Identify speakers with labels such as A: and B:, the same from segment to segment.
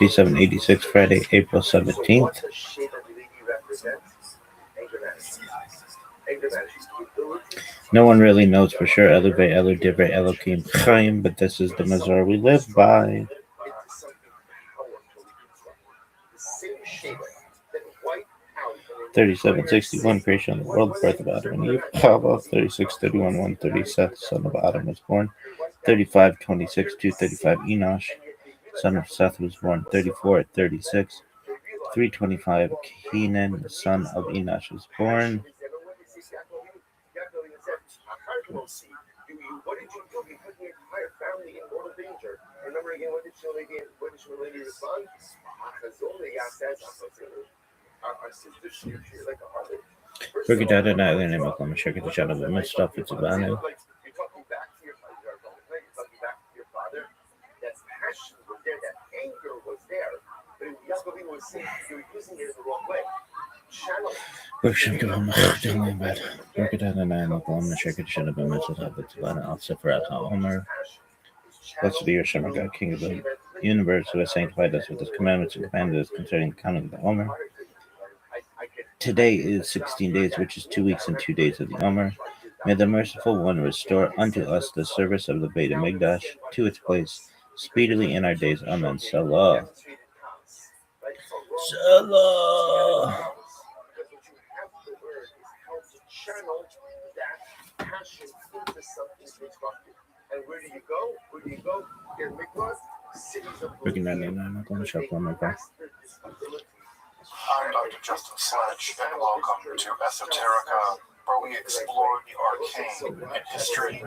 A: 8786, Friday, April 17th. No one really knows for sure Eluve Elu Divrei Elokim Chaim, but this is the Mazor we live by. $37.61 creation of the world, birth of Adam and Eve. Chava. $36.31 130 Seth, son of Adam, was born. $35.26 235 Enosh, son of Seth, was born. 34:36 325 Kenan, son of Enosh, was born. Brigadier Nightly name of Lamashaka to Shadow of Mustafa Tzavanu. Worship of Mahdian Bad. Brigadier Nightly of Lamashaka to Shadow of Mustafa Tzavanu. Also for Omer. Blessed be your Shema God, King of the universe, who has sanctified us with his commandments and commanded us concerning the counting of the Omer. Today is 16 days, which is 2 weeks and 2 days of the Omer. May the merciful one restore unto us the service of the Beit HaMikdash to its place speedily in our days. Amen. Salah. Salah.
B: I'm Dr. Justin Sledge, and welcome to Esoterica, where we explore the arcane in history,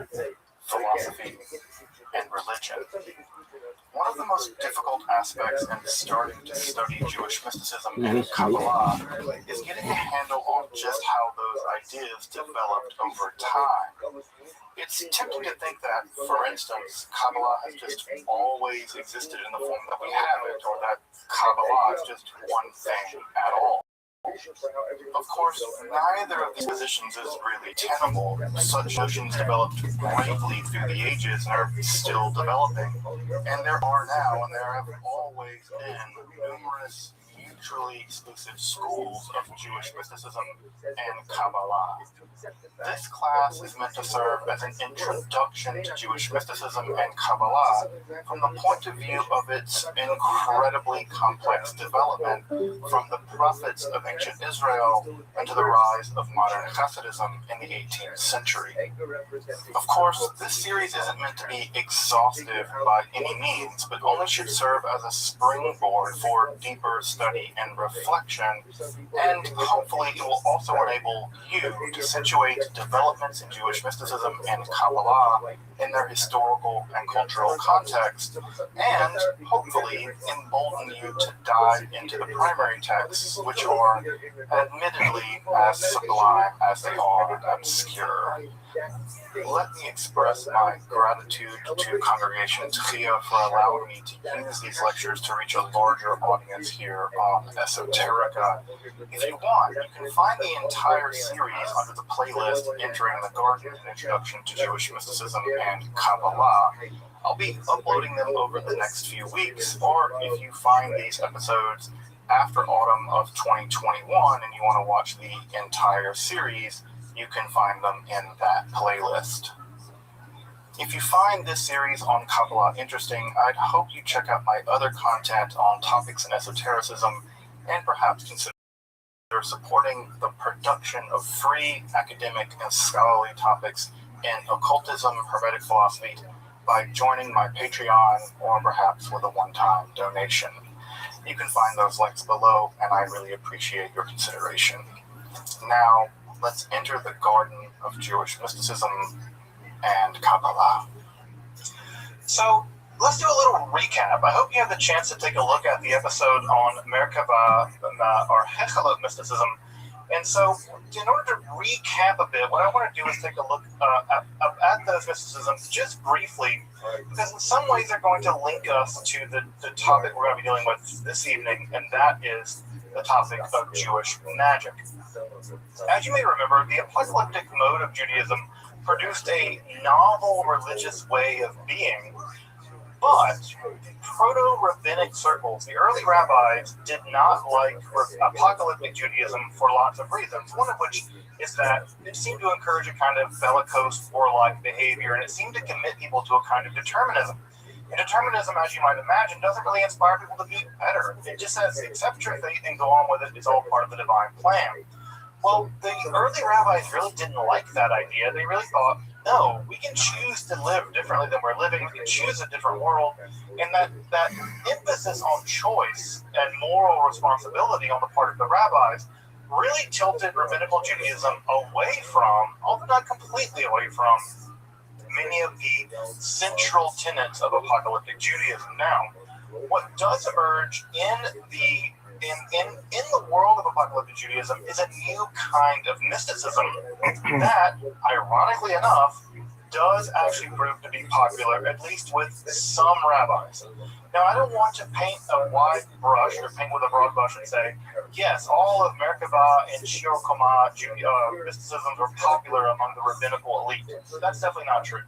B: philosophy, and religion. One of the most difficult aspects in starting to study Jewish mysticism and Kabbalah is getting a handle on just how those ideas developed over time. It's tempting to think that, for instance, Kabbalah has just always existed in the form that we have it, or that Kabbalah is just one thing at all. Of course, neither of these positions is really tenable. Such notions developed greatly through the ages and are still developing. And there are now, and there have always been, numerous mutually exclusive schools of Jewish mysticism and Kabbalah. This class is meant to serve as an introduction to Jewish mysticism and Kabbalah from the point of view of its incredibly complex development from the prophets of ancient Israel and to the rise of modern Hasidism in the 18th century. Of course, this series isn't meant to be exhaustive by any means, but only should serve as a springboard for deeper study and reflection, and hopefully it will also enable you to situate developments in Jewish mysticism and Kabbalah in their historical and cultural context, and hopefully embolden you to dive into the primary texts, which are admittedly as sublime as they are obscure. Let me express my gratitude to Congregation Tchia for allowing me to use these lectures to reach a larger audience here on Esoterica. If you want, you can find the entire series under the playlist Entering the Garden, an Introduction to Jewish Mysticism and Kabbalah. I'll be uploading them over the next few weeks, or if you find these episodes after autumn of 2021 and you want to watch the entire series, you can find them in that playlist. If you find this series on Kabbalah interesting, I'd hope you check out my other content on topics in esotericism and perhaps consider supporting the production of free academic and scholarly topics in occultism and hermetic philosophy by joining my Patreon or perhaps with a one-time donation. You can find those links below, and I really appreciate your consideration. Now, let's enter the garden of Jewish mysticism and Kabbalah. So, let's do a little recap. I hope you have the chance to take a look at the episode on Merkava, or Hechelot mysticism. And so, in order to recap a bit, what I want to do is take a look at those mysticisms just briefly, because in some ways they're going to link us to the topic we're going to be dealing with this evening, and that is the topic of Jewish magic. As you may remember, the apocalyptic mode of Judaism produced a novel religious way of being, But the proto-rabbinic circles, the early rabbis, did not like apocalyptic Judaism for lots of reasons, one of which is that it seemed to encourage a kind of bellicose, warlike behavior, and it seemed to commit people to a kind of determinism. And determinism, as you might imagine, doesn't really inspire people to be better. It just says, accept your fate and go on with it. It's all part of the divine plan. Well, the early rabbis really didn't like that idea. They really thought, no, we can choose to live differently than we're living. We can choose a different world. And that emphasis on choice and moral responsibility on the part of the rabbis really tilted rabbinical Judaism away from, although not completely away from, many of the central tenets of apocalyptic Judaism. Now, what does emerge in the world of apocalyptic Judaism is a new kind of mysticism that, ironically enough, does actually prove to be popular, at least with some rabbis. Now, I don't want to paint a wide brush or paint with a broad brush and say, yes, all of Merkabah and Shiur Koma mysticisms are popular among the rabbinical elite. That's definitely not true.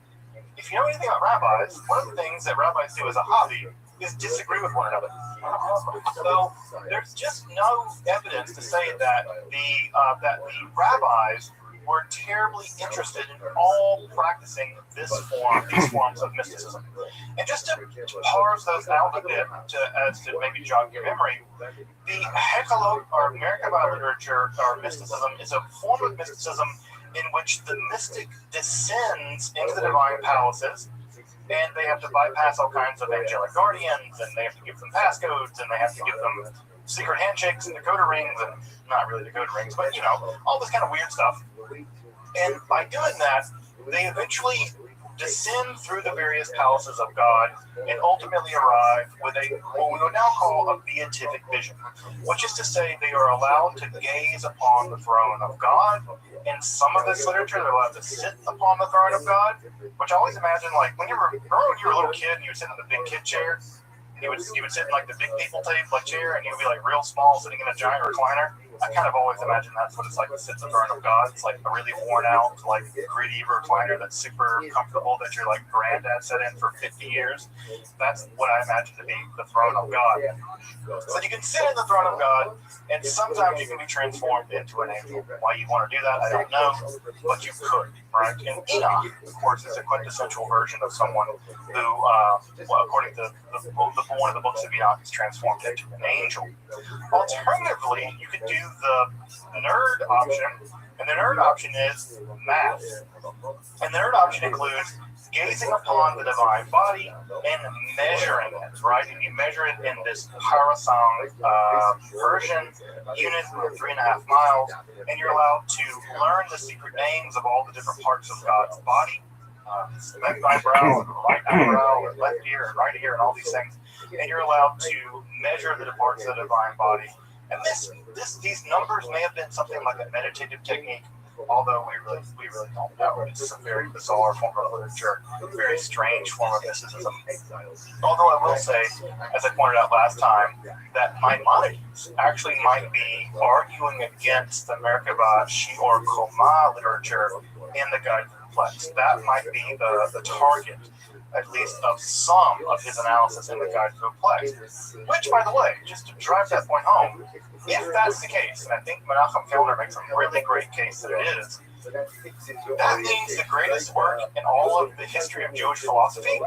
B: If you know anything about rabbis, one of the things that rabbis do as a hobby is disagree with one another. So there's just no evidence to say that the rabbis were terribly interested in all practicing these forms of mysticism. And just to parse those out a bit, as to maybe jog your memory, the Hekhalot or Merkabah literature or mysticism is a form of mysticism in which the mystic descends into the divine palaces, and they have to bypass all kinds of angelic guardians, and they have to give them passcodes, and they have to give them secret handshakes and decoder rings, and not really decoder rings, but all this kind of weird stuff. And by doing that, they eventually descend through the various palaces of God and ultimately arrive with what we would now call a beatific vision, which is to say they are allowed to gaze upon the throne of God. In some of this literature, they're allowed to sit upon the throne of God, which I always imagine, like, when you were a little kid and you would sit in the big kid chair, and you would sit in like the big people tape like chair, and you would be like real small sitting in a giant recliner. I kind of always imagine that's what it's like to sit in the throne of God. It's like a really worn out, like gritty recliner that's super comfortable that your like granddad sat in for 50 years. That's what I imagine to be the throne of God. So you can sit in the throne of God, and sometimes you can be transformed into an angel. Why you want to do that, I don't know, but you could, right? And Enoch, of course, is a quintessential version of someone who, according to one of the books of Enoch, is transformed into an angel. Alternatively, you could do the nerd option, and the nerd option is math. And the nerd option includes gazing upon the divine body and measuring it, right? And you measure it in this parasang version, unit of 3.5 miles, and you're allowed to learn the secret names of all the different parts of God's body. Left eyebrow, right eyebrow, left ear, and right ear, and all these things. And you're allowed to measure the parts of the divine body. And these numbers may have been something like a meditative technique, although we really don't know. It's a very bizarre form of literature, a very strange form of mysticism. Although I will say, as I pointed out last time, that Maimonides actually might be arguing against the Merkabah Shiur Koma literature in the Guide Complex. That might be the target, at least of some of his analysis in the Guide Complex. Which, by the way, just to drive that point home, if that's the case, and I think Menachem Kellner makes a really great case that it is, that means the greatest work in all of the history of Jewish philosophy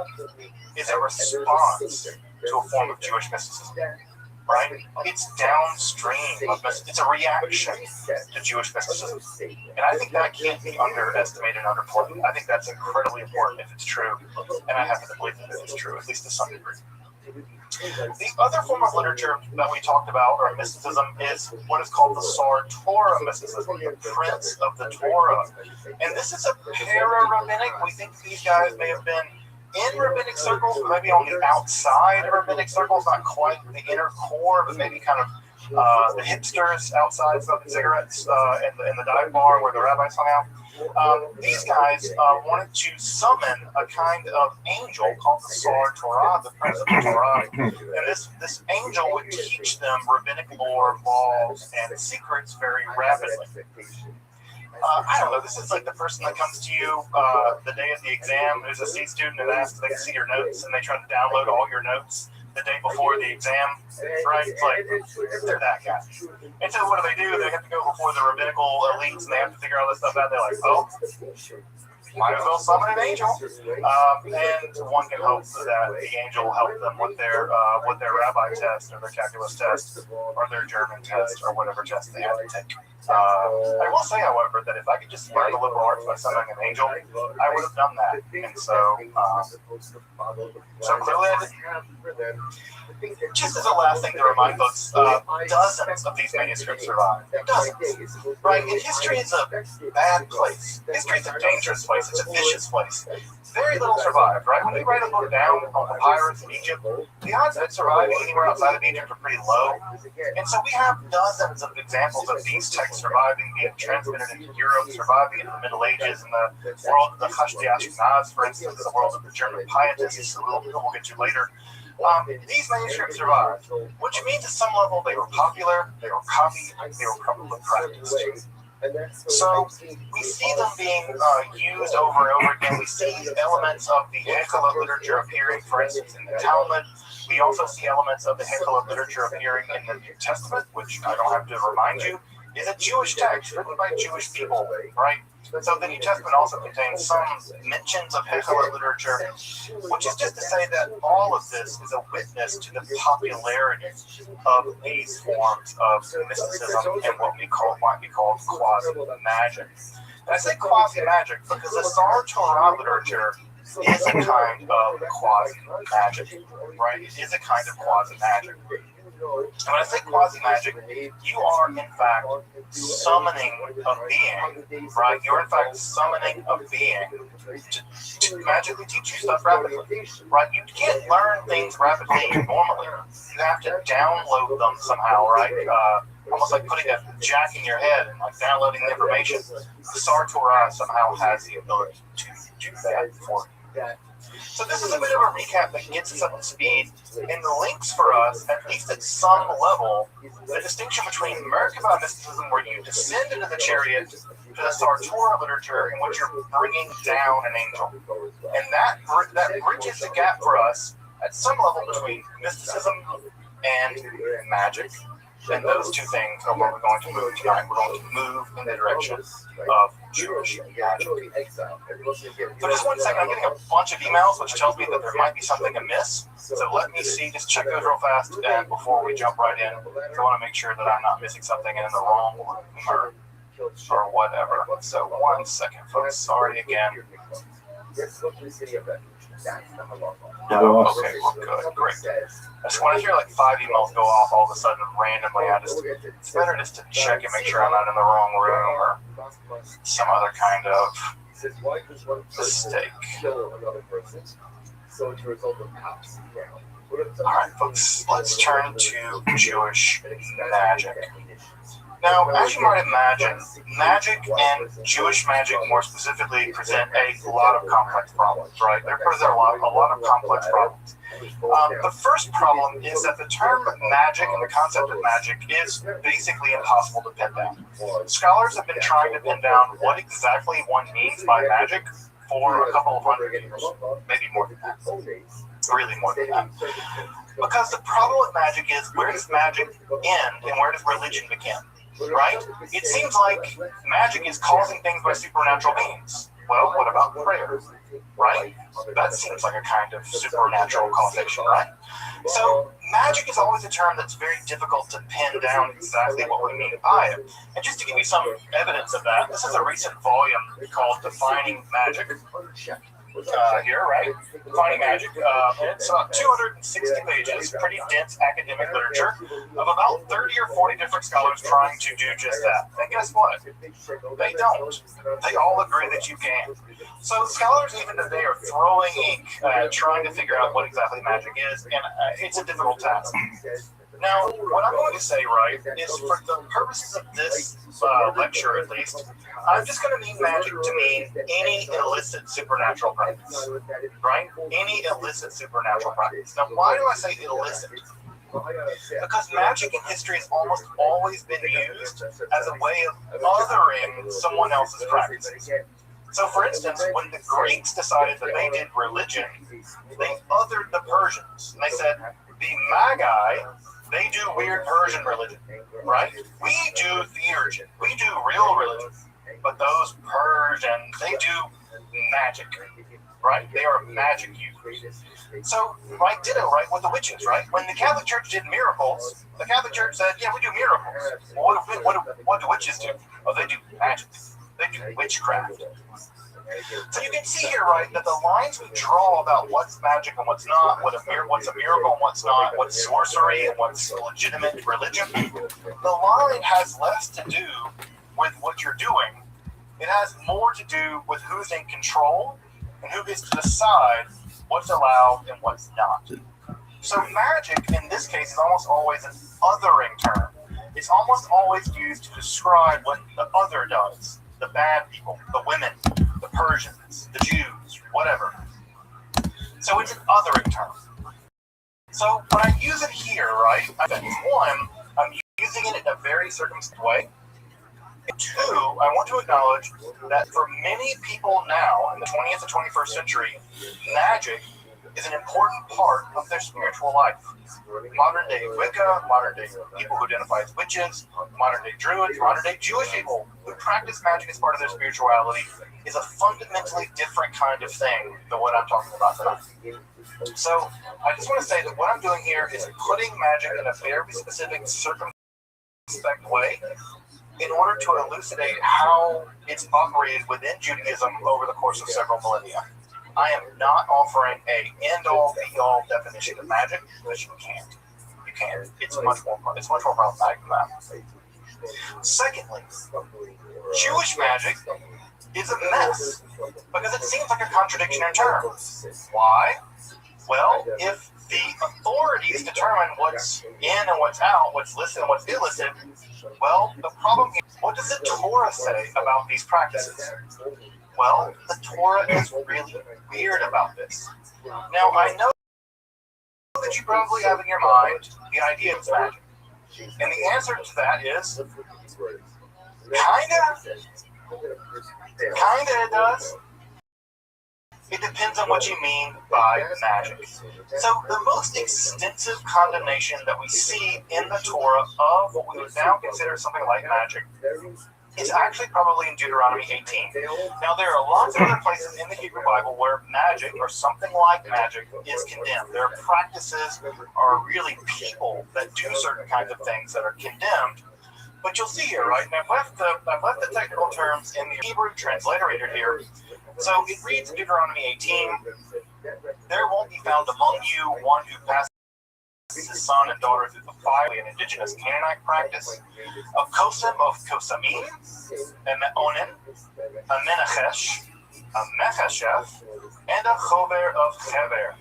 B: is a response to a form of Jewish mysticism. Right? It's downstream of mysticism. It's a reaction to Jewish mysticism. And I think that can't be underestimated and underplayed. I think that's incredibly important if it's true. And I happen to believe that it is true, at least to some degree. The other form of literature that we talked about, or mysticism, is what is called the Sar Torah mysticism, the Prince of the Torah. And this is a para-rabbinic. We think these guys may have been in rabbinic circles, but maybe on the outside of rabbinic circles, not quite the inner core, but maybe kind of the hipsters outside smoking cigarettes in the dive bar where the rabbis hung out. These guys wanted to summon a kind of angel called the Sar Torah, the Prince of the Torah, and this angel would teach them rabbinic lore, laws, and secrets very rapidly. I don't know, this is like the person that comes to you the day of the exam. There's a C student and asks if they can see your notes, and they try to download all your notes the day before the exam, right? It's like, they're that guy. And so what do? They have to go before the rabbinical elites, and they have to figure all this stuff out. They're like, oh, might as well summon an angel. And one can hope that the angel will help them with their rabbi test, or their calculus test, or their German test, or whatever test they have to take. I will say, however, that if I could just learn the liberal arts by summoning an angel, I would have done that. And so clearly I didn't. Just as a last thing to remind folks, dozens of these manuscripts survive. Dozens. Right? And history is a bad place. History is a dangerous place. It's a vicious place. Very little survived, right? When we write a book down on papyrus in Egypt, the odds of it surviving anywhere outside of Egypt are pretty low. And so we have dozens of examples of these texts surviving, being transmitted into Europe, surviving in the Middle Ages, in the world of the Hashdi Ashkenaz, for instance, in the world of the German pietists, who we'll get to later. These manuscripts survived, which means at some level they were popular, they were copied, they were probably practiced. So we see them being used over and over again. We see elements of the Hekala literature appearing, for instance, in the Talmud. We also see elements of the Hekala literature appearing in the New Testament, which I don't have to remind you, is a Jewish text written by Jewish people, right? So the New Testament also contains some mentions of Hekala literature, which is just to say that all of this is a witness to the popularity of these forms of mysticism and what might be called quasi-magic. And I say quasi-magic because the Sar Torah literature is a kind of quasi-magic, right? It is a kind of quasi-magic. And when I say quasi-magic, you are in fact summoning a being, right? You're in fact summoning a being to magically teach you stuff rapidly, right? You can't learn things rapidly normally. You have to download them somehow, right? Almost like putting a jack in your head and like downloading the information. The Sar Torah somehow has the ability to do that for you. So this is a bit of a recap that gets us up to speed, and the links for us, at least at some level, the distinction between Merkabah mysticism, where you descend into the chariot, to the Sar Torah literature, in which you're bringing down an angel. And that bridges the gap for us at some level between mysticism and magic. And those two things are where we're going to move tonight. We're going to move in the direction of Jewish magic. So just 1 second, I'm getting a bunch of emails, which tells me that there might be something amiss. So let me see, just check those real fast and before we jump right in. I want to make sure that I'm not missing something in the wrong room or whatever. So 1 second, folks. Sorry again. No, okay, well, good, great. I just want to hear like 5 emails go off all of a sudden randomly. It's better just to check and make sure I'm not in the wrong room or some other kind of mistake. Alright, folks, let's turn to Jewish magic. Now, as you might imagine, magic and Jewish magic more specifically present a lot of complex problems, right? They present a lot of complex problems. The first problem is that the term magic and the concept of magic is basically impossible to pin down. Scholars have been trying to pin down what exactly one means by magic for a couple of hundred years, maybe more than that. Really more than that. Because the problem with magic is, where does magic end and where does religion begin? Right? It seems like magic is causing things by supernatural beings. Well, what about prayer? Right? That seems like a kind of supernatural causation, right? So magic is always a term that's very difficult to pin down exactly what we mean by it. And just to give you some evidence of that, this is a recent volume called Defining Magic. Here, right? Defining Magic. It's about 260 pages, pretty dense academic literature of about 30 or 40 different scholars trying to do just that. And guess what? They don't. They all agree that you can. So scholars even today are throwing ink trying to figure out what exactly magic is, and it's a difficult task. Now, what I'm going to say, right, is for the purposes of this lecture at least, I'm just going to mean magic to mean any illicit supernatural practice, right? Any illicit supernatural practice. Now, why do I say illicit? Because magic in history has almost always been used as a way of othering someone else's practices. So, for instance, when the Greeks decided that they did religion, they othered the Persians. And they said, the Magi, they do weird Persian religion, right? We do theurgy. We do real religion. But those Persians, they do magic, right? They are magic users. So, right, ditto, right, with the witches, right? When the Catholic Church did miracles, the Catholic Church said, yeah, we do miracles. Well, what do witches do? Oh, they do magic. They do witchcraft. So you can see here, right, that the lines we draw about what's magic and what's not, what's a miracle and what's not, what's sorcery and what's legitimate religion, the line has less to do with what you're doing. It has more to do with who's in control and who gets to decide what's allowed and what's not. So magic, in this case, is almost always an othering term. It's almost always used to describe what the other does. The bad people, the women, the Persians, the Jews, whatever. So it's an othering term. So when I use it here, right, one, I'm using it in a very circumspect way. And two, I want to acknowledge that for many people now in the 20th and 21st century, magic is an important part of their spiritual life. Modern day Wicca, modern day people who identify as witches, modern day Druids, modern day Jewish people who practice magic as part of their spirituality is a fundamentally different kind of thing than what I'm talking about tonight. So I just want to say that what I'm doing here is putting magic in a very specific circumspect way in order to elucidate how it's operated within Judaism over the course of several millennia. I am not offering a end-all, be-all definition of magic, because you can't. You can't. It's much more problematic than that. Secondly, Jewish magic is a mess, because it seems like a contradiction in terms. Why? Well, if the authorities determine what's in and what's out, what's listed and what's illicit, well, the problem is, what does the Torah say about these practices? Well, the Torah is really weird about this. Now, I know that you probably have in your mind the idea of magic. And the answer to that is, kinda it does. It depends on what you mean by magic. So the most extensive condemnation that we see in the Torah of what we would now consider something like magic is actually probably in Deuteronomy 18. Now, there are lots of other places in the Hebrew Bible where magic or something like magic is condemned. There are practices or really people that do certain kinds of things that are condemned. But you'll see here, right? And I've left the technical terms in the Hebrew transliterated here. So it reads in Deuteronomy 18, there won't be found among you one who passes his son and daughter through the fire, an indigenous Canaanite practice, a kosim of kosamim, a me'onin, a menachesh, a mechashef, and a chover of chever,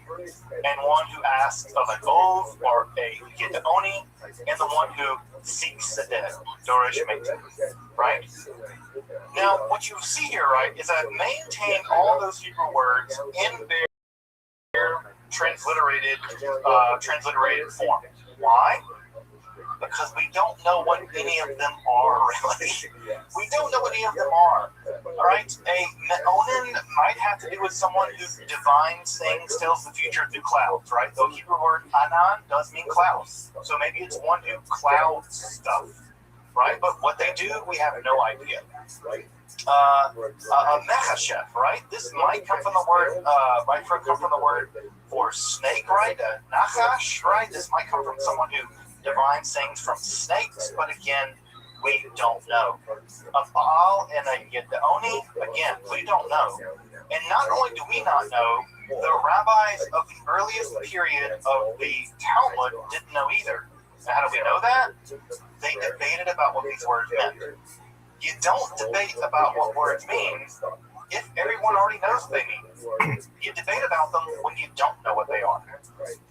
B: and one who asks of an ov or a gideoni, and the one who seeks the dead, dorish meitim, right? Now, what you see here, right, is I've maintained all those Hebrew words in their transliterated form. Why? Because we don't know what any of them are, really. We don't know what any of them are. All right? A me'onin might have to do with someone who divines things, tells the future through clouds, right? The Hebrew word anan does mean clouds. So maybe it's one who clouds stuff, right? But what they do, we have no idea. A mechashef, right? This might come from the word, for snake, right? A nachash, right? This might come from someone who divines things from snakes, but again, we don't know. A Baal and a Yedaoni, again, we don't know. And not only do we not know, the rabbis of the earliest period of the Talmud didn't know either. And how do we know that? They debated about what these words meant. You don't debate about what words mean if everyone already knows what they mean. You debate about them when you don't know what they are.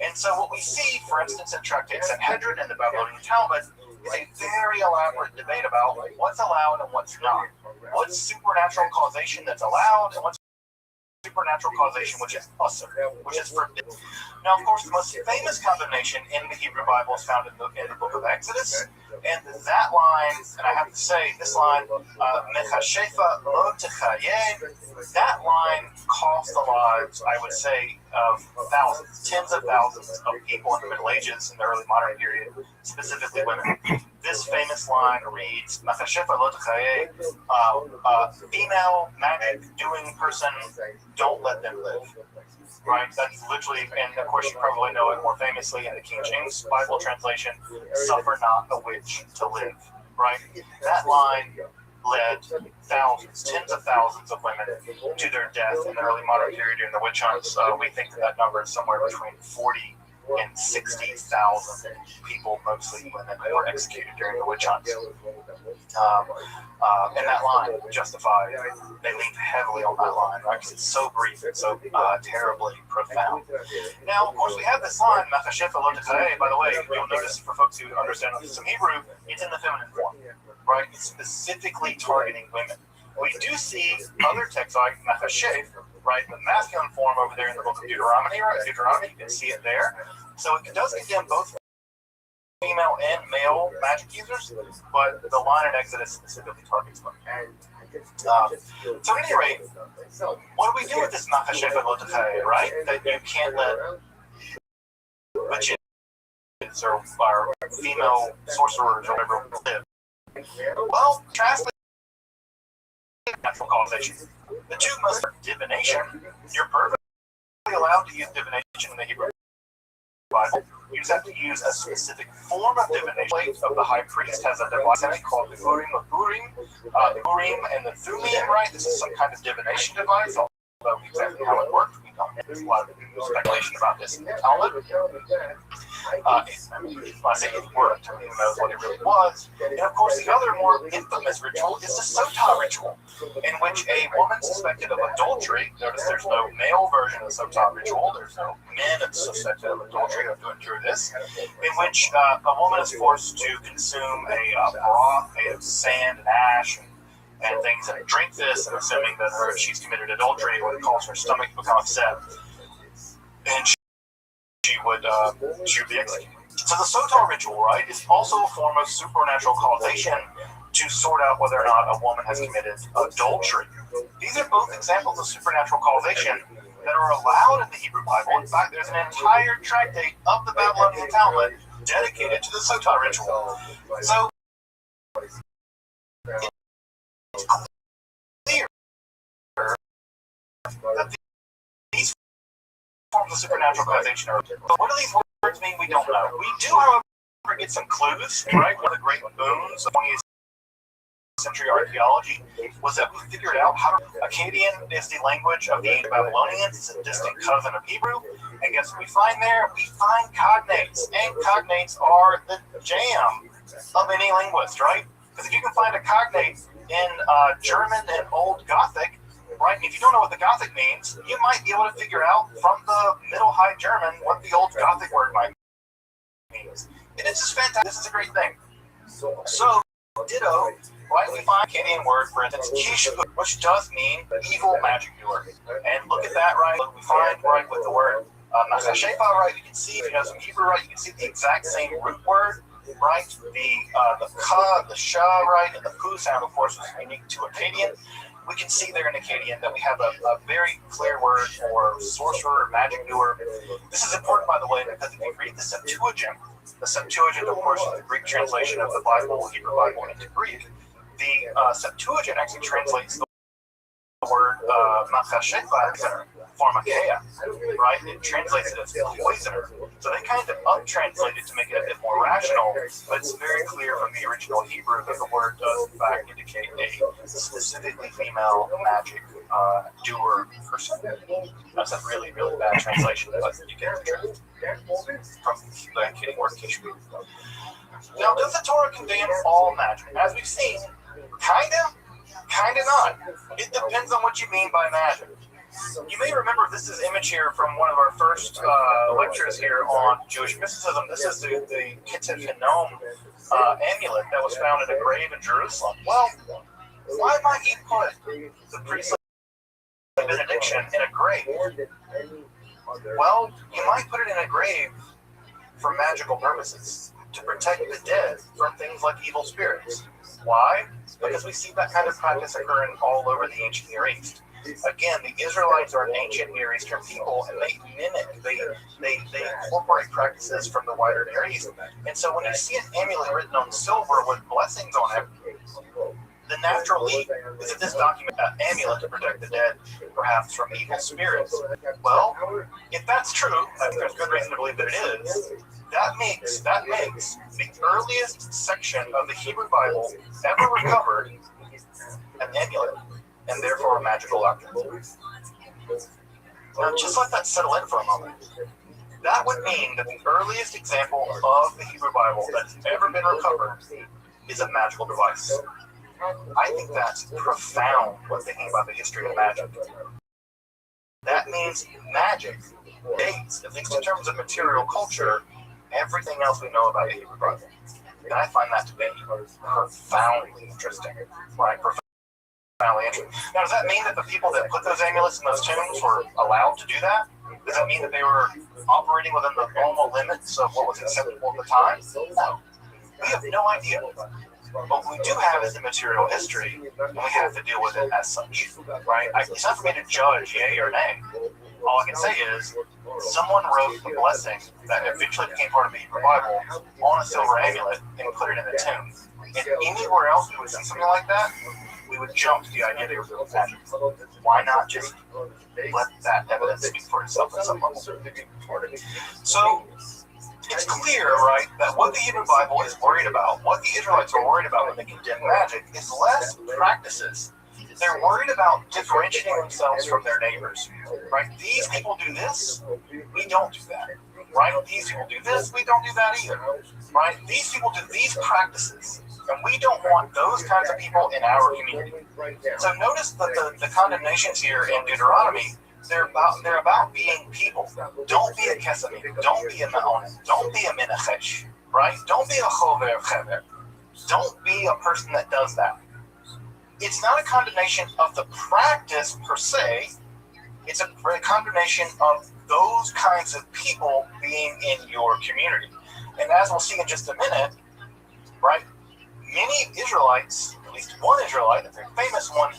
B: And so what we see, for instance, in Tractate Sanhedrin and the Babylonian Talmud is a very elaborate debate about what's allowed and what's not. What's supernatural causation that's allowed and what's supernatural causation, which is usr, which is forbidden. Now, of course, the most famous condemnation in the Hebrew Bible is found in the book of Exodus, and that line, and I have to say, this line, Mechashefa lo techayeh, that line cost the lives, I would say, of thousands, tens of thousands of people in the Middle Ages and the early modern period, specifically women. This famous line reads, Mechashefa lo techayeh, female magic doing person, don't let them live. Right? That's literally, and of course you probably know it more famously in the King James Bible translation, suffer not a witch to live. Right? That line led thousands, tens of thousands of women to their death in the early modern period during the witch hunts. We think that number is somewhere between 40 and 60,000 people, mostly women, were executed during the witch hunts. And that line justified, they leaned heavily on that line, right? Because it's so brief and so terribly profound. Now, of course, we have this line, Machashefa lo techayeh. By the way, you'll notice for folks who understand some Hebrew, it's in the feminine form, right? It's specifically targeting women. We do see other texts like Machashef, right, the masculine form over there in the book of Deuteronomy, right? Deuteronomy, you can see it there. So it does condemn both female and male magic users, but the line in Exodus specifically targets women. So at any rate, what do we do with this Machashefa lo techayeh, right? That you can't let witches or female sorcerers or whatever live. Well, translate natural causation. The two most divination. You're perfectly allowed to use divination in the Hebrew Bible. You just have to use a specific form of divination. Of the high priest has a device in it called the Urim of Urim. The Urim and the Thummim, right? This is some kind of divination device. Although exactly how it works, we don't. There's a lot of speculation about this in the Talmud. I say it worked, who knows what it really was. And of course, the other more infamous ritual is the Sotah ritual, in which a woman suspected of adultery, notice there's no male version of the Sotah ritual, there's no men suspected of adultery of doing this, in which a woman is forced to consume a broth made of sand and ash and things, and drink this, and assuming that she's committed adultery, what it calls her stomach become upset, and she would be executed. So the Sotah ritual, right, is also a form of supernatural causation to sort out whether or not a woman has committed adultery. These are both examples of supernatural causation that are allowed in the Hebrew Bible. In fact, there's an entire tractate of the Babylonian Talmud dedicated to the Sotah ritual. So it's clear that these forms of supernatural causation are. But what do these words mean? We don't know. We do, however, get some clues, right? One of the great boons of 20th century archaeology was that we figured out how Akkadian is the language of the ancient Babylonians. It's a distant cousin of Hebrew. And guess what we find there? We find cognates. And cognates are the jam of any linguist, right? Because if you can find a cognate in German and Old Gothic, right? And if you don't know what the Gothic means, you might be able to figure out from the Middle High German what the Old Gothic word might mean. And it's just fantastic. This is a great thing. So, ditto, right? We find a Akkadian word, for instance, kish, which does mean evil magic doer. And look at that, right? We find, right, with the word Machashefa, right? You can see, if you know some Hebrew, right, you can see the exact same root word, right? The ka, the sha, right, and the pu sound, of course, is unique to Akkadian. We can see there in Akkadian that we have a very clear word for sorcerer, magic doer. This is important, by the way, because if you read the Septuagint, of course, is the Greek translation of the Bible, Hebrew Bible, into Greek. The Septuagint actually translates the word Machashefa, pharmakeia, right? It translates it as poisoner. So they kind of up-translate it to make it a bit more rational, but it's very clear from the original Hebrew that the word does, in fact, indicate a specifically female magic doer person. That's a really, really bad translation, but you get the truth from the Akkadian word kishbu. Now, does the Torah condemn all magic? As we've seen, kinda not. It depends on what you mean by magic. You may remember this is image here from one of our first lectures here on Jewish mysticism. This is the Ketef Hinnom amulet that was found in a grave in Jerusalem. Well, why might you put the priestly benediction cremation in a grave. Well, you might put it in a grave for magical purposes, to protect the dead from things like evil spirits. Why? Because we see that kind of practice occurring all over the ancient Near East. Again, the Israelites are an ancient Near Eastern people, and they mimic, they incorporate practices from the wider Near East. And so when you see an amulet written on silver with blessings on it, the natural leap is that this document amulet to protect the dead, perhaps from evil spirits. Well, if that's true, I think there's good reason to believe that it is. That makes the earliest section of the Hebrew Bible ever recovered an amulet, and therefore a magical object. Now, just let that settle in for a moment. That would mean that the earliest example of the Hebrew Bible that's ever been recovered is a magical device. I think that's profound when thinking about the history of magic. That means magic dates, at least in terms of material culture, everything else we know about the Hebrew Bible. And I find that to be profoundly interesting. Right? Profoundly interesting. Now, does that mean that the people that put those amulets in those tombs were allowed to do that? Does that mean that they were operating within the normal limits of what was acceptable at the time? No. We have no idea. What we do have is the material history, and we have to deal with it as such, right? It's not for me to judge yay or nay. All I can say is, someone wrote a blessing that eventually became part of the Hebrew Bible on a silver amulet and put it in the tomb. And anywhere else we would see something like that, we would jump to the idea they were doing magic. Why not just let that evidence speak for itself at some level? So, it's clear, right, that what the Hebrew Bible is worried about, what the Israelites are worried about when they condemn magic, is less practices. They're worried about differentiating themselves from their neighbors, right? These people do this, we don't do that, right? These people do this, we don't do that either, right? These people do these practices, and we don't want those kinds of people in our community. So notice that the condemnations here in Deuteronomy, they're about being people. Don't be a kesamim. Don't be a ma'on. Don't be a menachesh. Right? Don't be a chover chever. Don't be a person that does that. It's not a condemnation of the practice per se. It's a condemnation of those kinds of people being in your community. And as we'll see in just a minute, right? Many Israelites, at least one Israelite, a very famous one,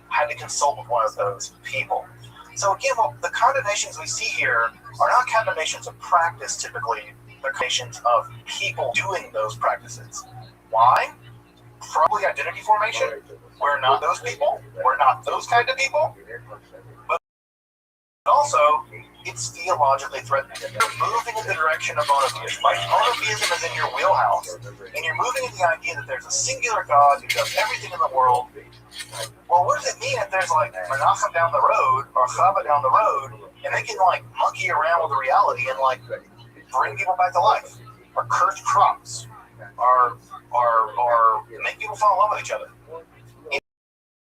B: had to consult with one of those people. So again, the condemnations we see here are not condemnations of practice typically, they're condemnations of people doing those practices. Why? Probably identity formation. We're not those people. We're not those kind of people. But also, it's theologically threatening. You're moving in the direction of monotheism. Right? Monotheism is in your wheelhouse. And you're moving in the idea that there's a singular God who does everything in the world. Well, what does it mean if there's like Menachem down the road or Chava down the road, and they can like monkey around with the reality and like bring people back to life, or curse crops, or make people fall in love with each other?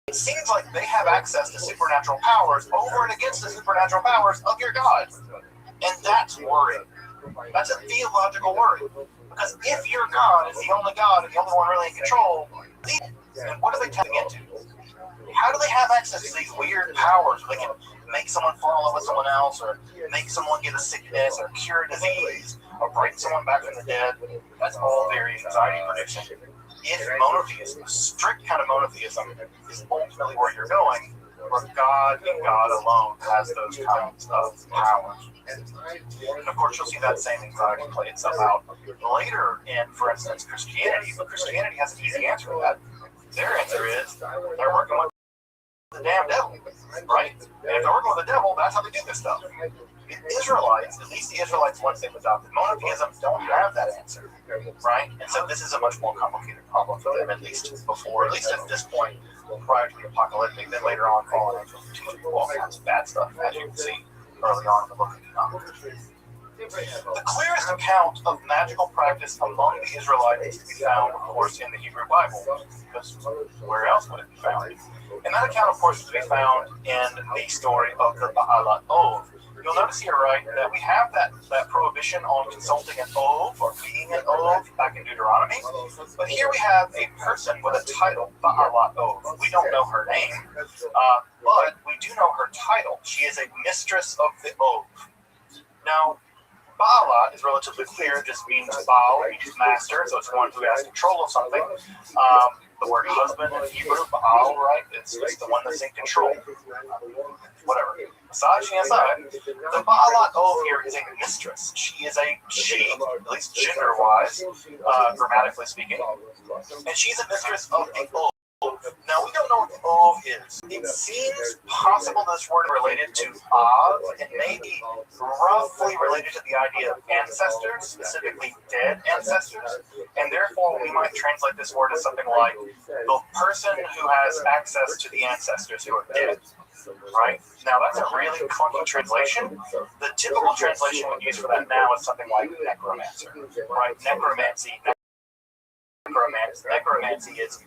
B: It seems like they have access to supernatural powers over and against the supernatural powers of your God, and that's worrying. That's a theological worry, because if your God is the only God and the only one really in control, and what are they tapping into? How do they have access to these weird powers where they can make someone fall in love with someone else, or make someone get a sickness, or cure a disease, or bring someone back from the dead? That's all very anxiety producing. If monotheism, strict kind of monotheism, is ultimately where you're going, where God and God alone has those kinds of powers. And of course, you'll see that same anxiety play itself out later in, for instance, Christianity. But Christianity has an easy answer to that. Their answer is they're working with the damn devil, right? And if they're working with the devil, that's how they do this stuff. The Israelites, at least the Israelites once they've adopted monotheism, don't have that answer, right? And so this is a much more complicated problem for them, at least at this point, prior to the apocalyptic, then later on falling into all kinds of bad stuff, as you can see early on in the book of Enoch. The clearest account of magical practice among the Israelites is to be found, of course, in the Hebrew Bible, because where else would it be found? And that account, of course, is to be found in the story of the Baalat Ov, you'll notice here, right, that we have that prohibition on consulting an Ov or being an Ov back in Deuteronomy. But here we have a person with a title, Ba'alat Ov. We don't know her name, but we do know her title. She is a mistress of the Ov. Now, Ba'alat is relatively clear. It just means Baal, means master, so it's one who has control of something. The word husband in Hebrew, Baal, right? It's just the one that's in control. Whatever. Misogyny aside, the Ba'alat Ov here is a mistress. She is she, at least gender-wise, grammatically speaking. And she's a mistress of the Ov. Now, we don't know what the Ov is. It seems possible this word is related to Av and maybe roughly related to the idea of ancestors, specifically dead ancestors, and therefore we might translate this word as something like the person who has access to the ancestors who are dead. Right? Now, that's a really clunky translation. The typical translation we use for that now is something like necromancer, right? Necromancy is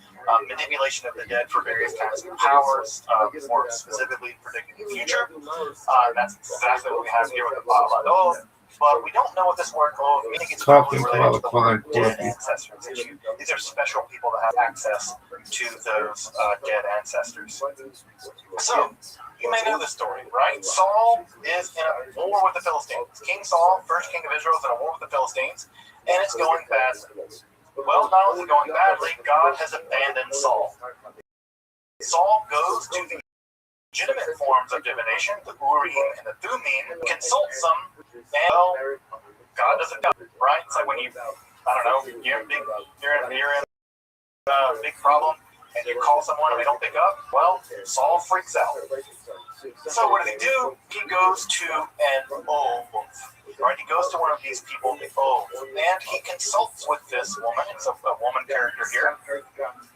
B: manipulation of the dead for various kinds of powers, more specifically predicting the future. That's exactly what we have here with the Ba'alat Ov. But we don't know what this word Ov means. I think it's probably related to the word dead ancestors issue. These are special people that have access to those dead ancestors. So, you may know this story, right? Saul is in a war with the Philistines. King Saul, first king of Israel, is in a war with the Philistines, and it's going badly. Well, not only going badly, God has abandoned Saul. Saul goes to the legitimate forms of divination, the Urim and the Thummim, consults them, and well, God doesn't do it, right? It's like when you, I don't know, you're in a big problem, and you call someone and they don't pick up. Well, Saul freaks out. So what does he do? He goes to an Ov. Right, he goes to one of these people, the Ov, and he consults with this woman. It's a woman character here,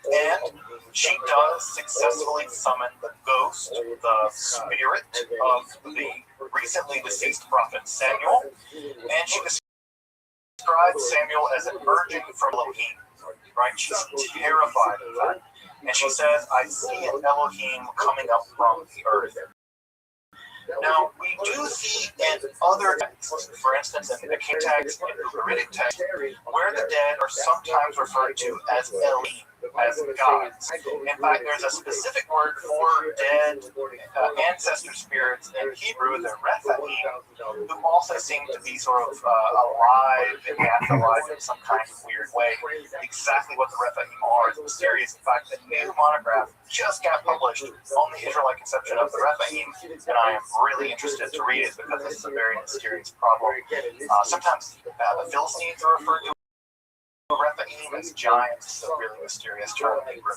B: and she does successfully summon the ghost, the spirit of the recently deceased prophet Samuel, and she describes Samuel as emerging from Elohim. Right, she's terrified of that, and she says, "I see an Elohim coming up from the earth." Now, we do see in other texts, for instance, in the King text and the Ugaritic text, where the dead are sometimes referred to as Elohim, as gods. In fact, there's a specific word for dead ancestor spirits in Hebrew, the Rephaim, who also seem to be sort of alive in the afterlife in some kind of weird way. Exactly what the Rephaim are is mysterious. In fact, a new monograph just got published on the Israelite conception of the Rephaim, and I am really interested to read it because this is a very mysterious problem. Sometimes the Philistines are referred to Rephaim as giants. It's a really mysterious term in Hebrew.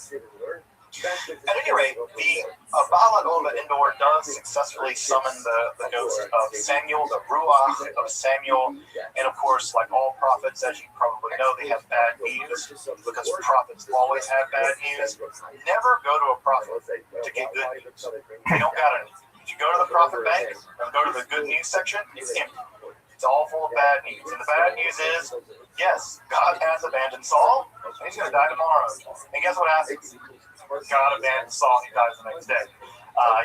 B: At any rate, the Ba'alat Ov at Endor does successfully summon the ghost of Samuel, the Ruach of Samuel, and of course, like all prophets, as you probably know, they have bad news, because prophets always have bad news. Never go to a prophet to get good news. They don't got any. If you go to the prophet bank and go to the good news section, it's empty. It's all full of bad news. And the bad news is, yes, God has abandoned Saul, and he's going to die tomorrow. And guess what happens? God abandons Saul, he dies the next day.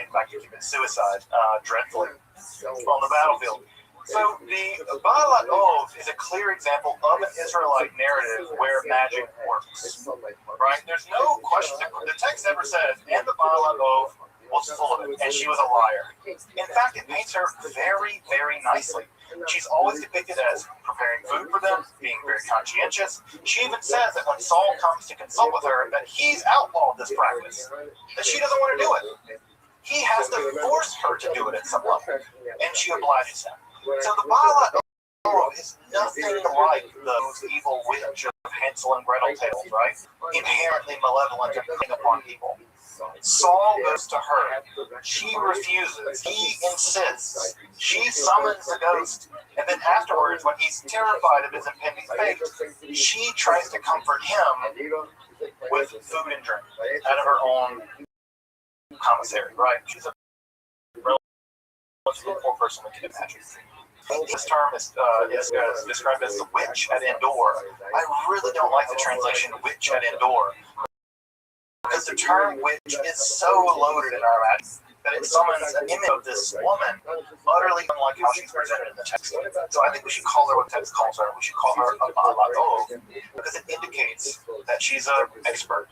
B: In fact, he committed suicide, dreadfully, on the battlefield. So the Ba'alat Ov is a clear example of an Israelite narrative where magic works. Right? There's no question. The text never says, and the Ba'alat Ov was full of it, and she was a liar. In fact, it paints her very, very nicely. She's always depicted as preparing food for them, being very conscientious. She even says that when Saul comes to consult with her, that he's outlawed this practice, that she doesn't want to do it. He has to force her to do it at some level, and she obliges him. So the Ba'alat Ov is nothing like those evil witch of Hansel and Gretel tales, right? Inherently malevolent and preying upon people. Saul goes to her. She refuses. He insists. She summons the ghost. And then afterwards, when he's terrified of his impending fate, she tries to comfort him with food and drink out of her own commissary, right? She's a relatively poor person we can imagine. This term is described as the witch at Endor. I really don't like the translation witch at Endor, because the term witch is so loaded in our that it summons an image of this woman, utterly unlike how she's presented in the text. So I think we should call her what the text calls her. We should call her a Ba'alat, because it indicates that she's an expert.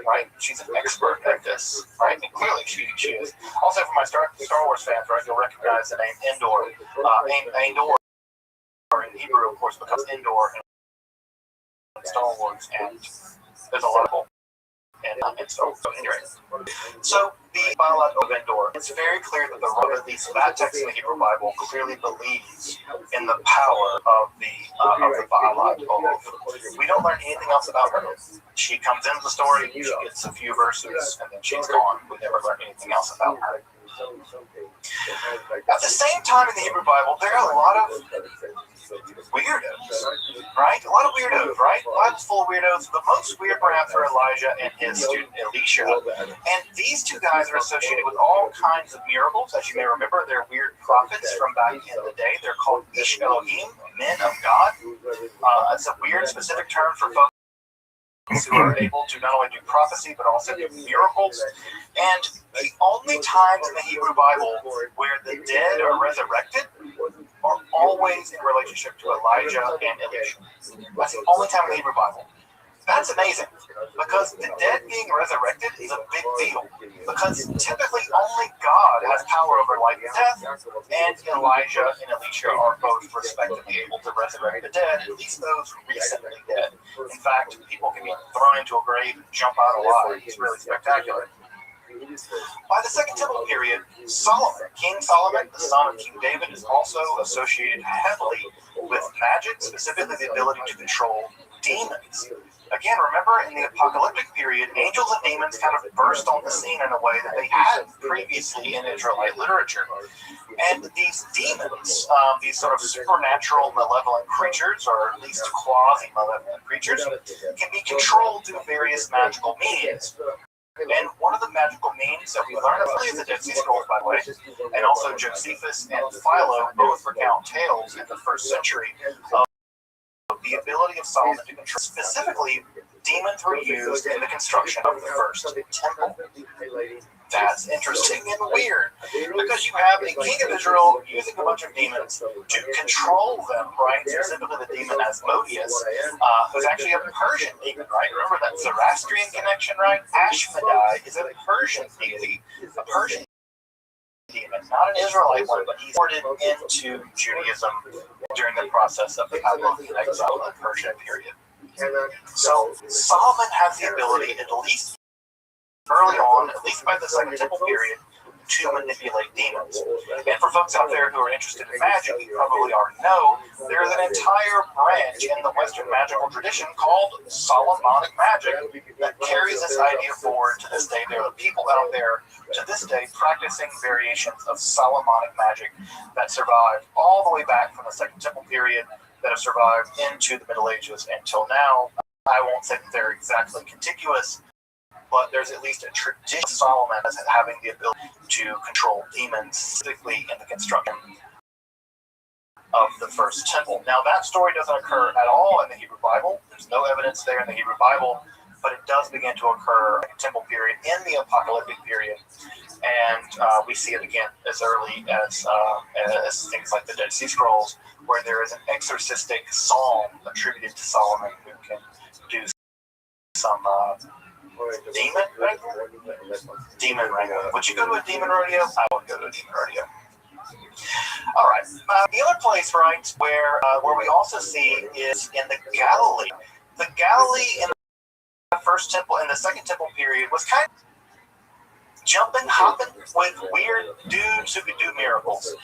B: Right? She's an expert at this, right? And clearly she is. Also, for my Star Wars fans, right, you'll recognize the name Endor. Endor in Hebrew, of course, becomes Endor in Star Wars, and there's a lot of and so anyway. So the Ba'alat of Endor, it's very clear that that text in the Hebrew Bible clearly believes in the power of the Ba'alat. We don't learn anything else about her. She comes into the story, she gets a few verses, and then she's gone. We never learn anything else about her. At the same time in the Hebrew Bible, there are a lot of weirdos, right? A lot of weirdos, right? Bible's full of weirdos. The most weird perhaps are Elijah and his student Elisha. And these two guys are associated with all kinds of miracles. As you may remember, they're weird prophets from back in the day. They're called Ish Elohim, men of God. It's a weird specific term for folks who are able to not only do prophecy but also do miracles. And the only times in the Hebrew Bible where the dead are resurrected are always in relationship to Elijah and Elisha. That's the only time in the Hebrew Bible. That's amazing, because the dead being resurrected is a big deal, because typically only God has power over life and death, and Elijah and Elisha are both respectively able to resurrect the dead, at least those recently dead. In fact, people can be thrown into a grave and jump out alive. It's really spectacular. By the Second Temple period, Solomon, King Solomon, the son of King David, is also associated heavily with magic, specifically the ability to control demons. Again, remember in the apocalyptic period, angels and demons kind of burst on the scene in a way that they hadn't previously in Israelite literature. And these demons, these sort of supernatural malevolent creatures, or at least quasi-malevolent creatures, can be controlled through various magical means. And one of the magical means that we learn about is the Dead Sea Scrolls, by the way, and also Josephus and Philo both recount tales in the first century of the ability of Solomon to control. Specifically, demons were used in the construction of the first temple. That's interesting and weird, because you have a king of Israel using a bunch of demons to control them, right? Specifically the demon Asmodeus, who's actually a Persian demon, right? Remember that Zoroastrian connection, right? Ashmedai is a Persian deity, a Persian demon, not an Israelite one, but he's ported into Judaism during the process of the Babylonian exile of the Persian period. So Solomon has the ability, at least early on, at least by the Second Temple period, to manipulate demons. And for folks out there who are interested in magic, you probably already know, there's an entire branch in the Western magical tradition called Solomonic magic that carries this idea forward to this day. There are people out there to this day practicing variations of Solomonic magic that survived all the way back from the Second Temple period, that have survived into the Middle Ages until now. I won't say that they're exactly contiguous, but there's at least a tradition of Solomon as having the ability to control demons, specifically in the construction of the first temple. Now, that story doesn't occur at all in the Hebrew Bible. There's no evidence there in the Hebrew Bible, but it does begin to occur in the temple period, in the apocalyptic period, and we see it again as early as things like the Dead Sea Scrolls, where there is an exorcistic psalm attributed to Solomon who can do some demon rodeo. Would you go to a demon rodeo? I would go to a demon rodeo. All right. The other place, right, where we also see is in the Galilee. The Galilee in the first temple, in the Second Temple period, was kind of jumping, hopping with weird dudes who could do miracles.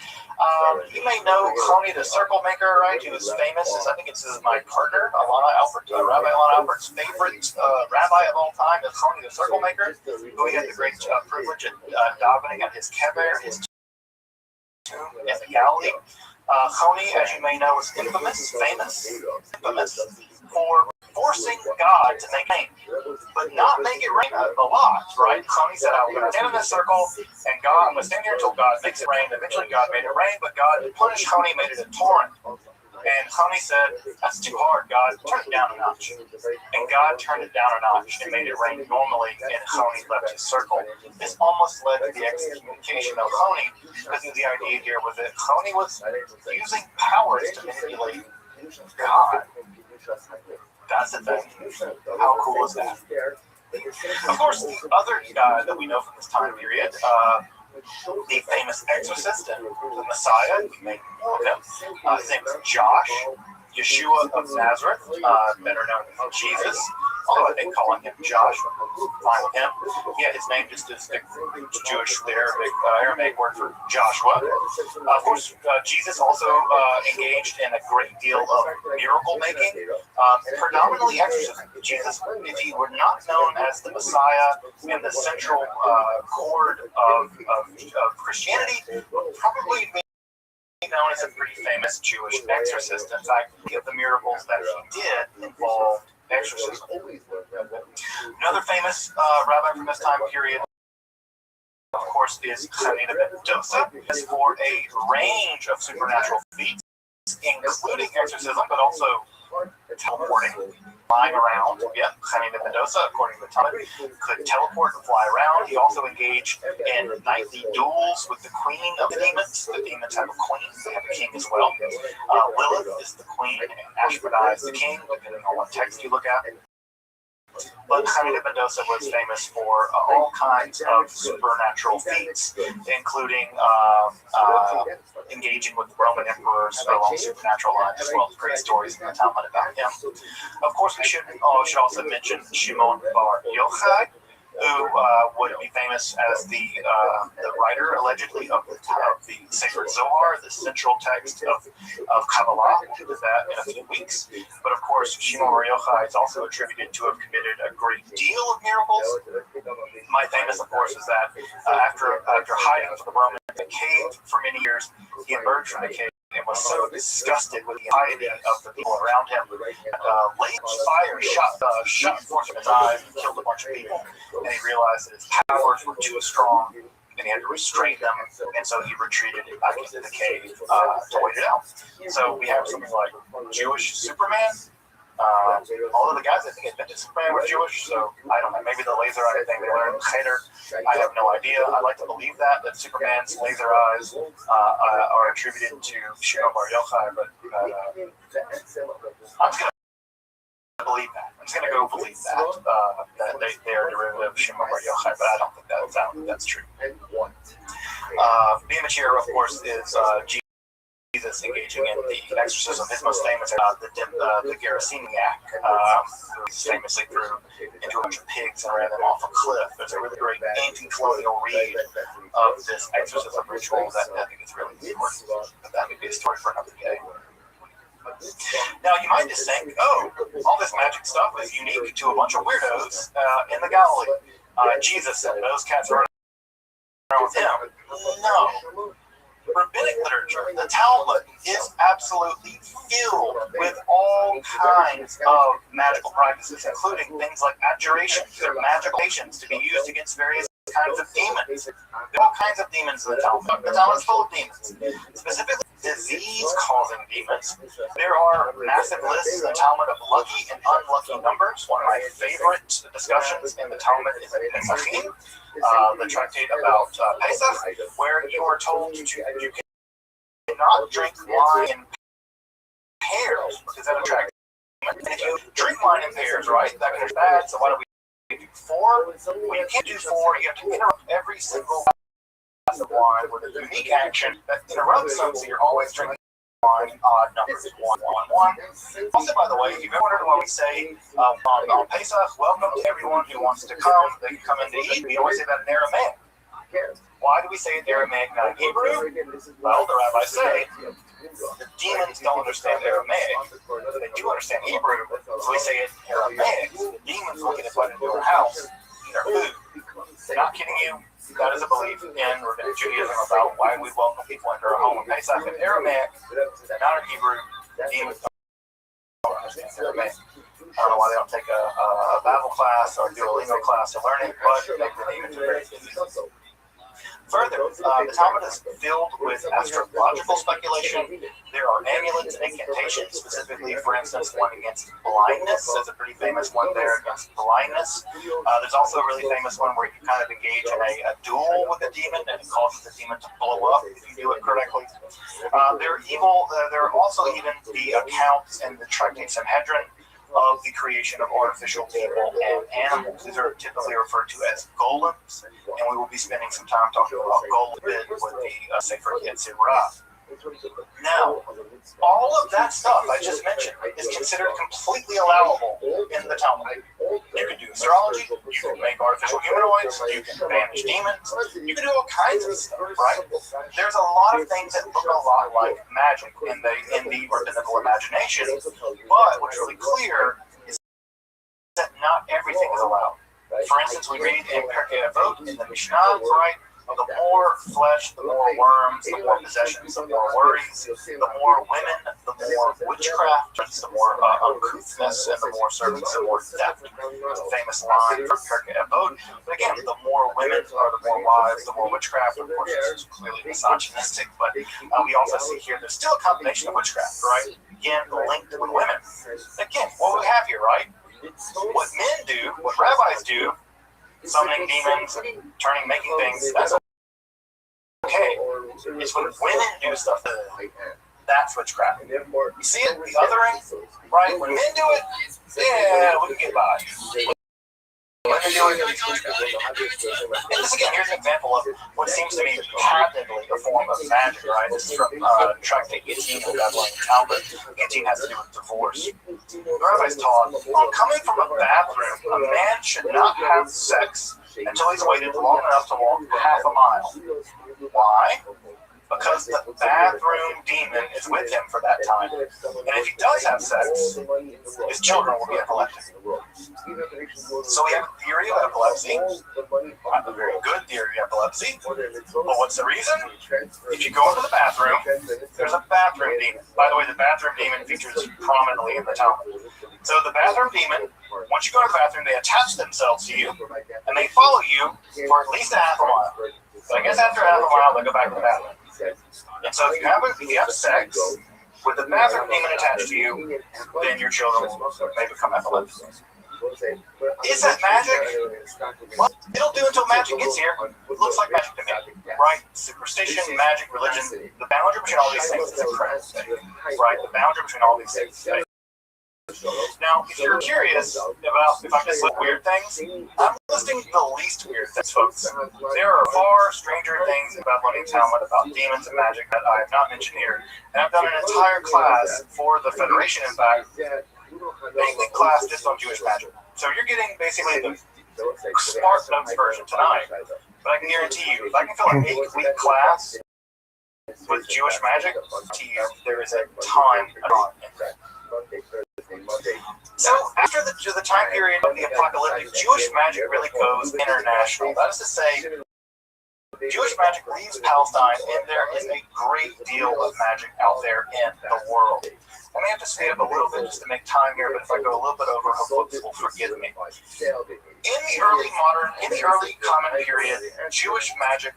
B: You may know Coney the Circle Maker, right? Who is famous. I think it's my partner, Rabbi Albert's favorite rabbi of all time is Coney the Circle Maker, who we had the great privilege of davening at his kever, his tomb in the Galilee. Coney, as you may know, is famous for forcing God to make rain, but not make it rain a lot, right? Coney said, I'm going to stand in this circle, and I'm going to stand here until God makes it rain. Eventually, God made it rain, but God punished Coney, made it a torrent. And Choni said, "That's too hard, God. Turn it down a notch." And God turned it down a notch and made it rain normally, and Choni left his circle. This almost led to the excommunication of Choni, because the idea here was that Choni was using powers to manipulate God. That's the thing. How cool is that? Of course, the other guy that we know from this time period, the famous exorcist and the Messiah, we may know him. His name is Josh, Yeshua of Nazareth, better known as Jesus. Although I think calling him Josh, fine with him. Yeah, his name just is the Jewish, the Aramaic word for Joshua. Of course, Jesus also engaged in a great deal of miracle making, predominantly exorcism. Jesus, if he were not known as the Messiah and the central chord of Christianity, would probably be known as a pretty famous Jewish exorcist. In fact, many of the miracles that he did involved exorcism. Another famous rabbi from this time period, of course, is Hanina ben Dosa, for a range of supernatural feats, including exorcism, but also teleporting, flying around. Yeah, Hanina ben Dosa, according to the Talmud, could teleport and fly around. He also engaged in nightly duels with the queen of the demons. The demons have a queen, they have a king as well. Lilith is the queen, and Ashmedai is the king, depending on what text you look at. But Hanina ben Dosa was famous for all kinds of supernatural feats, including engaging with Roman emperors along supernatural lines, as well as great stories in the Talmud about him. Of course, we should also mention Shimon bar Yochai, who would be famous as the writer, allegedly, of the Sacred Zohar, the central text of Kabbalah. We'll do that in a few weeks. But of course, Shimon bar Yochai is also attributed to have committed a great deal of miracles. My famous, of course, is that after hiding from the Romans in a cave for many years, he emerged from the cave and was so disgusted with the piety of the people around him that late fire shot forth from his eyes and killed a bunch of people. And he realized that his powers were too strong and he had to restrain them, and so he retreated back into the cave to wait it out. So we have something like Jewish Superman. All of the guys I think invented Superman were Jewish, so I don't know, maybe the laser eye thing they learned later, I have no idea. I like to believe that Superman's laser eyes are attributed to Shimon bar Yochai, but I'm just going to believe that. I'm just going to go believe that they are derivative of Shimon bar Yochai, but I don't think that's true. The image here, of course, is Jesus engaging in the exorcism. His most famous the Geraseniac, who famously threw into a bunch of pigs and ran them off a cliff. There's a really great anti-colonial read of this exorcism ritual that I think is really important, but that would be a story for another day. Now, you might just think, oh, all this magic stuff is unique to a bunch of weirdos in the Galilee. Jesus and those cats running around with him. No. Rabbinic literature, the Talmud, is absolutely filled with all kinds of magical practices, including things like abjurations. They're magical potions to be used against various kinds of demons. There are all kinds of demons in the Talmud. The Talmud is full of demons, specifically disease-causing demons. There are massive lists in the Talmud of lucky and unlucky numbers. One of my favorite discussions in the Talmud is in Pesachim, the tractate about Pesach, where you are told you cannot drink wine in pairs because that attracts. And if you drink wine in pairs, right, that can be bad. So why do we do 4? When you can't do 4, you have to interrupt every single glass of wine with a unique action that interrupts them, so you're always drinking wine odd numbers, 1, 1, 1. Also, by the way, if you've ever wondered why we say on Pesach, welcome to everyone who wants to come, they can come in to eat, we always say that in Aramaic. Why do we say it in Aramaic, not in Hebrew? Well, the rabbis say the demons don't understand Aramaic. They do understand Hebrew, so we say it in Aramaic. The demons will get invited into our house, eat our food. Not kidding you. That is a belief in Rabbinic Judaism about why we welcome people into our home in Pesach in Aramaic, not in Hebrew. Demons don't understand Aramaic. I don't know why they don't take a Bible class or do a lingo class to learn it, but they the demons are very busy. Further, the Talmud is filled with astrological speculation. There are amulets and incantations, specifically, for instance, one against blindness. There's a pretty famous one there against blindness. There's also a really famous one where you kind of engage in a duel with a demon, and it causes the demon to blow up if you do it correctly. There are also even the accounts in the Tractate Sanhedrin of the creation of artificial people and animals. These are typically referred to as golems, and we will be spending some time talking about golem with the Sefer Yetzirah. Now, all of that stuff I just mentioned is considered completely allowable in the Talmud. You can do astrology, you can make artificial humanoids, you can banish demons, you can do all kinds of stuff, right? There's a lot of things that look a lot like magic in the rabbinical imagination, but what's really clear is that not everything is allowed. For instance, we read in Pirkei Avot in the Mishnah, right? The more flesh, the more worms, the more possessions, the more worries, the more women, the more witchcraft, the more uncouthness, and the more servants, the more theft. It's a famous line from Pirkei Avot. But again, the more women are the more wives, the more witchcraft. Of course, it's clearly misogynistic, but we also see here there's still a combination of witchcraft, right? Again, linked with women. Again, what we have here, right? What men do, what rabbis do, summoning demons, making things, that's okay. It's when women do stuff that's witchcraft. You see it, the othering, right? When men do it, yeah, we can get by. Women do it, and this again, here's an example of what seems to be patently a form of magic, right? This is from Tractate 18 of Babylonian Talmud. 18 has to do with divorce. The rabbis taught, on coming from a bathroom, a man should not have sex until he's waited long enough to walk half a mile. Why? Because the bathroom demon is with him for that time. And if he does have sex, his children will be epileptic. So we have a theory of epilepsy, a very good theory of epilepsy. But what's the reason? If you go into the bathroom, there's a bathroom demon. By the way, the bathroom demon features prominently in the Talmud. So the bathroom demon, once you go to the bathroom, they attach themselves to you, and they follow you for at least a half a mile. So I guess after half a mile, they go back to the bathroom. And so if you have sex with the bathroom demon attached to you, then your children may become epileptic. Is that magic? Well, it'll do until magic gets here. It looks like magic to me, right? Superstition, magic, religion, the boundary between all these things is incredible, right? The boundary between all these things. Now, if you're curious about if I just list weird things, I'm listing the least weird things, folks. There are far stranger things in Babylonian Talmud about demons and magic that I have not mentioned here. And I've done an entire class for the Federation, in fact, mainly class just on Jewish magic. So you're getting basically the Spark Notes version tonight. But I can guarantee you, if I can fill an 8-week class with Jewish magic, there is a time on it. So after the time period of the apocalyptic, Jewish magic really goes international. That is to say, Jewish magic leaves Palestine, and there is a great deal of magic out there in the world. I may have to speed up a little bit just to make time here, but if I go a little bit over, folks will forgive me. In the early common period, Jewish magic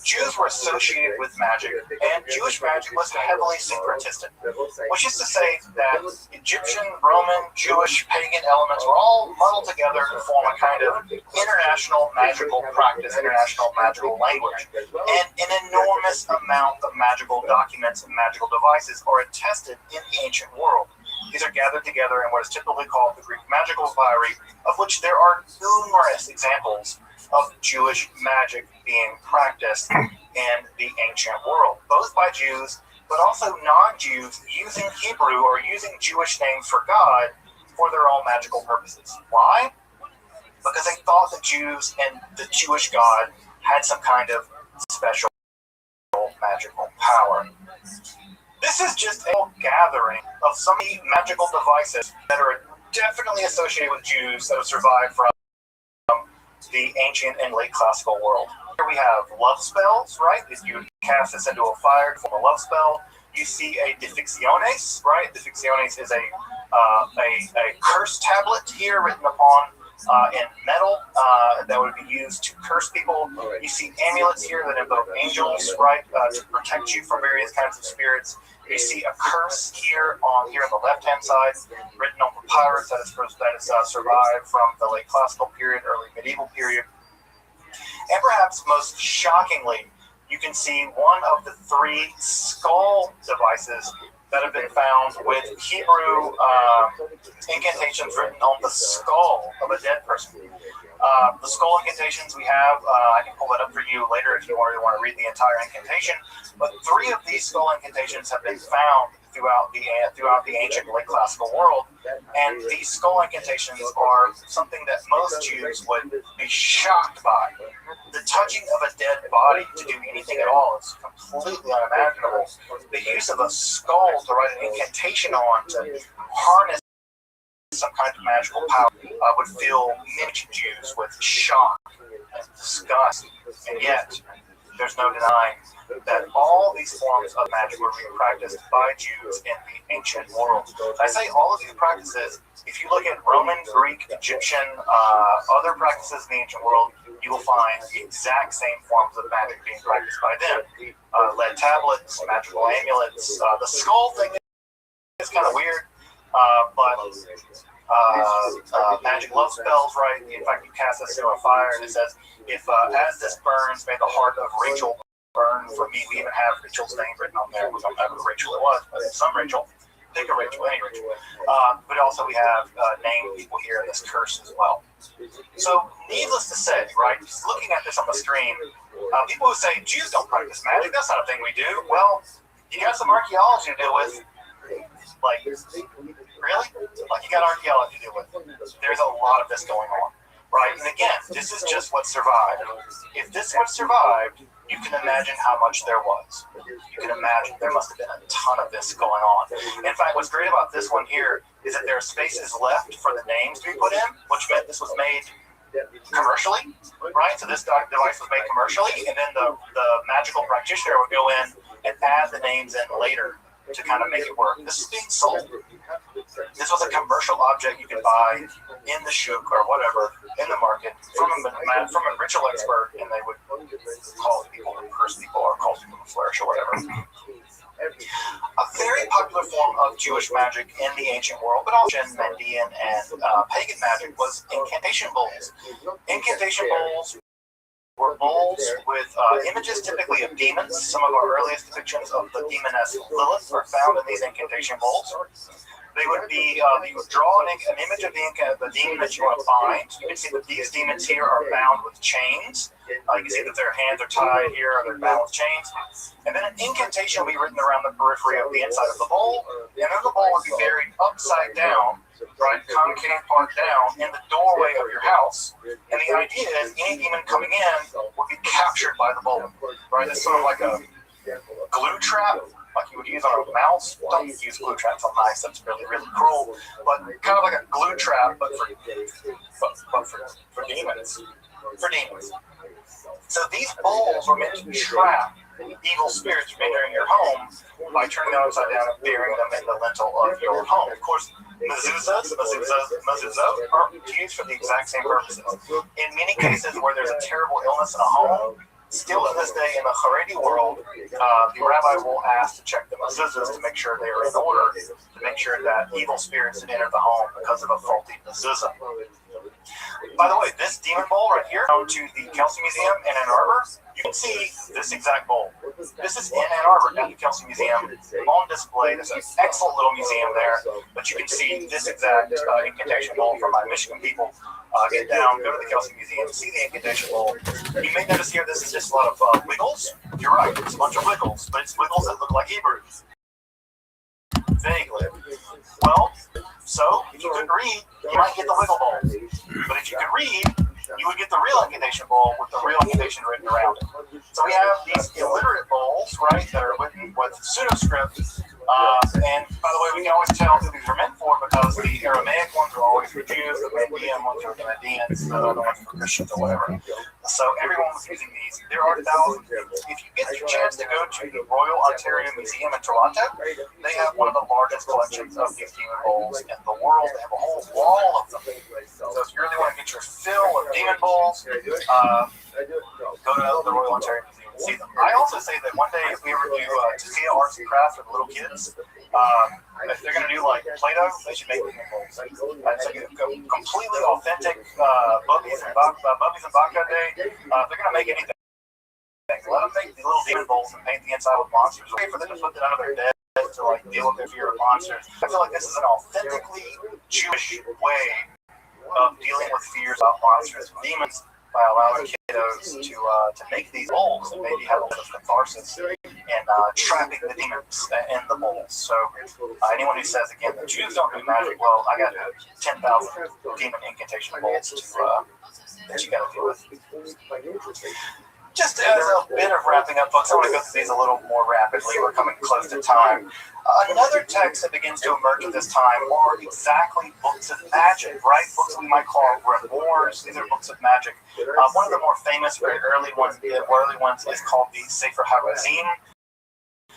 B: Jews were associated with magic, and Jewish magic was heavily syncretistic, which is to say that Egyptian, Roman, Jewish, pagan elements were all muddled together to form a kind of international magical practice, international magical language. And an enormous amount of magical documents and magical devices are attested in the ancient world. These are gathered together in what is typically called the Greek Magical Papyri, of which there are numerous examples of Jewish magic being practiced in the ancient world, both by Jews, but also non-Jews using Hebrew or using Jewish names for God for their own magical purposes. Why? Because they thought the Jews and the Jewish God had some kind of special magical power. This is just a gathering of some magical devices that are definitely associated with Jews that have survived from the ancient and late classical world. Here we have love spells, right? If you cast this into a fire to form a love spell, you see a Defixiones, right? Defixiones is a curse tablet here written upon in metal that would be used to curse people. You see amulets here that invoke angels, right, to protect you from various kinds of spirits. You see a curse here on the left-hand side, written on papyrus that is survived from the late classical period, early medieval period. And perhaps most shockingly, you can see one of the 3 skull devices that have been found with Hebrew incantations written on the skull of a dead person. The skull incantations we have, I can pull that up for you later if you want to read the entire incantation. But 3 of these skull incantations have been found throughout the ancient late classical world, and these skull incantations are something that most Jews would be shocked by. The touching of a dead body to do anything at all is completely unimaginable. The use of a skull to write an incantation on to harness some kind of magical power would fill many Jews with shock and disgust, and yet there's no denying that all these forms of magic were being practiced by Jews in the ancient world. I say all of these practices, if you look at Roman, Greek, Egyptian, other practices in the ancient world, you will find the exact same forms of magic being practiced by them. Lead tablets, magical amulets. The skull thing is kind of weird, but magic love spells, right? In fact, you cast this into a fire, and it says, if as this burns, may the heart of Rachel burn for me. We even have Rachel's name written on there. We don't know who Rachel it was, but some Rachel. Think of Rachel, any Rachel. But also we have named people here in this curse as well. So, needless to say, right, just looking at this on the screen, people who say Jews don't practice magic, that's not a thing we do. Well, you got some archaeology to deal with. Like, really? Like, you got archaeology to deal with. There's a lot of this going on, right? And again, this is just what survived. If this what survived, you can imagine how much there was. You can imagine there must have been a ton of this going on. In fact, what's great about this one here is that there are spaces left for the names to be put in, which meant this was made commercially, right? So this device was made commercially, and then the magical practitioner would go in and add the names in later to kind of make it work. This is being sold. This was a commercial object you could buy in the shuk or whatever in the market from a ritual expert, and they would call people to curse people or call people to flourish or whatever. A very popular form of Jewish magic in the ancient world, but also in Median and pagan magic, was incantation bowls. Incantation bowls were bowls with images typically of demons. Some of our earliest depictions of the demoness Lilith are found in these incantation bowls. They would be, you would draw an image of the demon that you want to find. You can see that these demons here are bound with chains. You can see that their hands are tied here, or they're bound with chains. And then an incantation will be written around the periphery of the inside of the bowl. And then the bowl would be buried upside down, right, concave part down, in the doorway of your house. And the idea is any demon coming in would be captured by the bowl, right? It's sort of like a glue trap, like you would use on a mouse. Don't use glue traps on mice, that's really, really cruel. But kind of like a glue trap, but for demons. For demons. So these bowls were meant to trap evil spirits from entering your home by turning them upside down and burying them in the lintel of your home. Of course, mezuzahs are used for the exact same purposes. In many cases where there's a terrible illness in a home, still to this day in the Haredi world, the rabbi will ask to check the mezuzahs to make sure they are in order, to make sure that evil spirits didn't enter the home because of a faulty mezuzah. By the way, this demon bowl right here, down to the Kelsey Museum in Ann Arbor, you can see this exact bowl. This is in Ann Arbor at the Kelsey Museum on display. There's an excellent little museum there, but you can see this exact incantation bowl from my Michigan people. Get down, go to the Kelsey Museum, see the incantation bowl. You may notice here this is just a lot of wiggles. You're right, it's a bunch of wiggles, but it's wiggles that look like Hebrews. Vaguely. Well, so if you couldn't read, you might get the wiggle bowl. But if you could read, you would get the real incantation bowl with the real incantation written around it. So we have these illiterate bowls, right, that are written with pseudoscript. And by the way, we can always tell who these are meant for because the Aramaic ones are always for Jews, the Median ones are the Medians, the other ones for Christians or whatever. So everyone was using these. There are thousands. If you get your chance to go to the Royal Ontario Museum in Toronto, they have one of the largest collections of these demon bowls in the world. They have a whole wall of them. So if you really want to get demon bowls, go to the Royal Ontario Museum and see them. I also say that one day if we ever do to see arts and crafts with little kids, if they're going to do like Play-Doh, they should make demon bowls. It's like a completely authentic Bubbies and Baka Day. If they're going to make anything, let them make the little demon bowls and paint the inside with monsters. Wait for them to put that under their bed to like deal with their fear of monsters. I feel like this is an authentically Jewish way of dealing with fears of monsters and demons by allowing kiddos to make these bowls and maybe have a bit of catharsis and trapping the demons in the bowls. So anyone who says again that Jews don't do magic, well, I got 10,000 demon incantation bowls that you got to deal with. Just as a bit of wrapping up, folks, I want to go through these a little more rapidly. We're coming close to time. Another text that begins to emerge at this time are exactly books of magic, right? Books we might call grimoires. These are books of magic. One of the more famous, very early ones is called the Sefer HaRazim.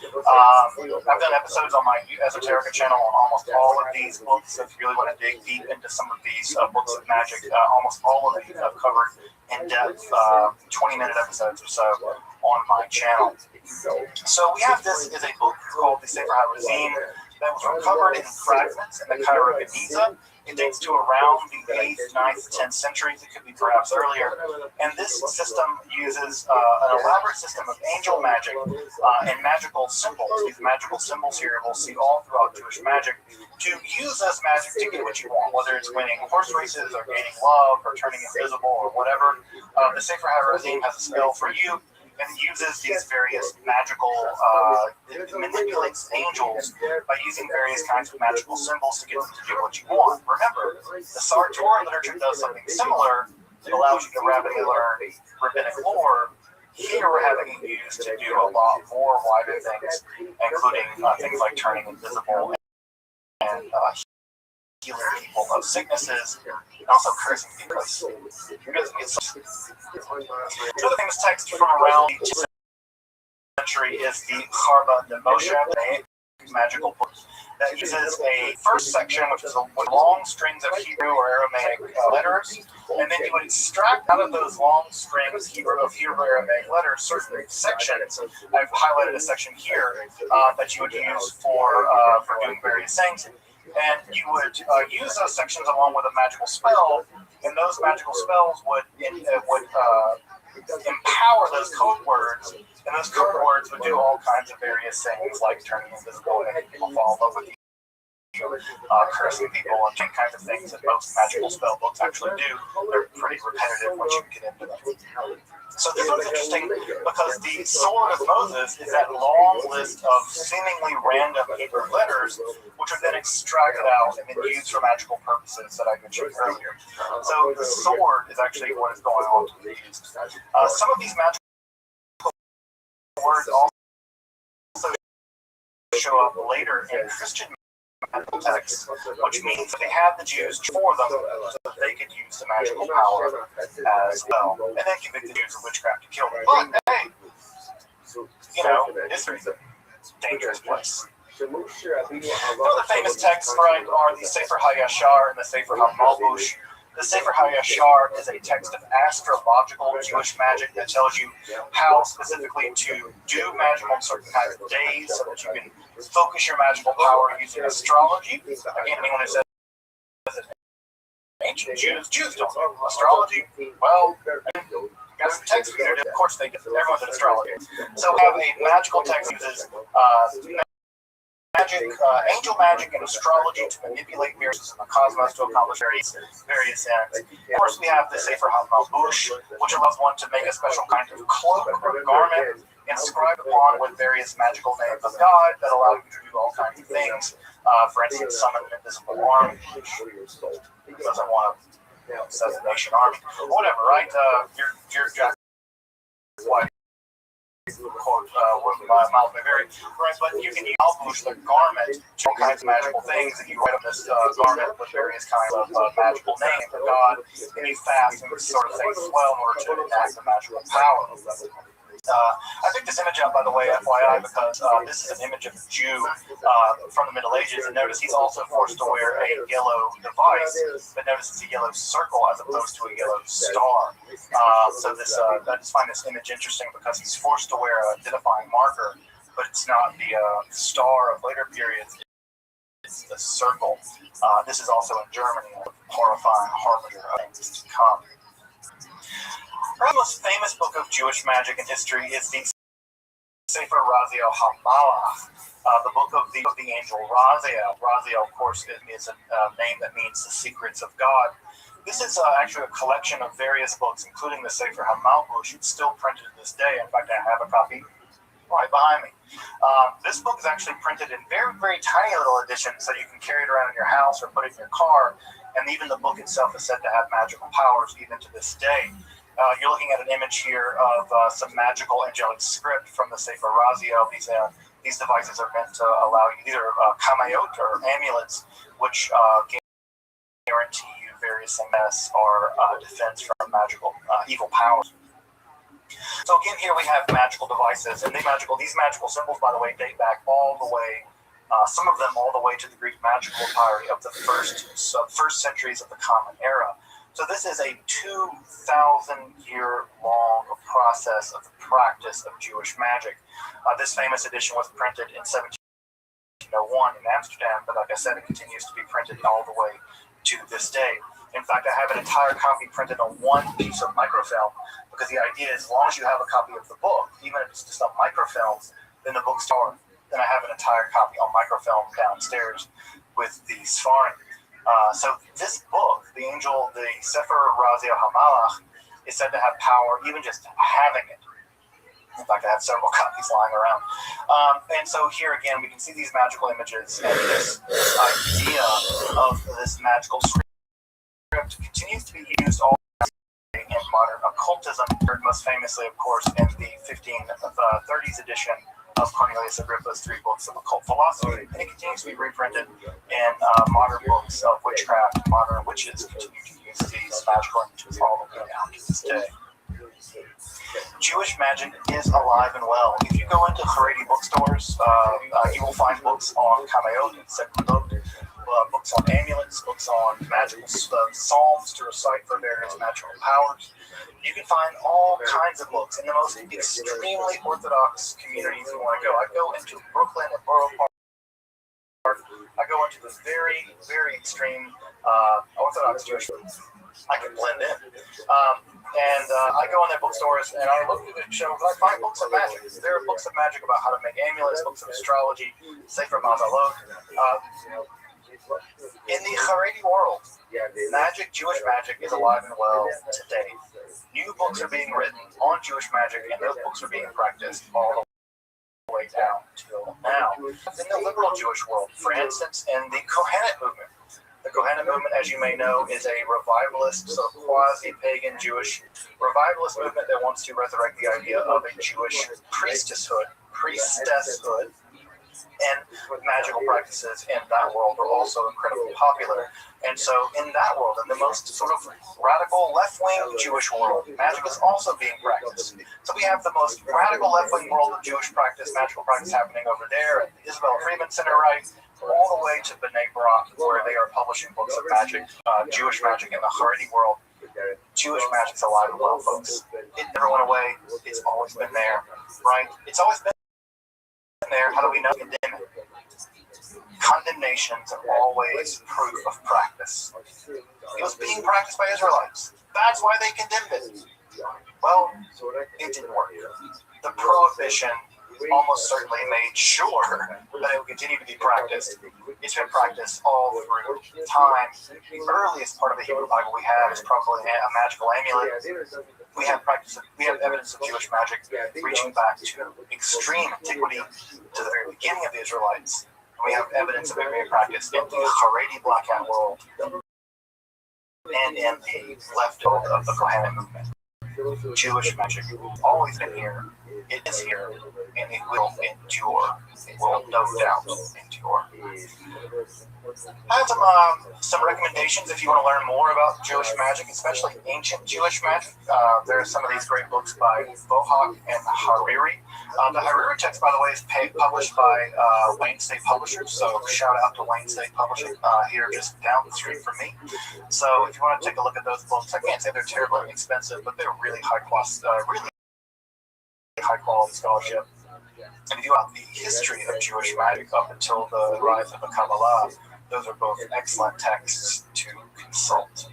B: I've done episodes on my Esoterica channel on almost all of these books. So if you really want to dig deep into some of these books of magic, almost all of these I've covered in depth, 20-minute episodes or so on my channel. So we have this is a book called the Sefer HaRazim that was recovered in fragments in the Cairo Geniza. It dates to around the 8th, 9th, 10th centuries. It could be perhaps earlier. And this system uses an elaborate system of angel magic and magical symbols. These magical symbols here we'll see all throughout Jewish magic to use this magic to get what you want, whether it's winning horse races or gaining love or turning invisible or whatever. The Sefer HaRazim has a spell for you and uses these various magical, it manipulates angels by using various kinds of magical symbols to get them to do what you want. Remember, the Torah literature does something similar. It allows you to rapidly learn rabbinic lore. Here we're having it used to do a lot more wider things, including things like turning invisible and healing people of sicknesses, and also cursing people. Another famous text from around the 10th century is the Charba de Moshe, the magical book that uses a first section, which is long strings of Hebrew or Aramaic letters, and then you would extract out of those long strings of Hebrew Aramaic letters certain sections. I've highlighted a section here that you would use for doing various things. And you would use those sections along with a magical spell, and those magical spells would empower those code words, and those code words would do all kinds of various things, like turning invisible and making people fall in love with you, cursing people, and all kinds of things that most magical spell books actually do. They're pretty repetitive once you get into them. So this one's interesting because the Sword of Moses is that long list of seemingly random Hebrew letters, which are then extracted out and then used for magical purposes that I mentioned earlier. So the sword is actually what is going on to be used. Some of these magical words also show up later in Christian magical texts, which means they had the Jews for them so that they could use the magical power as well, and then convict the Jews of witchcraft and kill them. But hey, history's a dangerous place. Other famous texts, right, are the Sefer HaYashar and the Sefer HaMalbush. The Sefer HaYashar is a text of astrological Jewish magic that tells you how specifically to do magic on certain kinds of days so that you can focus your magical power using astrology. Again, anyone who says that ancient Jews don't know astrology, well, got some texts here. Of course they do. Everyone's an astrologer. So we have a magical text that uses magic, angel magic, and astrology to manipulate miracles in the cosmos to accomplish various ends. Of course, we have the Sefer HaMalbush, which allows one to make a special kind of cloak or garment inscribed upon with various magical names of God that allow you to do all kinds of things. For instance, summon an invisible army, which doesn't want to assassination army, or whatever, right? Your Jack White. Quote with my mouth may vary, right? But you can use the garment to all kinds of magical things, and you write on this garment with various kinds of magical names of God, and you fast and sort of things as well in order to enact the magical power. I picked this image up, by the way, FYI, because this is an image of a Jew from the Middle Ages, and notice he's also forced to wear a yellow device, but notice it's a yellow circle as opposed to a yellow star. So this, I just find this image interesting because he's forced to wear an identifying marker, but it's not the star of later periods, it's the circle. This is also in Germany, a horrifying harbinger of things to come. The most famous book of Jewish magic and history is the Sefer Raziel HaMalach, the book of the angel Raziel. Raziel, of course, is a name that means the secrets of God. This is actually a collection of various books, including the Sefer HaMalach. It's still printed to this day. In fact, I have a copy right behind me. This book is actually printed in very, very tiny little editions, so you can carry it around in your house or put it in your car. And even the book itself is said to have magical powers even to this day. You're looking at an image here of some magical angelic script from the Sefer Raziel. These devices are meant to allow you either kamayot or amulets, which guarantee you various things or defense from magical evil powers. So again, here we have magical devices, and these magical symbols, by the way, date back all the way, some of them all the way to the Greek magical papyri of the first centuries of the Common Era. So this is a 2,000-year-long process of the practice of Jewish magic. This famous edition was printed in 1701 in Amsterdam, but like I said, it continues to be printed all the way to this day. In fact, I have an entire copy printed on one piece of microfilm, because the idea is as long as you have a copy of the book, even if it's just on microfilms, then the book's torn. Then I have an entire copy on microfilm downstairs with the Sfarim. So this book, the Sefer Raziel HaMalach, is said to have power even just having it. In fact, I have several copies lying around. And so here again, we can see these magical images, and this idea of this magical script continues to be used all in modern occultism, most famously, of course, in the 1530s edition of Cornelius Agrippa's 3 books of occult philosophy, and it continues to be reprinted in modern books of witchcraft. Modern witches continue to use these magical images all the way down to this day. Jewish magic is alive and well. If you go into Haredi bookstores, you will find books on kamayot and sekulot, books on amulets, books on magical psalms to recite for various magical powers. You can find all kinds of books in the most extremely orthodox communities you want to go. I go into Brooklyn and Borough Park. I go into the very, very extreme Orthodox Jewish. I can blend in. I go in their bookstores and I look through the shelves and I find books of magic. There are books of magic about how to make amulets, books of astrology, Sefer Mazalot. In the Haredi world, Jewish magic is alive and well today. New books are being written on Jewish magic, and those books are being practiced all the way down till now. In the liberal Jewish world, for instance, in the Kohenet movement. The Kohenet movement, as you may know, is a revivalist, sort of quasi-pagan Jewish revivalist movement that wants to resurrect the idea of a Jewish priestesshood, and magical practices in that world are also incredibly popular. And so in that world, in the most sort of radical left-wing Jewish world, magic is also being practiced. So we have the most radical left-wing world of Jewish practice, magical practice happening over there at the Isabel Freeman Center, right, all the way to B'nai B'rak, where they are publishing books of magic, Jewish magic in the Haredi world. Jewish magic's alive and well, folks. It never went away. It's always been there, right? It's always been there. How do we know? Condemn it. Condemnations are always proof of practice. It was being practiced by Israelites. That's why they condemned it. Well, it didn't work. The prohibition almost certainly made sure that it would continue to be practiced. It's been practiced all through time. The earliest part of the Hebrew Bible we have is probably a magical amulet. We have evidence of Jewish magic reaching back to extreme antiquity, to the very beginning of the Israelites. We have evidence of it being practiced in the Haredi Black Hat world and in the left of the Kohenet movement. Jewish magic, always been here. It is here, and it will endure. It will no doubt endure. I have some recommendations if you want to learn more about Jewish magic, especially ancient Jewish magic. There are some of these great books by Bohawk and Hariri. The Hariri text, by the way, is published by Wayne State Publishers, so shout out to Wayne State Publishing here just down the street from me. So if you want to take a look at those books, I can't say they're terribly expensive, but they're really high quality scholarship. And if you want the history of Jewish magic up until the rise of the Kabbalah, those are both excellent texts to consult.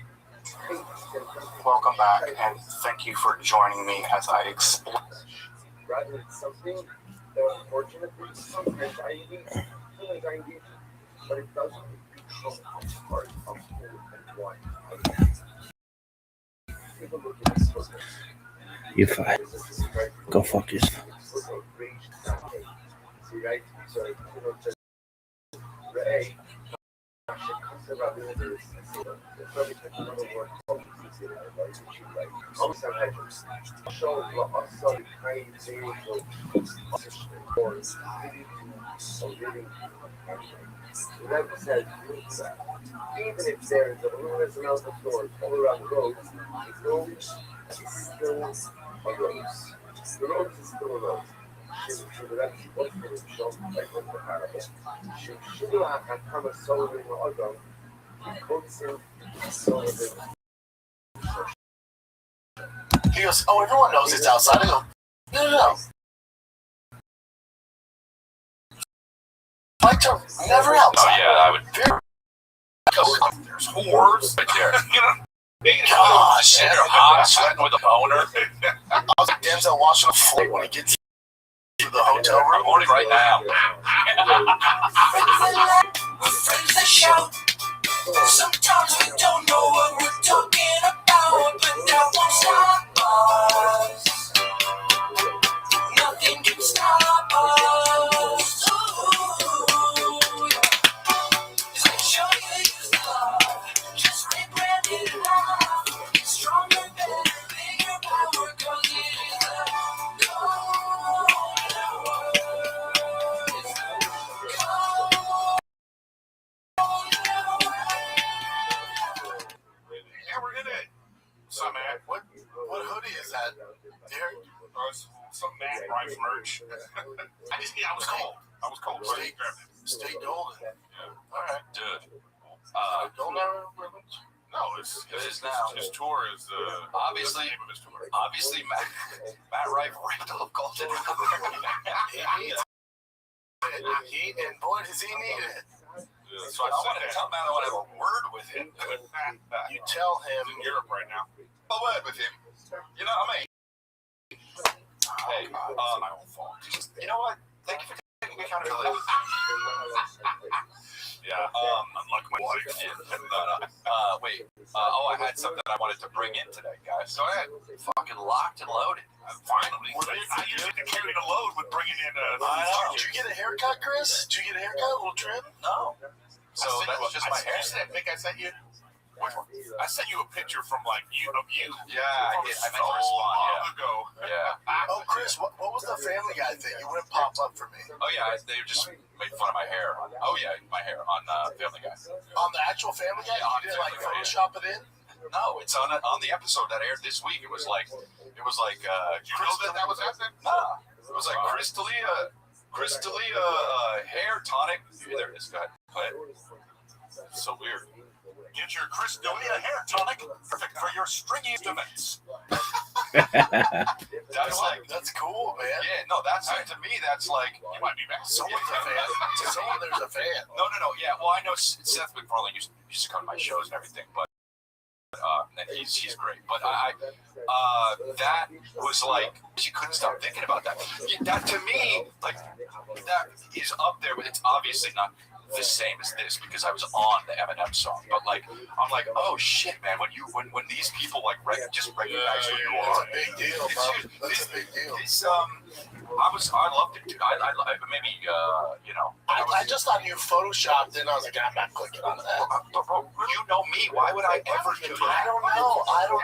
B: Welcome back, and thank you for joining me as I explore.
C: Rather than something that unfortunately sometimes I need, but it doesn't become a part of who and why. People look at this book.
A: You're fine. Go fuck yourself.
C: See, right? So, just Ray. Even if there is a enormous amount of stores all around the road, the road is still a road. The road is still a road.
B: He goes, oh, everyone knows it's outside. I go, no. My term never outside.
D: Oh yeah, I would.
B: There's whores
D: Right there.
B: Gosh,
D: And they're hot, sweating with a boner.
B: I was like Denzel watching a flight when he gets to the hotel room.
D: I'm on it right now.
E: Sometimes we don't know what we're talking about, but that won't stop us. Nothing can stop us. Ooh, yeah. Show you use love, just rebrand it enough. Stronger, better, bigger power, 'cause it is the golden word. It's the golden word.
B: Yeah, we're in it. So, man, what hoodie is that? Derek?
D: Some Matt Rife merch. I was cold.
B: Stay golden.
D: Yeah.
B: All right.
D: Dude.
B: Golden ribbons?
D: No, it is now.
F: His tour is
D: Obviously-
F: the name of his tour.
D: Obviously, Matt Rife ripped off Golden.
B: He and boy, does he need it.
F: Yeah, so
D: I want to tell Matt I want to have a word with him.
B: You tell him
F: in Europe right now.
D: A word with him. You know what I mean? Hey, my own fault. You know what? Thank you for taking accountability.
F: Yeah, unlike my wife.
D: Wait. I had something I wanted to bring in today, guys. Go ahead. Fucking locked and loaded.
F: Finally, I usually to carry the load with bringing in.
B: Did you get a haircut, Chris? Did you get a haircut? A little trim?
D: No. So that's just my hair.
F: I think I sent you. I sent you a picture from of you.
D: Yeah, I did. I meant to
F: so
D: respond.
F: long ago.
D: Yeah.
B: Oh, Chris, what was the Family Guy thing? You wouldn't pop up for me.
D: Oh yeah, they just made fun of my hair. Oh yeah, my hair on Family Guy.
B: On the actual Family Guy?
D: Yeah,
B: You didn't Photoshop it in?
D: No, it's on the episode that aired this week. It was like
F: You know that was happening?
D: Nah, it was like Chris D'Elia hair tonic. There it is. Go ahead. So weird.
F: Get your Chris D'Elia hair tonic, perfect for your stringy instruments.
D: That's like
B: That's cool, man.
D: yeah, no, that's to me. That's like
F: You might be back.
B: Someone's a fan. To someone, there's a fan.
D: no. Yeah, well, I know Seth MacFarlane used to come to my shows and everything, but and he's great. But that was like you couldn't stop thinking about that. That to me, like that is up there, but it's obviously not the same as this because I was on the Eminem song. But like I'm like, oh shit, man, when these people like just recognize who you
B: That's
D: are.
B: a big deal, bro. That's a big deal.
D: I loved it, dude. I maybe you know.
B: I just thought you photoshopped it, and I was like, I'm not clicking on that.
D: But bro, you know me. Why would I ever do
B: I
D: that?
B: don't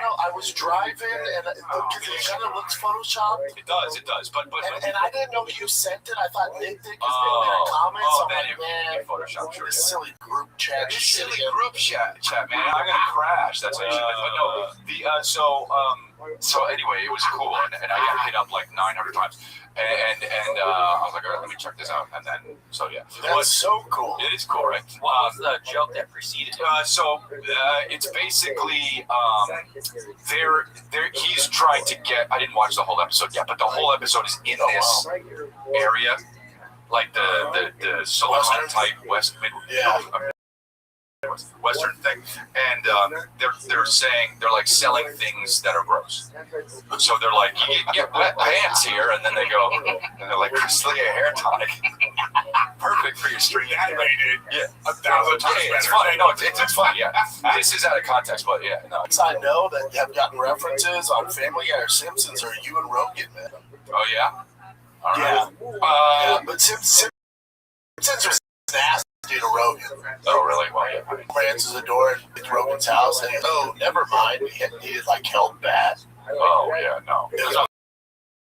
B: know. I was driving, and it kind of looks photoshopped.
D: It does. But
B: And I didn't know you sent it. I thought Nick did because they made a comment. So I'm
D: then
B: like,
D: it
B: man,
D: Photoshop. Sure.
B: this silly group chat.
D: This
B: shit
D: silly
B: again.
D: group chat, man. I'm gonna crash. That's what no. So anyway, it was cool, and I got hit up like 900 times, and I was like, all right, let me check this out, and then so yeah,
B: That's so cool.
D: it is cool, right?
G: What's the joke that preceded it?
D: It's basically he's trying to get. I didn't watch the whole episode yet, but the whole episode is in this area, like the Salon type West Mid.
B: Yeah.
D: Western thing, and they're saying they're like selling things that are gross. So they're like, you get wet hands here, and then they go, and they're like, Crystalia hair tonic, perfect for your string. Yeah,
F: 1,000 times
D: yeah, it's
F: better.
D: funny. No, it's funny. Yeah, this is out of context, but yeah, no.
B: I know that you have gotten references on Family Guy or Simpsons or you and Rogan, man.
D: Oh yeah. All
B: Yeah.
D: right.
B: But Simpsons was nasty to Rogan.
D: Oh really? Well, yeah.
B: He answers the door at Rogan's house and he goes, oh, never mind. He like held bad.
D: Oh yeah, no.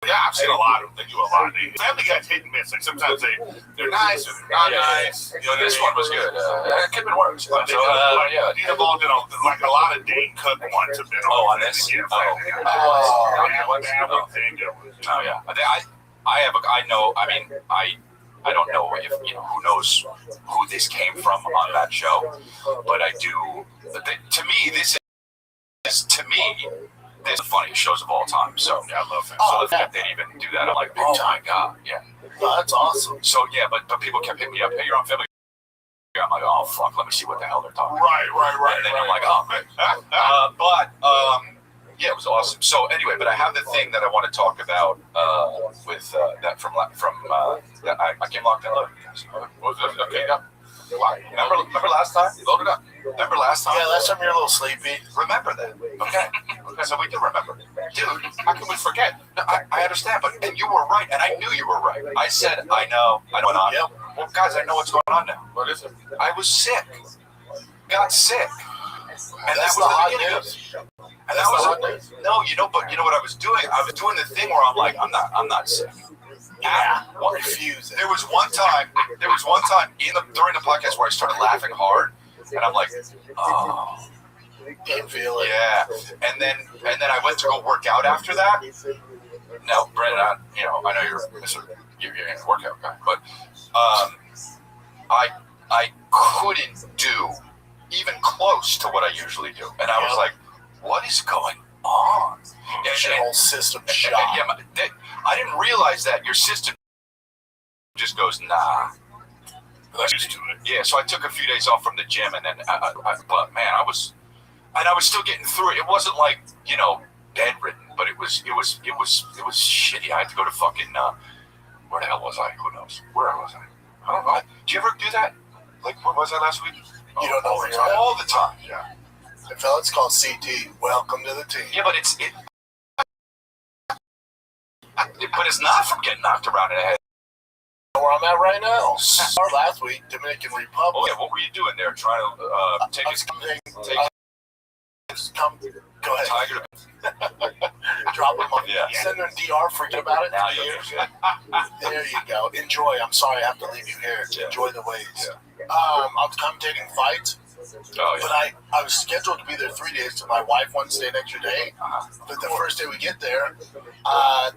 F: Yeah, I've seen a lot of them. They do a lot. Family Guy's hit and miss. Like sometimes they're nice or they're not nice.
D: You know, this one was good. It could have been worse.
F: But
D: Yeah.
F: he's involved in like a lot of Dane Cook ones have been.
D: Oh, on this?
F: Yeah.
D: Oh. Oh yeah. I don't know if who knows who this came from on that show, but I do. To me, this is the funniest shows of all time. So yeah, I love it. So the fact they even do that, I'm like, oh my god, yeah.
B: Oh, that's awesome.
D: So yeah, but people kept hitting me up. Hey, you're on Family. I'm like, oh fuck, let me see what the hell they're talking about.
F: Right.
D: And then I'm like, oh, good. Yeah, it was awesome. So anyway, but I have the thing that I want to talk about with that from that I came locked and loaded. Okay, yeah. Remember last time? Load it up. Remember last time?
B: Yeah, last time you were a little sleepy.
D: Remember that. Okay. So we do remember. Dude, how can we forget? No, I understand, and you were right, and I knew you were right. I said, I know what's going on.
B: Yep.
D: Well, guys, I know what's going on now. What is it? I was sick. Got sick. And
B: That's
D: that was
B: the hot
D: the beginning
B: news.
D: of it. And that was no, but you know what I was doing? I was doing the thing where I'm like, I'm not sick.
B: Yeah. Refuse it.
D: There was one time during the podcast where I started laughing hard, and I'm like, oh,
B: Can't feel it.
D: yeah. And then I went to go work out after that. No, Brandon, I know you're a workout guy, but I couldn't do even close to what I usually do, and I was like, what is going on?
B: Your whole system shot.
D: I didn't realize that your system just goes, nah.
F: That's used to it.
D: Yeah, so I took a few days off from the gym, and then, but man, I was still getting through it. It wasn't like bedridden, but it was shitty. I had to go to fucking where the hell was I? Who knows? Where was I? I don't know. Did you ever do that? Like, where was I last week?
B: You don't know where you're at.
D: All the time. Yeah.
B: The fella's called CT. Welcome to the team.
D: Yeah, but but it's not from getting knocked around in the head.
B: Where I'm at right now. Last week, Dominican Republic.
D: Oh yeah, what were you doing there? Trying to take his
B: Go ahead.
D: tiger to
B: Drop him on.
D: Yeah.
B: Send him DR. Forget about it.
D: now you're good.
B: There you go. Enjoy. I'm sorry I have to leave you here.
D: Yeah.
B: Enjoy the waves.
D: Yeah.
B: I was commentating fights,
D: Oh
B: but
D: yeah.
B: I was scheduled to be there 3 days. So my wife wanted to stay an extra day. But the first day we get there, I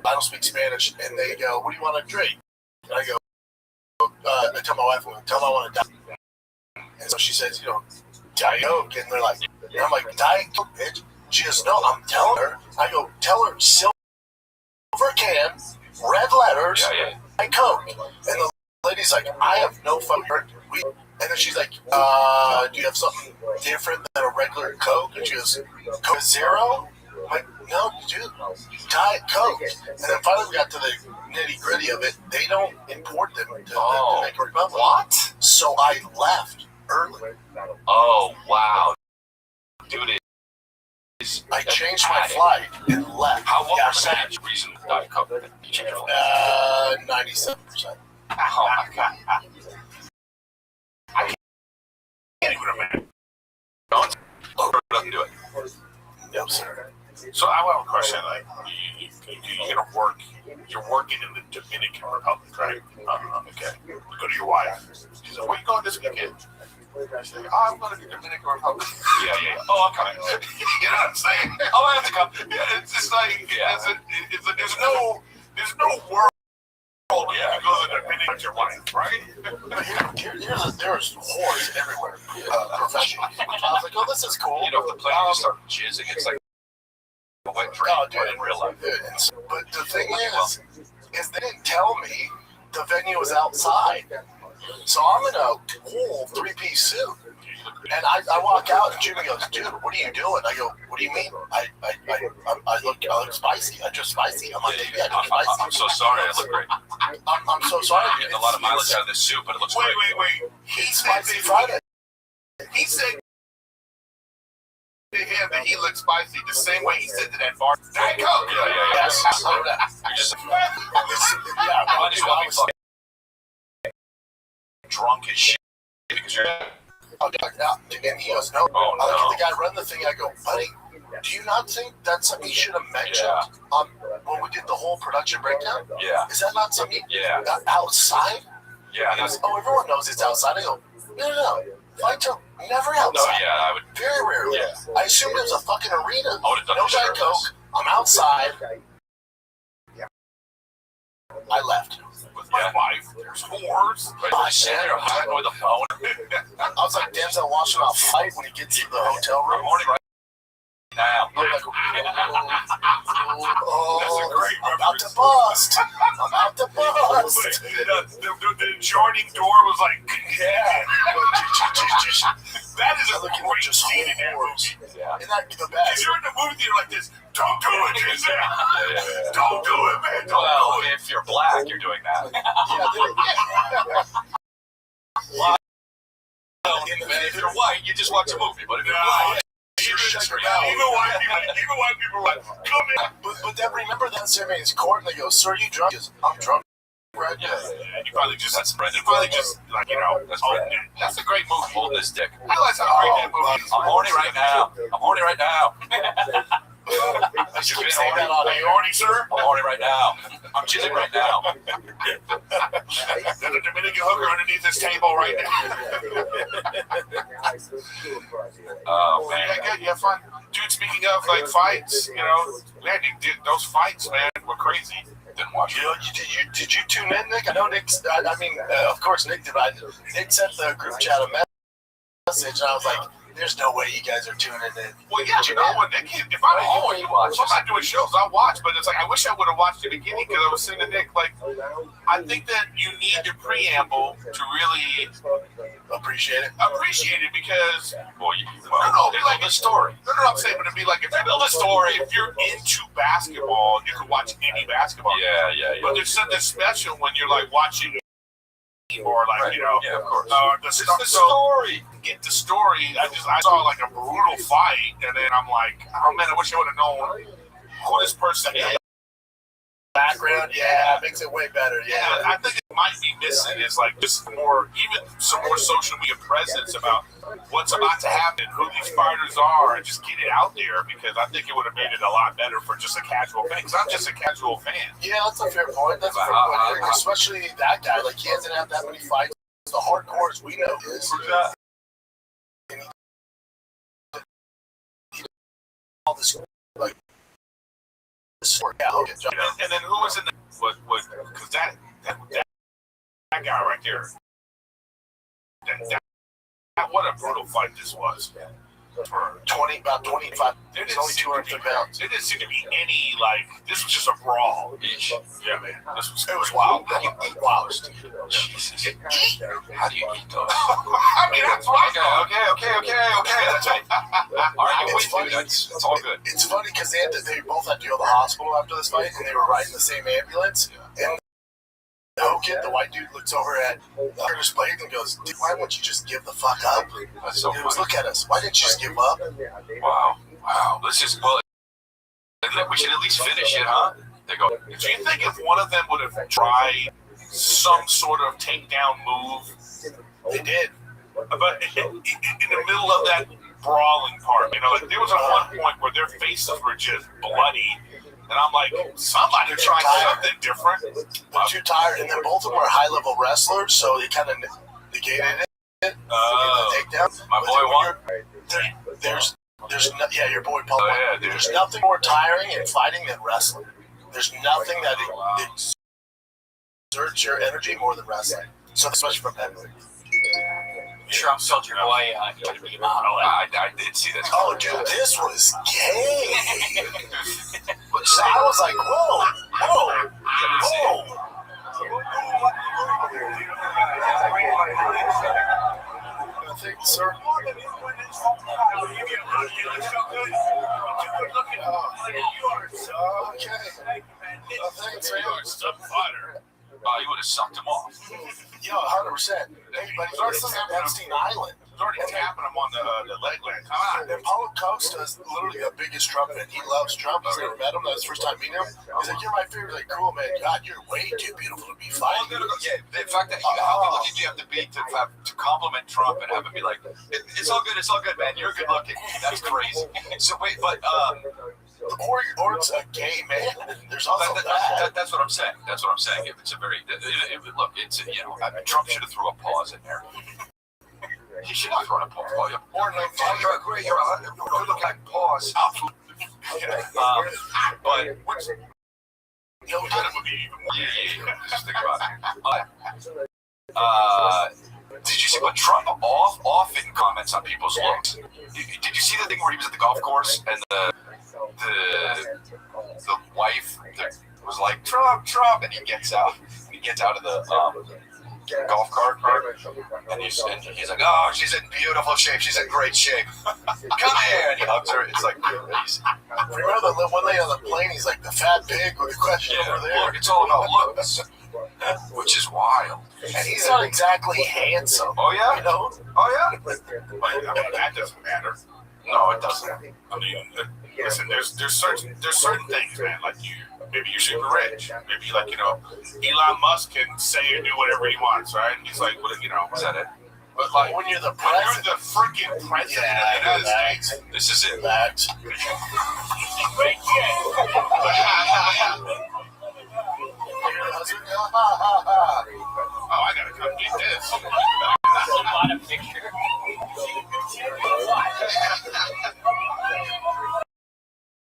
B: don't speak Spanish, and they go, "What do you want to drink?" And I go, I tell my wife, "Tell them I want to die." And so she says, Diet Coke, and they're like, and I'm like, Diet Coke, bitch. She goes, no, I'm telling her. I go, tell her silver can, red letters,
D: Yeah.
B: Diet Coke. And the lady's like, I have no fucking. And then she's like, do you have something different than a regular Coke? And she goes, Coke Zero? I'm like, no, dude, Diet Coke. And then finally we got to the nitty gritty of it. They don't import them to the Dominican Republic.
D: What?
B: So I left early.
D: Oh wow, dude.
B: I changed my flight and left.
D: What
B: Yeah,
D: percentage reason Diet Coke? You changed your flight?
B: 97%.
D: Oh my god.
F: I can't even imagine.
D: Don't do it.
B: No, sir.
F: So I have a question. Like, you're gonna work. You're working in the Dominican Republic, right? Okay. You go to your wife. She's like, "Where you going this weekend?" I say, "Oh, I'm going to the Dominican Republic." Yeah. Oh, I'm coming. You know what I'm saying? Oh, I have to come. Yeah, it's just like, there's no world. Yeah, you go to the Dominican with your wife, right?
B: There's whores everywhere, professionally. I was like, oh, this is cool.
D: You know, if the plane just start jizzing, it's like a wet dream, but in real life.
B: But the thing is they didn't tell me the venue was outside. So I'm in a cool 3-piece suit. And I walk out and Jimmy goes, dude, what are you doing? I go, what do you mean? I look spicy. I dress spicy. I'm like, yeah, I look spicy.
D: I'm so sorry. I look great.
B: I'm so sorry.
D: I'm getting a lot of mileage out of this suit, but it looks great.
F: Wait.
B: He's spicy Friday.
F: He said to him that he looked spicy the same way he said to that bar. Diet Coke.
D: Yeah.
B: Yes.
D: I just want to be fucking drunk as shit because you're.
B: And he goes, no.
D: Oh, no.
B: I look at the guy run the thing. I go, buddy, do you not think that's something you should have mentioned when we did the whole production breakdown?
D: Yeah.
B: Is that not something outside?
D: Yeah.
B: He goes, oh, everyone knows it's outside. I go, no. Fights are never outside.
D: No, I would.
B: Very rarely.
D: Yeah.
B: I assumed it was a fucking arena.
D: I would have done
B: No
D: it
B: Diet
D: sure.
B: Coke. I'm outside. I left.
F: With my wife, there's whores.
D: But sitting there hiding with a phone.
B: I was like Denzel watching a fight when he gets to the hotel room.
D: Morning right now.
B: I'm like,
F: That's a great
B: I'm about to bust. I'm about to bust.
F: The adjoining door was like,
B: Yeah.
F: that is a
B: Look at
F: great
B: just
F: scene in that
B: whores.
F: movie.
D: Yeah.
B: Isn't that the
F: If
B: best?
F: you're in the movie theater like this, don't do it, Giselle.
D: Yeah.
F: Don't do it, man. Don't
D: Well,
F: do it.
D: if you're black, you're doing that. If you're white, you just watch a movie. But if you're black,
F: Even white people are like, come in.
B: But then remember that Simmons court and they go, sir, you drunk? He goes, I'm drunk. Right?
F: Yeah, you probably just
D: That's Brendan.
F: like, you know,
D: That's
F: owned
D: Brendan.
F: it. That's a great movie.
D: Hold this dick.
F: I realize how great that movie is.
D: I'm horny right now.
B: I just keep saying that on
F: Are you
B: air.
F: horny, sir?
D: I'm horny right now. I'm jizzing right now.
F: There's a Dominican hooker underneath this table right now.
D: Oh, man.
F: Yeah, good. You have fun. Dude, speaking of, like, fights, you know, man, those fights, man, were crazy.
D: Didn't watch
B: You
D: it.
B: know, did you tune in, Nick? I know Nick's, of course Nick did. Nick sent the group chat a message, and I was like, there's no way you guys are tuning in.
F: Well, yeah, you know what, Nick, if I'm home, if I'm not doing shows, I'll watch, but it's like, I wish I would have watched the beginning because I was saying to Nick, like, I think that you need the preamble to really
B: Appreciate it.
F: because,
D: Well,
F: no,
D: they
F: like
D: like the story.
F: No, I'm saying, but it'd be like, if you build a story, if you're into basketball, you can watch any basketball.
D: Yeah.
F: But there's something special when you're like watching or like,
D: Right.
F: you know,
D: Yeah, of course.
F: the
D: It's
F: stuff.
D: the
F: So
D: story.
F: get the story. I saw like a brutal fight, and then I'm like, oh man, I wish I would have known who this person is.
B: Background, yeah, it makes it way better.
F: Yeah,
B: Yeah.
F: I think it might be missing is like just more, even some more social media presence about what's about to happen, who these fighters are, and just get it out there because I think it would have made it a lot better for just a casual fan. Because I'm just a casual fan.
B: Yeah, that's a fair point. That's a fair point. Especially that guy. Like, he hasn't had that many fights. The hardcores we know is. All this, like,
F: And then who was in the because that guy right there. That what a brutal fight this was. For
B: about 25.
F: There
B: It's
F: didn't
B: only
F: seem to
B: 250
F: be-
B: pounds.
F: There didn't seem to be any like this was just a brawl.
D: Eesh.
F: Yeah, man. This was
B: It was wild. How do you eat wild?
D: Jesus. How do you eat those?
F: I mean, that's right.
D: Okay. That's right. All right,
B: It's
D: wait,
B: funny.
D: dude. It's all good.
B: It's funny because they both had to go to the hospital after this fight, and they were riding the same ambulance. And the kid, the white dude, looks over at Curtis Blade and goes, "Dude, why won't you just give the fuck up?"
D: That's so
B: He goes,
D: funny.
B: "Look at us. Why didn't you just give up?"
D: Wow. Let's just, well, we should at least finish it, huh? They go,
F: Do you think if one of them would have tried some sort of takedown move,
B: They did.
F: but in the middle of that brawling part. You know, like, there was at one point where their faces were just bloody. And I'm like, somebody try something different.
B: They're too tired, and then both of them are high-level wrestlers, so they kind of negated it. Takedown.
D: My boy won.
B: There's your boy Paul.
D: Yeah,
B: there's nothing more tiring in fighting than wrestling. There's nothing that exerts your energy more than wrestling. So especially from that movie.
G: Trump told your boy he wanted to be a model.
D: I did see this.
B: Oh, dude, this was gay. So I was like, whoa. I think, sir. Okay. Thanks, man.
D: Oh, you would have sucked him off.
B: Yo, 100%. Hey, but he's already on Epstein Island.
F: He's already tapping him on the leg. Come on.
B: And Paulo Costa is literally the biggest Trump fan. He loves Trump. He's never met him. That was his first time meeting him. He's like, you're my favorite. He's like, cool, man. God, you're way too beautiful to be fighting.
D: Yeah, the fact that how good looking do you have to be to compliment Trump and have him be like, it's all good, man. You're good looking. That's crazy. So wait, but
B: or it's a gay man. There's also
D: that's what I'm saying. That's what I'm saying. If it's a very look, it's Trump should have threw a pause in there. He should have thrown a pause. Or like, you're great. You're a good looking pause. But what's
F: Yo, that would be even more.
D: yeah. Just think about it. Did you see what Trump often comments on people's looks? Did you see the thing where he was at the golf course and the wife was like Trump, and he gets out of the golf cart, and he's like, oh, she's in beautiful shape, she's in great shape. Come here, and he hugs her. It's like crazy.
B: Remember the one lady on the plane? He's like the fat pig with the question over there.
D: Look, it's all about looks, which is wild.
B: And he's not exactly handsome.
D: Oh yeah,
B: you know.
D: Oh yeah.
F: But I mean, that doesn't matter.
D: No, it doesn't.
F: I mean, listen, there's certain things, man. Like maybe you're super rich. Maybe Elon Musk can say or do whatever he wants, right? And he's like, well,
D: Is that it?
F: But like
B: when you're the
F: when you're
B: president,
F: the freaking president of the United States,
D: This is it.
B: that.
F: oh, I gotta come get this.
G: A lot of pictures.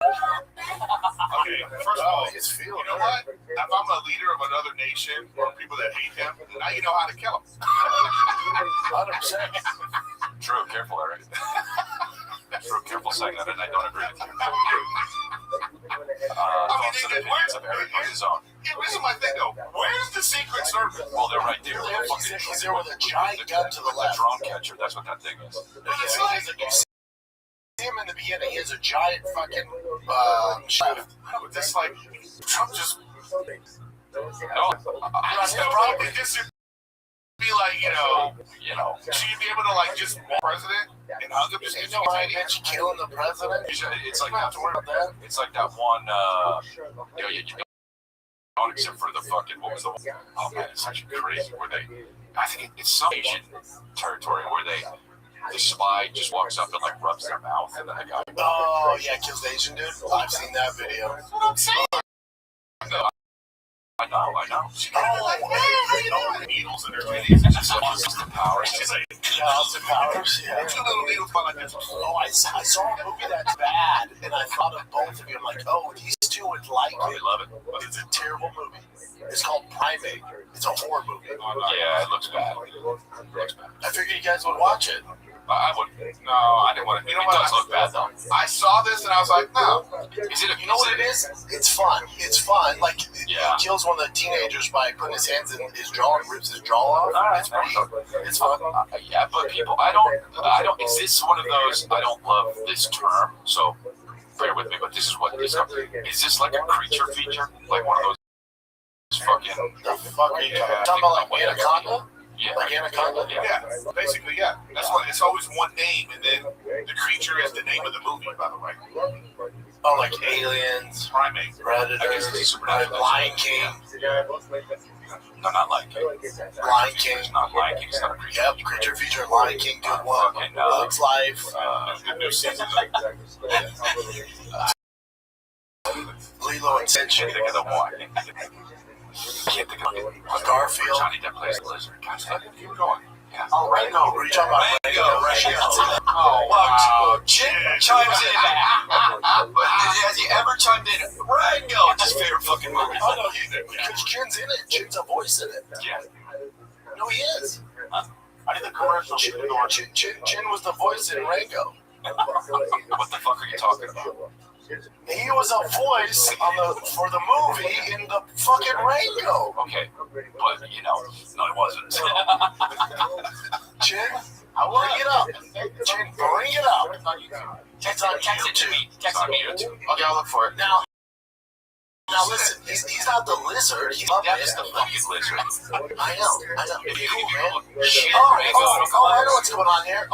F: Okay, first of all,
B: His feel,
F: you know what? If I'm a leader of another nation or people that hate him, now you know how to kill him.
B: 100%.
D: True. Careful, Eric. True. Careful saying that, and I don't agree with you. It's a very good zone.
F: Yeah, this is my thing though. Where's the Secret Service?
D: Well, they're right there.
B: He's there with a giant gun to the left.
D: drone catcher. That's what that thing is.
B: You see him in the beginning. He has a giant fucking shaft.
F: But this like Trump just
D: No,
F: probably just be like, should you be able to like just walk president and hug him? Just
B: Ryan Mitch killing the president.
D: It's
B: You
D: like
B: don't have
D: that.
B: to worry about that.
D: It's like that one. You don't except for the fucking what was the one? Oh man, it's actually crazy. Where I think it's some Asian territory where the spy just walks up and like rubs their mouth, and then the guy.
B: Oh yeah, kills the Asian dude. I've seen that video.
D: That's what I'm saying. I know.
F: Needles in her titties.
D: It's just Austin Powers.
F: She's like,
B: Austin Powers. Yeah.
F: two little needles by like this.
B: Oh, I saw a movie that's bad, and I thought of both of you. I'm like, oh, these two would like
D: Probably
B: it.
D: love it.
B: But it's a terrible movie. It's called Primate. It's a horror movie.
D: Yeah, it looks bad.
B: I figured you guys would watch it.
D: I wouldn't. No, I didn't want to. It does look bad though.
F: I saw this and I was like, no.
D: Is it?
B: You know what it is? It's fun. It's fun. Like,
D: Yeah.
B: he kills one of the teenagers by putting his hands in his jaw and rips his jaw off. It's pretty. It's fun.
D: Yeah, but people, I don't. Is this one of those? I don't love this term, so bear with me. But this is what this is. This like a creature feature, like one of those fucking.
B: The fuck are you talking about? Like Anaconda?
D: Yeah.
B: Like Anaconda?
F: Yeah, basically, yeah. That's why it's always one name, and then the creature is the name of the movie, by the way.
B: Oh, like Aliens,
F: Primate.
B: Predator,
D: I guess it's a supernatural.
B: Lion King.
D: No, not Lion King.
B: Lion King.
D: Not Lion King. It's not a creature.
B: Yep, creature feature, Lion King, good one.
D: Fucking,
B: Bug's Life.
F: The new season.
B: Lilo and
D: Can't
B: Stitch.
D: think of the one. Can't think of
B: Garfield.
D: Johnny Depp plays the lizard. God, keep going. Yeah.
B: Oh, Rango. What are you talking about?
D: Rango.
B: Russian.
D: Oh, wow. Chin chimes in. Has he ever chimed in? Rango. His favorite fucking movie.
B: Oh, no, because Chin's in it. Chin's a voice in it.
D: Yeah.
B: No, he is. I did the commercial. Chin was the voice in Rango.
D: What the fuck are you talking about?
B: He was a voice for the movie in the fucking Rango.
D: Okay, but no, it wasn't.
B: Chin, bring it up. Chin, bring it up. It's on YouTube.
D: Text it to me.
B: Okay, I'll look for it. Now listen, he's not the lizard. He's
D: That's the fucking lizard.
B: I know. It's cool, man.
D: Shit,
B: Oh,
D: Rango.
B: I know what's going on here.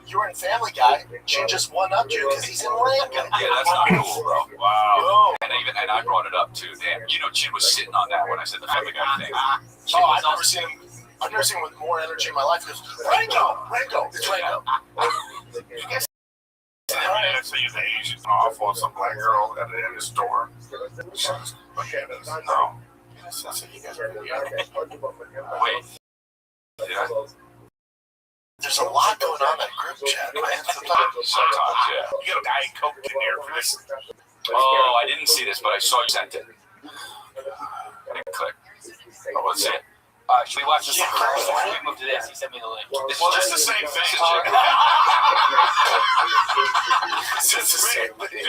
B: You were in Family Guy. Chin just one-upped you because he's in Rango.
D: Yeah, that's not cool, bro.
B: Wow.
D: And I brought it up too. Damn, Chin was sitting on that when I said the Family Guy thing.
B: Oh, I've never seen him with more energy in my life. He goes, Rango, it's Rango.
F: You guys say he's Asian off on some black girl at the store. Look at us. No. That's what you guys are doing.
D: Wait. Yeah.
B: There's a lot going on in that group chat, man.
D: Sometimes, yeah.
F: You got a Diet Coke in there for this.
D: Oh, I didn't see this, but I saw you sent it. I didn't click. Oh, let's see it. Should we watch this one first?
G: We moved to this. He sent me the link.
D: This
F: Well,
D: is
F: it's the same thing.
B: It's just the same thing.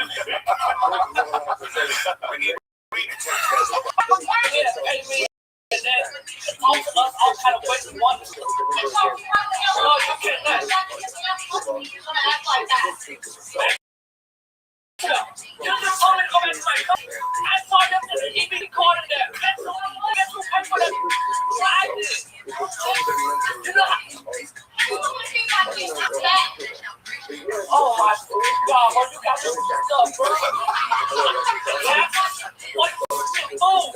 E: I'll kind of wait one. No, you cannot. You just told me to go back to my country. I signed up to the EB card in there. Guess who paid for that? I did. You know oh my God, well, you got this stuff, bro. What? Oh. I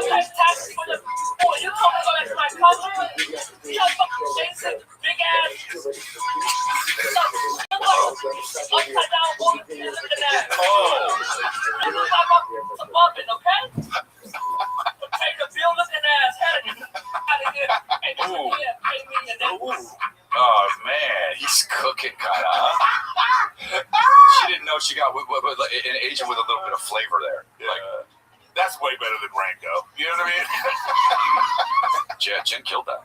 E: pay taxes for the. Oh, you told me to go back to my country? You fucking Jason, big ass. Upside down, woman, looking at. Oh. You look like a muffin, okay? Take the bill looking ass head out of here. Pay me and then.
D: Oh man, he's cooking, kind of. Huh? She didn't know she got an Asian with a little bit of flavor there.
F: Yeah. That's way better than Rango. You know what I mean?
D: Jen killed that.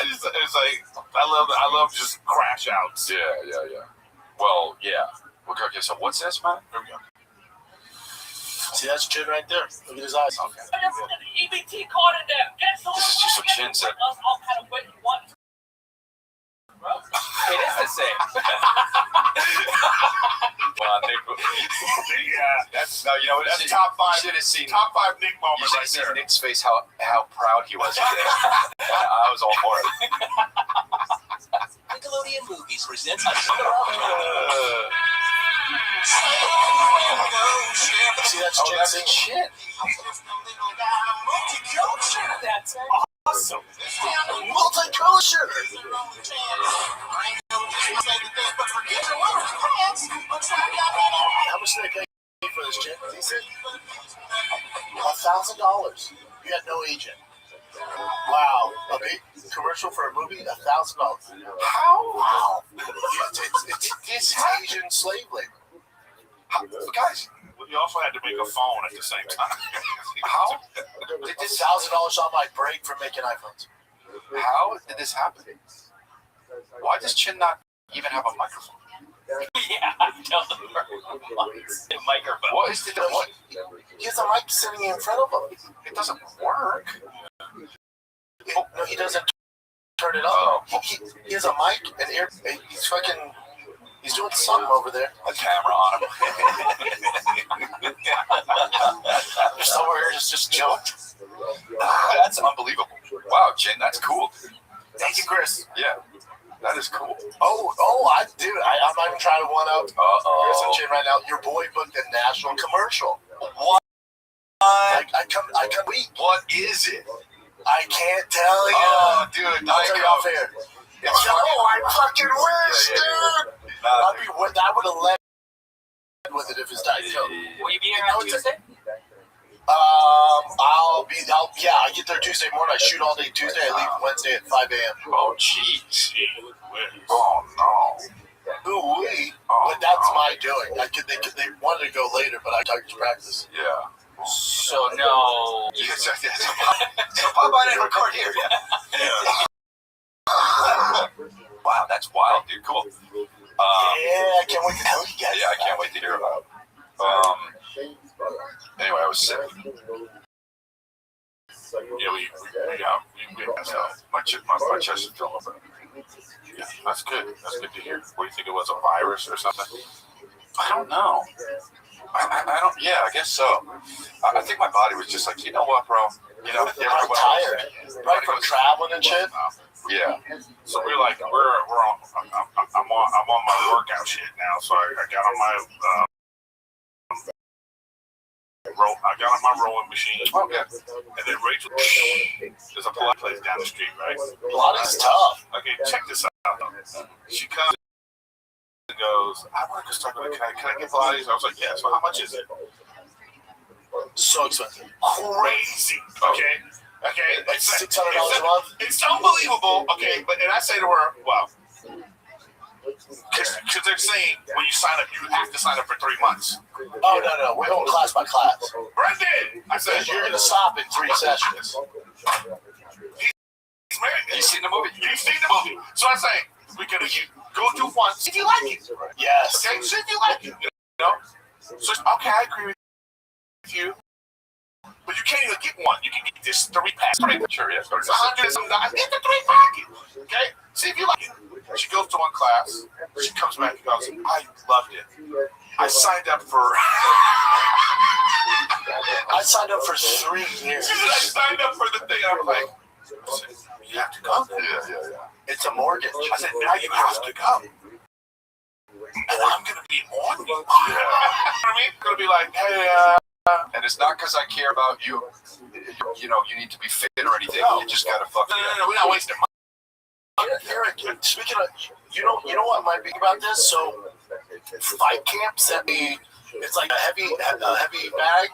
F: It's like I love just crash outs.
D: Yeah. Well, yeah. Okay, so what's this, man?
F: There we go.
B: See, that's Chin right there. Look at his eyes.
D: Okay.
E: EBT card in there. Guess who?
D: This is just what Chin said.
E: I'll kind of wait one.
G: It is the same.
D: Well, Nick,
F: That's
D: no, you know what?
F: that's top five.
D: You should have seen
F: Nick
D: You
F: moments
D: should
F: right
D: have seen
F: there.
D: Nick's face, how proud he was. I was all for it.
E: Nickelodeon Movies presents
B: See, that's
D: Oh,
B: Chin
D: that's
B: singing.
D: Chin.
E: That's
B: Awesome. Multicultural. How much did they pay for this, Chin? He said $1,000. You had no agent. Wow. A big commercial for a movie? $1,000.
D: How?
B: Wow. It's Asian slave labor.
D: Guys,
F: You also had to make a phone at the same time.
D: how
B: They did $1,000 on my break for making iPhones.
D: how did this happen? Why does Chin not even have a microphone?
G: Yeah, I tell them. The microphone.
D: What is the what?
B: He has a mic sitting in front of him.
D: It doesn't work.
B: No, he doesn't turn it on. He has a mic and ear. He's doing something over there.
D: A camera on him.
B: There's somewhere here just chilling.
D: That's unbelievable. Wow, Chin, that's cool.
B: Thank you, Chris.
D: Yeah, that is cool.
B: I'm not even trying to one up Chris and Chin right now. Your boy booked a national commercial.
D: What?
B: I come weak.
D: What is it?
B: I can't tell you.
D: Oh, dude,
B: I'll tell you off air. I fucking wish, dude. I would have led with it if it's Diet Coke.
G: Will you be here on Tuesday?
B: I get there Tuesday morning. I shoot all day Tuesday. I leave Wednesday at 5 a.m.
D: Oh, jeez.
F: Oh no.
B: Ooh wee. But that's my doing. They wanted to go later, but I Tigers practice.
D: Yeah.
G: So no.
D: So Bob, I didn't record here. Wow, that's wild, dude. Cool.
B: I can't wait to tell you guys.
D: Yeah, I can't wait to hear about it. Anyway, I was sick.
F: Yeah, we my chest is filling up. Yeah, that's good. That's good to hear. What do you think it was, a virus or something?
D: I don't know. I don't. Yeah, I guess so. I think my body was just like, you know what, bro? You know,
B: I'm tired. Right from traveling and shit.
D: Yeah.
F: So we're like, I'm on my workout shit now. So I got on my I got on my rowing machine.
D: Okay.
F: And then Rachel, there's a Pilates place down the street, right?
B: Pilates is tough.
F: Okay, check this out. She comes and goes, I want to go start with, can I get Pilates? I was like, yeah. So how much is it?
B: So expensive.
F: Crazy. Okay.
B: Like $600 a month?
F: It's unbelievable. Okay, and I say to her, well, because they're saying when you sign up, you have to sign up for 3 months.
B: Oh, no. We're going class by class.
F: Brendan! I said,
B: You're going to stop in 3 sessions.
F: He's married.
D: He's seen the movie.
F: He's seen the movie. So I say, we can go do one, see if you like it.
B: Yes.
F: Okay, see if you like it. You know? So, okay, I agree with you. But you can't even get one. You can get this 3-pack.
D: Sure, yeah.
F: It's $100 and something. Get the 3-pack. Okay? See if you like it. She goes to one class. She comes back and goes, I loved it. I signed up for...
B: I signed up for 3 years.
F: She said, I signed up for the thing. I'm like, you have to go.
D: Yeah.
B: It's a mortgage.
F: I said, now you have to go. And I'm going to be on you. You know what I mean? Going to be like, hey,
D: And it's not because I care about you. You know, you need to be fit or anything.
F: No.
D: You just got to fucking...
F: No, we're not wasting money.
B: Eric, speaking of, you know what might be about this? So, Fight Camp sent me, it's like a heavy bag,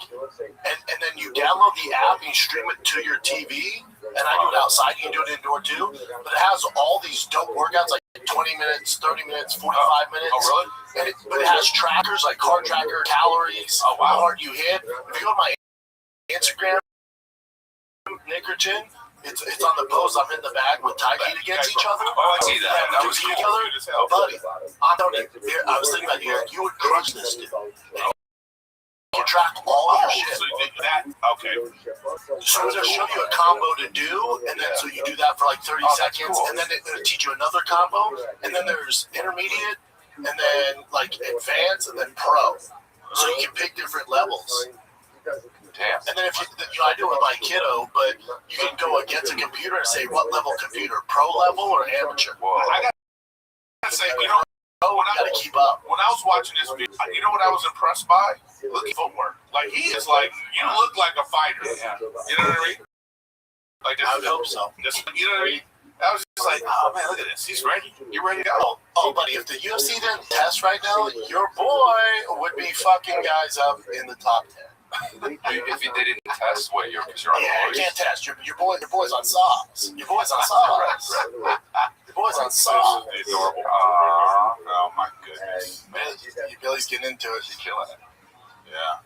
B: and then you download the app and you stream it to your TV, and I do it outside, you can do it indoor too, but it has all these dope workouts, like 20 minutes, 30 minutes, 45 minutes.
F: Oh, really?
B: But it has trackers, like carb tracker, calories, how hard you hit. If you go to my Instagram, Nickerton, it's on the post. I'm in the bag with Ty Heat against each other.
D: Oh, I see that. That was cool.
B: Buddy, I was thinking about you. You would crush this, dude. You track all your shit.
F: So you did that? Okay.
B: So they'll show you a combo to do, and then so you do that for like 30 seconds, and then it'll teach you another combo, and then there's intermediate, and then like advanced, and then pro. So you can pick different levels.
D: Damn.
B: And then if you I do it with my kiddo, but you can go against a computer and say what level computer, pro level or amateur.
D: Whoa.
F: I gotta say, you know,
B: You gotta keep up.
F: when I was watching this video, you know what I was impressed by? Look at footwork. Like, he is like, you look like a fighter.
D: Yeah.
F: You know what I mean? Like,
B: I would hope so.
F: You know what I mean? I was just like, oh man, look at this. He's ready. You ready to go?
B: Oh, buddy, if the UFC didn't test right now, your boy would be fucking guys up in the top 10.
D: If they didn't test, what, because you're on
B: Yeah,
D: the
B: you can't test. Your boy's on sauce. Your boy's on sauce. Your boy's on sauce.
F: Adorable. Oh my goodness.
B: Man, Billy's getting into it.
D: She's killing it.
F: Yeah.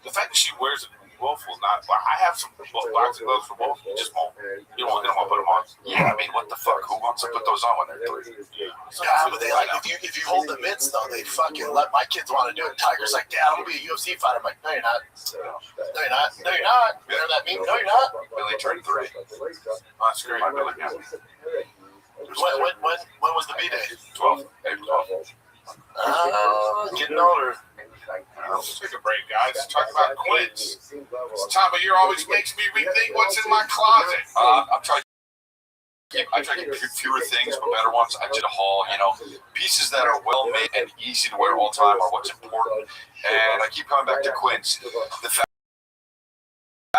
F: The fact that she wears it, Wolf will not. Well, I have some boxing gloves for Wolf. He just won't. You don't want to put them on.
D: Yeah, I mean, what the fuck? Who wants to put those on when they're 3?
B: Yeah, but they like if you hold the mitts though, they fucking let my kids want to do it. Tiger's like, Dad, I'm gonna be a UFC fighter. I'm like, no, you're not. No, you're not. No, you're not. You know that meme? No, you're not.
D: Billy turned 3.
F: Oh, that's great. Billy, yeah.
B: When was the B-Day?
D: 12. April 12.
B: Getting older.
F: Let's take a break, guys. Let's talk about Quince. This time of year always makes me rethink what's in my closet.
D: I'm trying. I try to get fewer things, but better ones. I did a haul, pieces that are well made and easy to wear all the time are what's important. And I keep coming back to Quince. The fact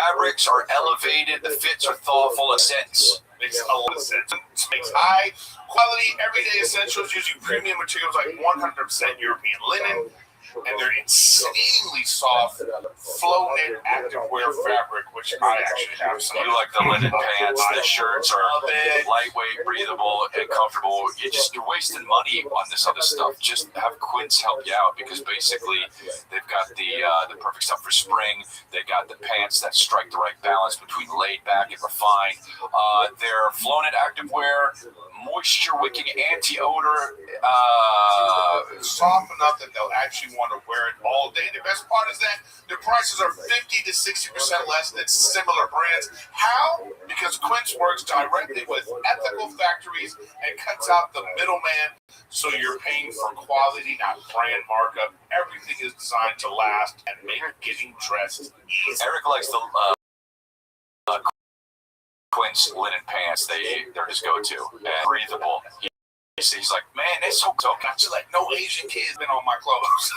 D: fabrics are elevated, the fits are thoughtful and sense.
F: Makes a lot of sense. It makes high quality, everyday essentials using premium materials like 100% European linen, and they're insanely soft, flow-knit activewear fabric, which I actually have some.
D: You like the linen pants, the shirts are lightweight, breathable, and comfortable. You're wasting money on this other stuff. Just have Quince help you out, because basically they've got the perfect stuff for spring. They got the pants that strike the right balance between laid back and refined. They're flow-knit activewear, moisture-wicking anti-odor.
F: Soft enough that they'll actually want to wear it all day. The best part is that the prices are 50 to 60% less than similar brands. How? Because Quince works directly with ethical factories and cuts out the middleman, so you're paying for quality, not brand markup. Everything is designed to last and make getting dressed easy.
D: Eric likes the Quince linen pants. They're his go-to and breathable. He's like, man, it's so good.
F: I feel like no Asian kid's been on my clothes.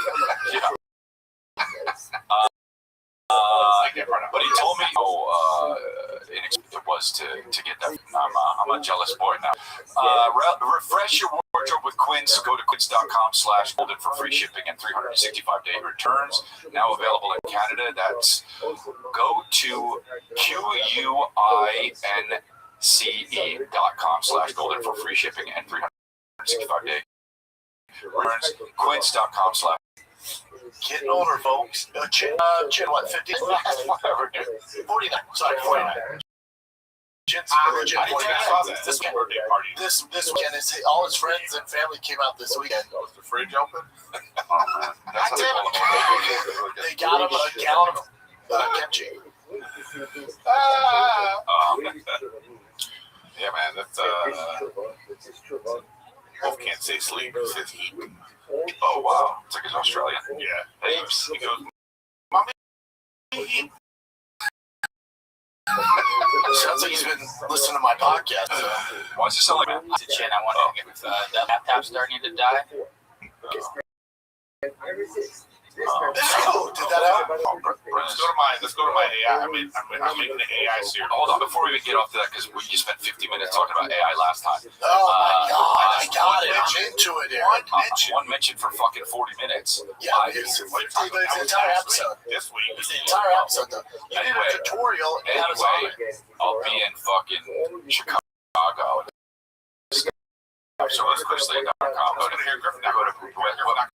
D: Yeah. But he told me how inexpensive it was to get that. I'm a jealous boy now. Refresh your wardrobe with Quince. Go to quince.com/golden for free shipping and 365-day returns. Now available in Canada. That's go to QUINCE.com/golden for free shipping and 365-day returns. Quince.com/
F: Getting older, folks. Chin, what, 50? 49. Sorry, 49. Chin's legit 49. This birthday party. This weekend, all his friends and family came out this weekend. Was the fridge open? They got him a gallon of kimchi. Yeah, man, that's Wolf can't say sleep, he says heat.
D: Oh, wow. It's like he's Australian.
F: Yeah.
D: Apes.
F: He goes, Mommy, heat. Sounds like he's been listening to my podcast.
D: Why does it sound like that?
G: To Chin, I wanted to get with the laptop starting to die.
F: Oh, did that happen? Let's go to my AI. I'm making the AI series.
D: Hold on, before we even get off to that, because we just spent 50 minutes talking about AI last time.
F: Oh my God, I got it. I'm into it.
D: One mention for fucking 40 minutes.
F: Yeah, it's the entire episode. This week. It's the entire episode, though. You did a tutorial.
D: Anyway, I'll be in fucking Chicago. So let's go to slate.com. Go to here, Griffin. Now go to Florida.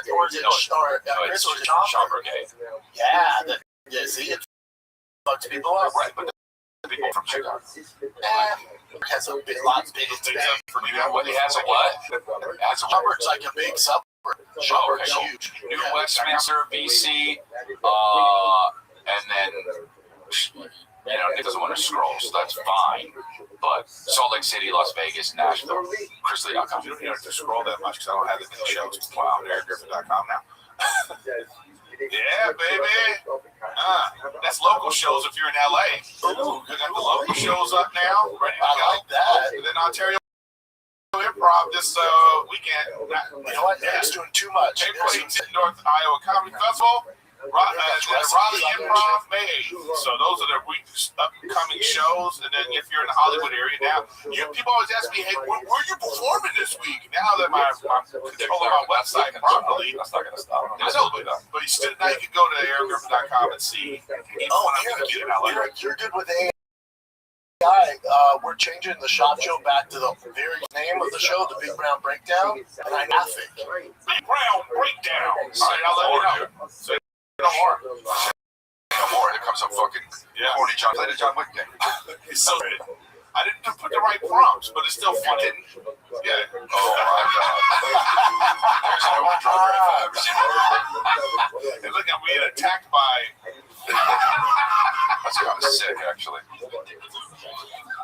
F: Chris was
D: Sean Brigade.
F: Yeah, see, it fucks people up.
D: Right, but the people from Chicago.
F: Has a big, lots of people today.
D: You know what? He has a what? Has a
F: Suburb's like a big suburb. Suburb's huge.
D: New Westminster, BC, and then, you know, Nick doesn't want to scroll, so that's fine. But Salt Lake City, Las Vegas, Nashville, ChrisLee.com.
F: You don't have to scroll that much because I don't have the shows. Wow, EricGriffin.com now. Yeah, baby. That's local shows if you're in LA. Ooh, we got the local shows up now, ready to go. I like that. And then Ontario Improv this weekend. You know what? It's doing too much. April 18th, North Iowa Comedy Festival. Raleigh Improv May. So those are the upcoming shows. And then if you're in the Hollywood area now, people always ask me, hey, where are you performing this week? Now that I'm controlling my website properly,
D: that's not going to stop.
F: I know, but still, now you can go to ericgriffin.com and see. You're good with AI. We're changing the shop show back to the very name of the show, the Big Brown Breakdown. And I'm laughing. Big Brown Breakdown. All right, I'll let you know. So, no more.
D: It comes up fucking corny John. Play the John Wick thing.
F: It's so good. I didn't put the right prompts, but it's still funny. Yeah.
D: Oh my God. There's no drug I've ever seen.
F: And look, I'm being attacked by.
D: That's kind of sick, actually.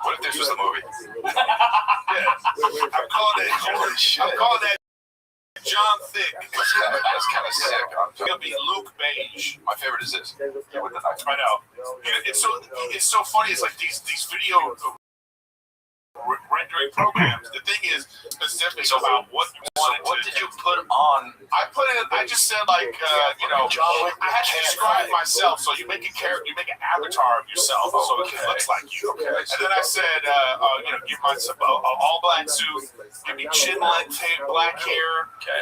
D: What if this was the movie?
F: Yeah. I'm calling that John Thick.
D: That's kind of sick.
F: It's gonna be Luke Beige.
D: My favorite is this. Yeah, with the knife.
F: I know. It's so funny. It's like these video rendering programs. The thing is specific about what you want to
D: What did you put on?
F: I just said like, I had to describe myself. So you make a character, you make an avatar of yourself, so it looks like you.
D: Okay.
F: And then I said, give myself all black suit, give me chin length, black hair.
D: Okay.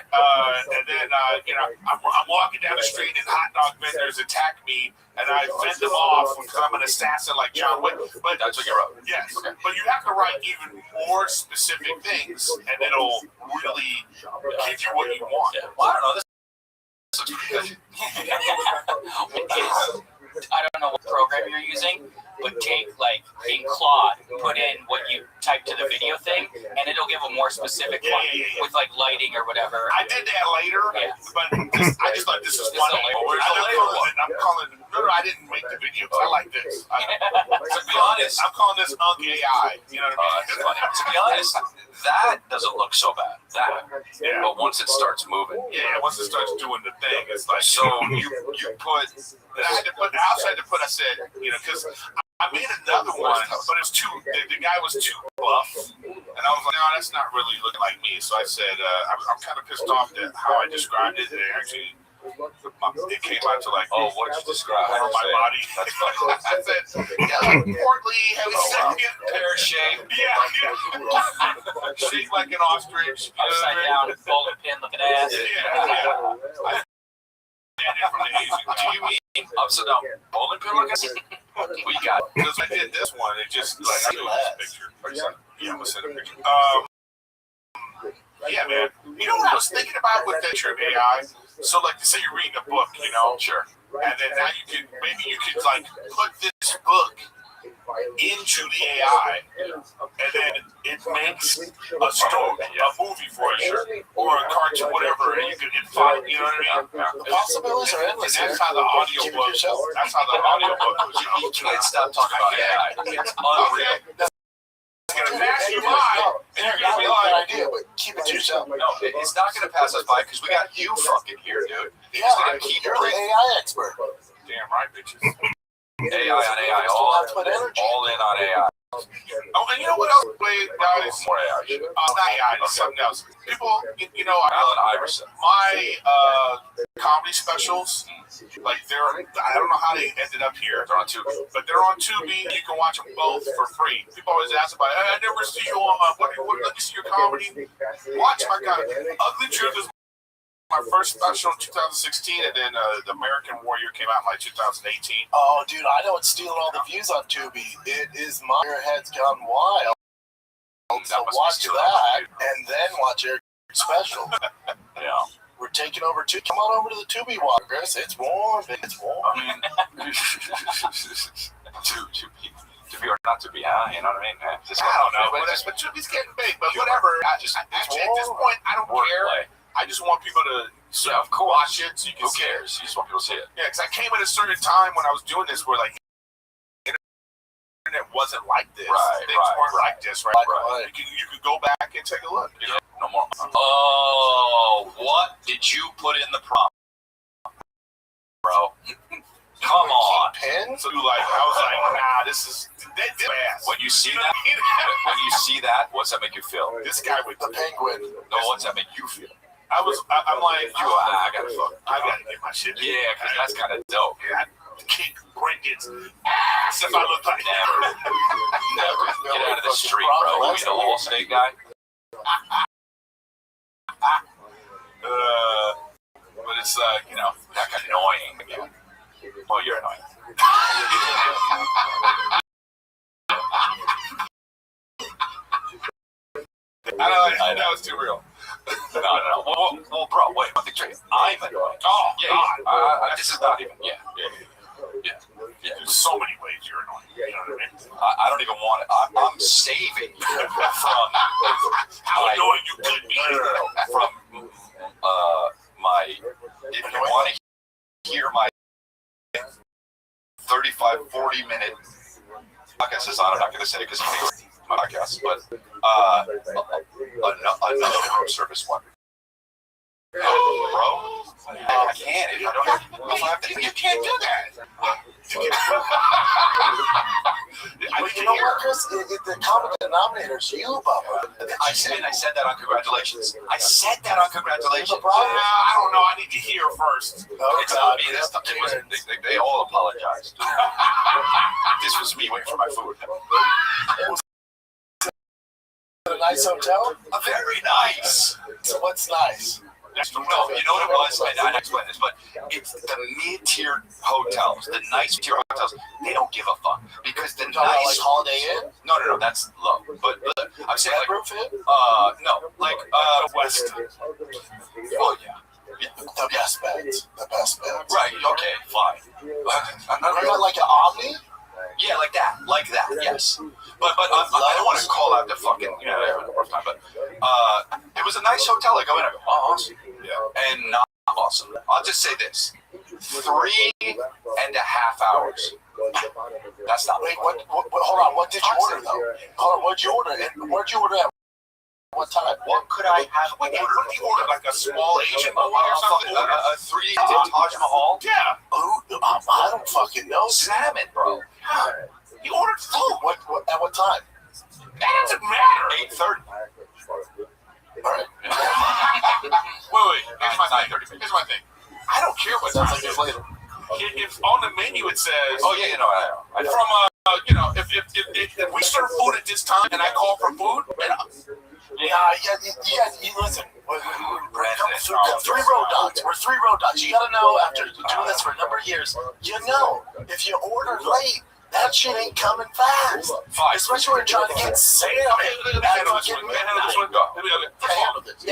F: And then, I'm walking down the street and hot dog vendors attack me, and I fend them off because I'm an assassin like John Wick. But
D: That's what you wrote.
F: yes,
D: Okay.
F: but you have to write even more specific things, and it'll really give you what you want.
D: Yeah. Well, I don't know. This looks pretty good.
G: I don't know what program you're using, but take like in Claude, put in what you type to the video thing, and it'll give a more specific one with like lighting or whatever.
F: I did that later,
G: Yeah.
F: but I just thought this was
G: This is
F: funny.
G: a later-
D: where's the later one?
F: I'm calling. No, I didn't make the video. I like this.
D: To be honest,
F: I'm calling this Unk AI. You know what I
D: that's
F: mean?
D: funny. To be honest, that doesn't look so bad. That,
F: Yeah.
D: but once it starts moving,
F: Yeah, once it starts doing the thing, it's like
D: so you put.
F: And I had to put. I also had to put. I said, because I made another one, but it was too. The guy was too buff, and I was like, no, that's not really looking like me. So I said, I'm kind of pissed off that how I described it. It actually, it came out to like,
D: Oh, what did you describe?
F: my body.
D: That's funny.
F: I said, portly, heavy second,
D: Pear shape.
F: yeah, shaped like an ostrich.
G: Upside down, bowling pin looking ass.
F: Yeah. From the Asian.
D: Do you mean upside down bowling pin looking? What you got?
F: Because I did this one, it just like I do this picture. Yeah, I'm gonna send a picture. Yeah, man. You know what I was thinking about with that picture of AI? So, like, say you're reading a book,
D: Sure.
F: and then now maybe you could like put this book into the AI, and then it makes a story, a movie for you, or a cartoon, whatever, and you can find, you know what I mean?
H: The possibilities are
F: And
H: endless.
F: that's how the audio book. That's how the audio book was.
D: You can't stop talking about AI. It's unreal.
F: It's gonna pass you by, and you're gonna be
H: Good
F: like,
H: idea, but keep it to yourself.
D: No, it's not going to pass us by because we got you fucking here, dude. He's
H: Yeah,
D: going to keep
H: you're the
D: bringing
H: AI expert.
F: damn right, bitches.
D: AI on AI, all in on AI.
F: Oh, and you know what else, guys?
D: More AI shit.
F: Not AI, it's something else. People,
D: Allen Iverson.
F: my comedy specials, like I don't know how they ended up here.
D: They're on Tubi.
F: But they're on Tubi. You can watch them both for free. People always ask about it. Hey, I never see you on let me see your comedy. Watch my comedy. Ugly Truth is my first special in 2016, and then The American Warrior came out in like 2018.
H: Oh, dude, I know it's stealing all the views on Tubi. It is my Your Head's Gone Wild. So
D: must be
H: watch
D: stealing
H: that, and then watch Eric's special.
D: Yeah.
H: We're taking over too. Come on over to the Tubi water, Chris. It's warm. It's warm.
D: I mean, to be or not to be, huh? You know what I mean?
F: I don't know, but Tubi's getting big. But whatever. At this point, I don't care.
D: Wordplay.
F: I just want people to
D: Yeah, of course.
F: watch it so you can
D: Who
F: see it.
D: cares? You just want people to see it.
F: Yeah, because I came at a certain time when I was doing this where like internet wasn't like this. Things weren't like this, right? You could go back and take a look. You know?
D: No more. Oh, what did you put in the prompt, bro? Come on.
H: Pins?
F: So like I was like, nah, this is fast.
D: When you see
F: You know
D: that,
F: what I mean?
D: when you see that, what's that make you feel?
F: This guy with
H: The penguin.
D: No, what's that make you feel?
F: I'm like,
D: I gotta
F: get my shit.
D: Yeah, because that's kind of dope.
F: Yeah, I can't bring it. As if I look like
D: Never get out of the street, bro. You the whole state guy.
F: But it's
D: That kind of annoying. Yeah. Well, you're annoying.
F: I know it's too real.
D: No. Well, bro, wait. I'm annoying.
F: Oh,
D: Yeah. This is not even. Yeah.
F: There's so many ways you're annoying. You know what I mean?
D: I don't even want it. I'm saving you from
F: How annoying you could be.
D: from my. If you want to hear my 35, 40-minute podcast is on, I'm not going to say it because it's my podcast, but another room service one. Bro, I can't. If I don't,
F: You can't do that. I mean, can
H: You know
F: hear.
H: what, Chris? The common denominator is you, Bubba.
D: I said that on congratulations. I said that on congratulations.
F: I don't know. I need to hear first.
D: It's not me. They all apologized. This was me waiting for my food.
H: A nice hotel?
D: Very nice.
H: So what's nice?
D: No, you know what it was? And I explained this, but it's the mid-tier hotels, the nice tier hotels. They don't give a fuck because the
H: Like
D: nice
H: Holiday Inn?
D: no, that's low. But I'm saying like
H: Bedroom fit?
D: no, like
F: West.
D: oh yeah,
H: The best beds. The best beds.
D: right, okay, fine. I'm not
H: You got like an Omni?
D: yeah, like that, yes. But I don't want to call out the fucking the worst time, but it was a nice hotel. I go in, I go, oh, awesome, yeah, and not awesome. I'll just say this: 3.5 hours. That's not
H: Wait, what? Hold on. What did you order though? Hold on. What'd you order? And where'd you order at? What time?
D: What could I have
F: What do
D: ordered?
F: you order? Like a small Asian Hawaii or something?
D: A 3D Taj Mahal?
F: Yeah.
H: Ooh, I don't fucking know.
D: Salmon, bro.
F: You ordered food.
H: What? At what time?
F: That doesn't matter.
D: 8:30.
H: All right.
F: Wait. Here's my thing. I don't care what
H: Sounds
F: time
H: like
F: it
H: it's
F: is.
H: later.
F: If on the menu it says,
D: Oh yeah, I know.
F: from if we serve food at this time and I call for food, Listen. We're 3 road dogs. We're 3 road dogs. You gotta know after doing this for a number of years. You know, if you order late, that shit ain't coming fast.
D: Fine.
H: Especially when you're trying to get salmon.
F: Handle this.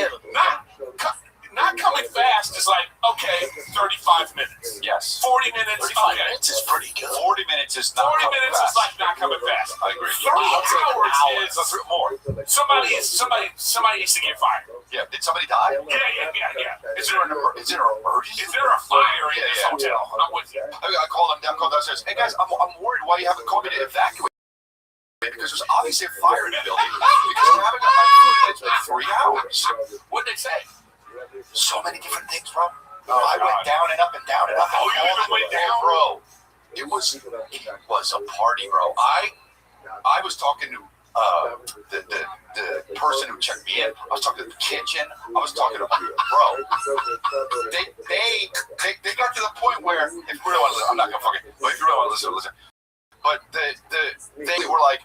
F: Not coming fast is like, okay, 35 minutes.
D: Yes.
F: 40 minutes,
H: 35
F: okay.
H: minutes is pretty good.
D: 40 minutes is not
F: 40
D: coming
F: minutes
D: fast.
F: is like not coming fast.
D: I agree.
F: 3 hours is
D: more.
F: somebody needs to get fired.
D: Yeah. Did somebody die?
F: Yeah. Is there an emergency?
D: Is
F: Is there a fire in this hotel? I'm with you.
D: I called them downstairs. Hey guys, I'm worried why you haven't called me to evacuate. Because there's obviously a fire in the building. Because I haven't got my food and it's been 3 hours.
F: What did they say?
D: So many different things, bro. I went down and up and down and up.
F: Oh, you even went down?
D: Bro. It was a party, bro. I was talking to the person who checked me in. I was talking to the kitchen. I was talking to bro. They got to the point where if you really want to listen, I'm not gonna fucking. But if you really want to listen. But they were like,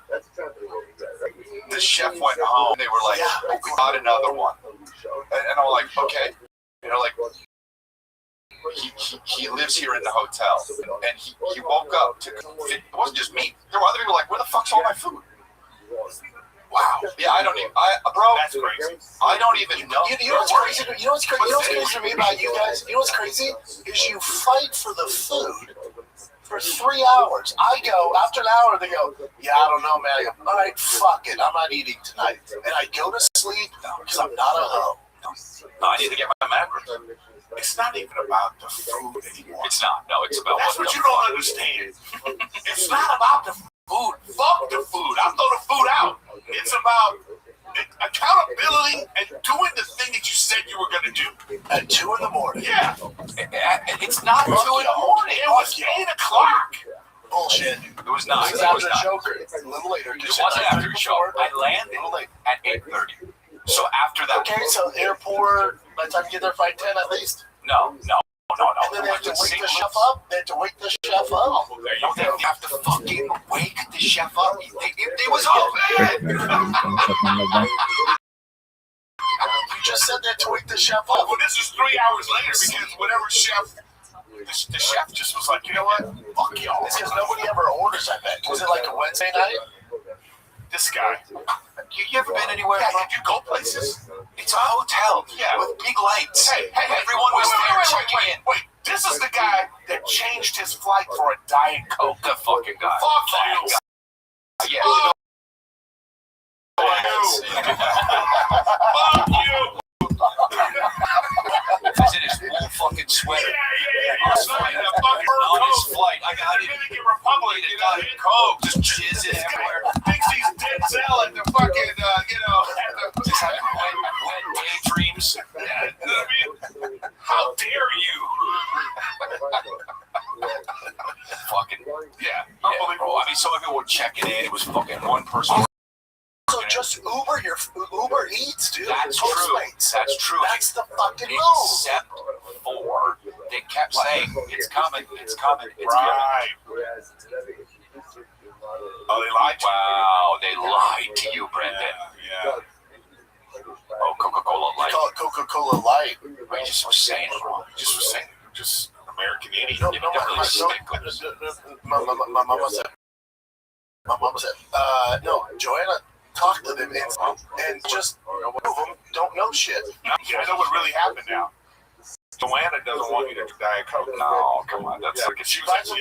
D: the chef went home. They were like, oh, we got another one. And I'm like, okay. You know, like, he lives here in the hotel. And he woke up to, it wasn't just me. There were other people like, where the fuck's all my food? Wow. Yeah, bro,
F: That's crazy.
D: I don't even know.
H: You know what's crazy? You know what's crazy to me about you guys? You know what's crazy? Is you fight for the food for 3 hours. I go, after an hour, they go, yeah, I don't know, man. I go, all right, fuck it. I'm not eating tonight. And I go to sleep because I'm not a hoe.
D: No, I need to get my macros.
F: It's not even about the food anymore.
D: It's not. No, it's about
F: That's what you don't understand. It's not about the food. Fuck the food. I'll throw the food out. It's about accountability and doing the thing that you said you were going to do.
H: At 2 in the morning.
F: Yeah.
D: It's not 2 in the morning.
F: It was 8 o'clock.
H: Bullshit.
D: It was not.
H: It's
D: It was
H: after the
D: not.
H: show. A little later.
D: It wasn't after the show. I landed at 8:30. So after that.
H: Okay, so airport, by the time you get there, fight 10 at least.
D: No.
H: And then they have to wake the chef up. They have to wake the chef up.
D: There you go. They have to fucking wake the chef up. It was open.
H: You just said they had to wake the chef up.
F: Well, this is 3 hours later because whatever chef, the chef just was like, you know what? Fuck y'all.
H: It's because nobody ever orders, I bet. Was it like a Wednesday night?
F: This guy.
D: You ever been anywhere?
F: Yeah, did you go places?
D: It's a hotel.
F: Yeah.
D: With big lights.
F: Hey,
D: Everyone was there checking in.
F: Wait. This is the guy that changed his flight for a Diet Coke.
D: The fucking guy.
F: Fuck you.
D: Yeah.
F: Fuck you.
D: He's in his wool fucking sweater.
F: Yeah.
D: On his flight. I got it.
F: Dominican Republic,
D: He got it. Coke. Just jizzing
F: This guy
D: everywhere.
F: thinks he's Denzel at the fucking,
D: Just having wet daydreams.
F: You know what I mean? How dare you?
D: Fucking.
F: Yeah.
D: Unbelievable. I mean, some of it were checking in. It was fucking one person.
H: So just Uber Eats, dude.
D: That's true.
H: Postmates.
D: That's true.
H: That's the fucking move.
D: Except for they kept saying it's coming, it's coming, it's
F: Right. Oh, they lied to you.
D: Wow, they lied to you, Brendan.
F: Yeah.
D: Oh, Coca-Cola
H: They
D: Light.
H: call it Coca-Cola Light.
D: I just was saying it wrong.
F: Just was saying, just American idiot.
H: No,
D: You definitely stickers.
H: my mama said, no, Joanna talked to them and just move them, don't know shit.
F: You know what really happened now? Joanna doesn't want you to do Diet Coke.
D: No, come on, that's like
F: She was at the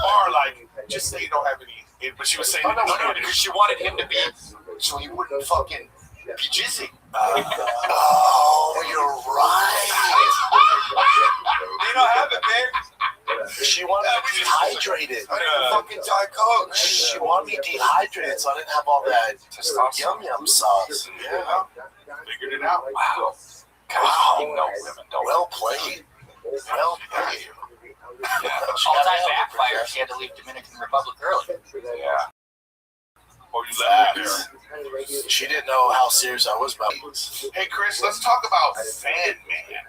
F: bar like, just say you don't have any. But she was saying,
D: no, because she wanted him to be, so he wouldn't fucking be jizzy.
H: Oh, you're right.
D: They don't have it, babe.
H: She wanted me dehydrated.
D: Fucking Diet Coke.
H: She wanted me dehydrated, so I didn't have all that yum sauce. Yeah.
F: Figured it out.
D: Wow. God, you know women don't.
H: Well played. Well played.
D: Yeah.
G: All time backfire. She had to leave Dominican Republic early.
D: Yeah.
F: Or you left it there.
H: She didn't know how serious I was about it.
F: Hey, Chris, let's talk about Fan Man.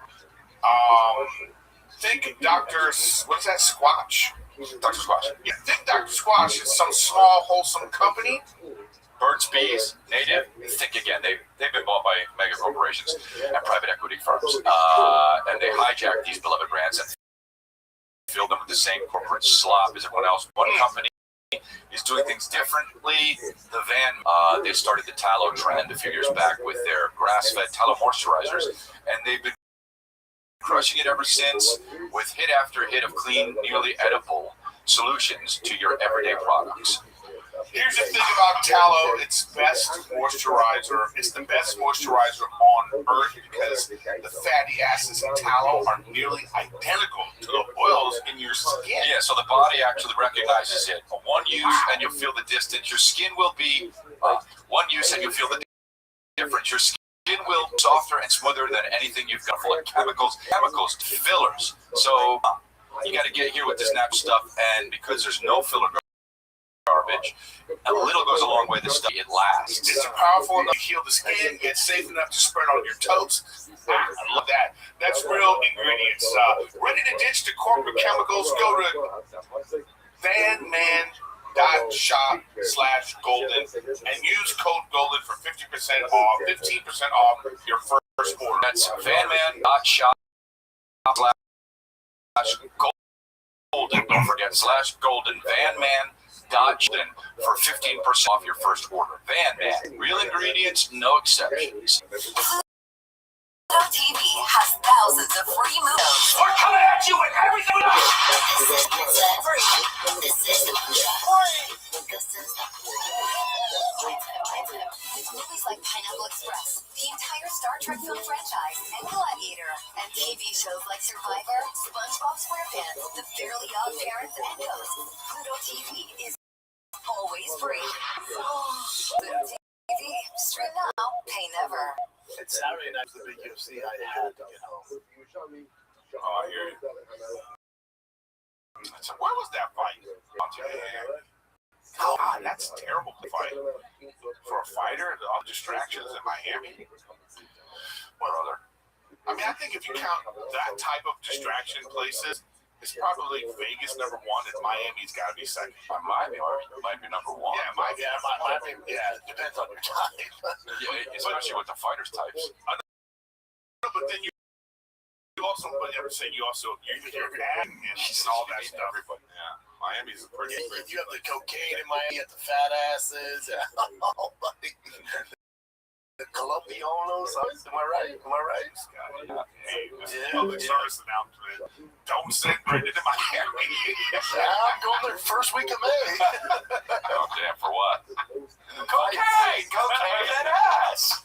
F: Think Dr. What's that, Squatch?
D: Dr. Squash.
F: You think Dr. Squatch is some small, wholesome company?
D: Burt's Bees, Native, think again. They've been bought by mega corporations and private equity firms. And they hijack these beloved brands and fill them with the same corporate slop as everyone else. One company is doing things differently. The Van, they started the tallow trend a few years back with their grass-fed tallow moisturizers, and they've been crushing it ever since with hit after hit of clean, nearly edible solutions to your everyday products.
F: Here's the thing about tallow, it's best moisturizer. It's the best moisturizer on earth because the fatty acids in tallow are nearly identical to the oils in your skin.
D: Yeah, so the body actually recognizes it. One use and you'll feel the distance. Your skin will be one use and you'll feel the difference. Your skin will be softer and smoother than anything you've got full of chemicals, fillers. So you got to get here with this natural stuff, and because there's no filler garbage, a little goes a long way. This stuff, it lasts.
F: It's powerful enough to heal the skin. It's safe enough to spread on your toes. I love that. That's real ingredients. Ready to ditch the corporate chemicals? Go to vanman.shop/golden and use code golden for 50% off, 15% off your first order.
D: That's vanman.shop/golden. Don't forget /golden. Vanman.golden for 15% off your first order. Van Man, real ingredients, no exceptions.
I: Pluto TV has thousands of free movies.
E: We're coming at you with everything we got.
I: This is free. This is free. Movies like Pineapple Express, the entire Star Trek film franchise, and Gladiator, and TV shows like Survivor, SpongeBob SquarePants, The Fairly Odd Parents, and Ghost. Pluto TV is always free. Pluto TV. Stream now, pay never.
H: It's Saturday night for the big UFC. I had to get home.
F: Oh, I hear you. So where was that fight? God, that's a terrible fight. For a fighter, all the distractions in Miami. What other? I mean, I think if you count that type of distraction places, it's probably Vegas #1 and Miami's got to be second.
D: Miami might be number one.
F: Yeah, Miami.
H: Yeah, it depends on your time.
D: Yeah, especially with the fighters types.
F: But then you also, you're adding and all that stuff. Yeah, Miami's a pretty.
H: You have the cocaine in Miami, you have the fat asses, and the Colombianos. Am I right?
F: Hey, this is public service announcement. Don't send Brendan to Miami.
H: I'm going there first week of May.
D: Oh, damn, for what?
F: Cocaine and ass.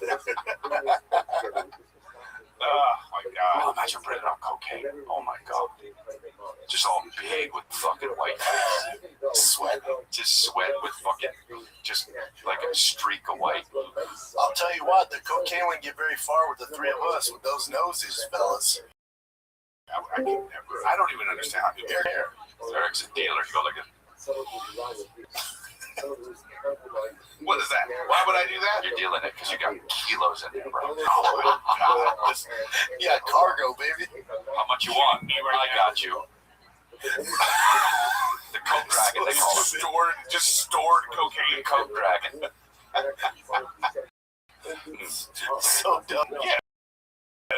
F: Oh my
D: Oh,
F: God.
D: imagine Brendan on cocaine. Oh my God. Just all big with fucking white face. Sweating. Just sweat with fucking, just like a streak of white.
H: I'll tell you what, the cocaine wouldn't get very far with the three of us with those noses, fellas.
F: I can never. I don't even understand how people
H: Here.
D: Eric's a dealer. You go like a.
F: What is that? Why would I do that?
D: You're dealing it because you got kilos in there, bro.
F: Oh my God.
H: Yeah, cargo, baby.
D: How much you want? I got you. The coke dragon, they call it.
F: Just stored cocaine.
D: The coke dragon.
H: So dumb.
F: Yeah.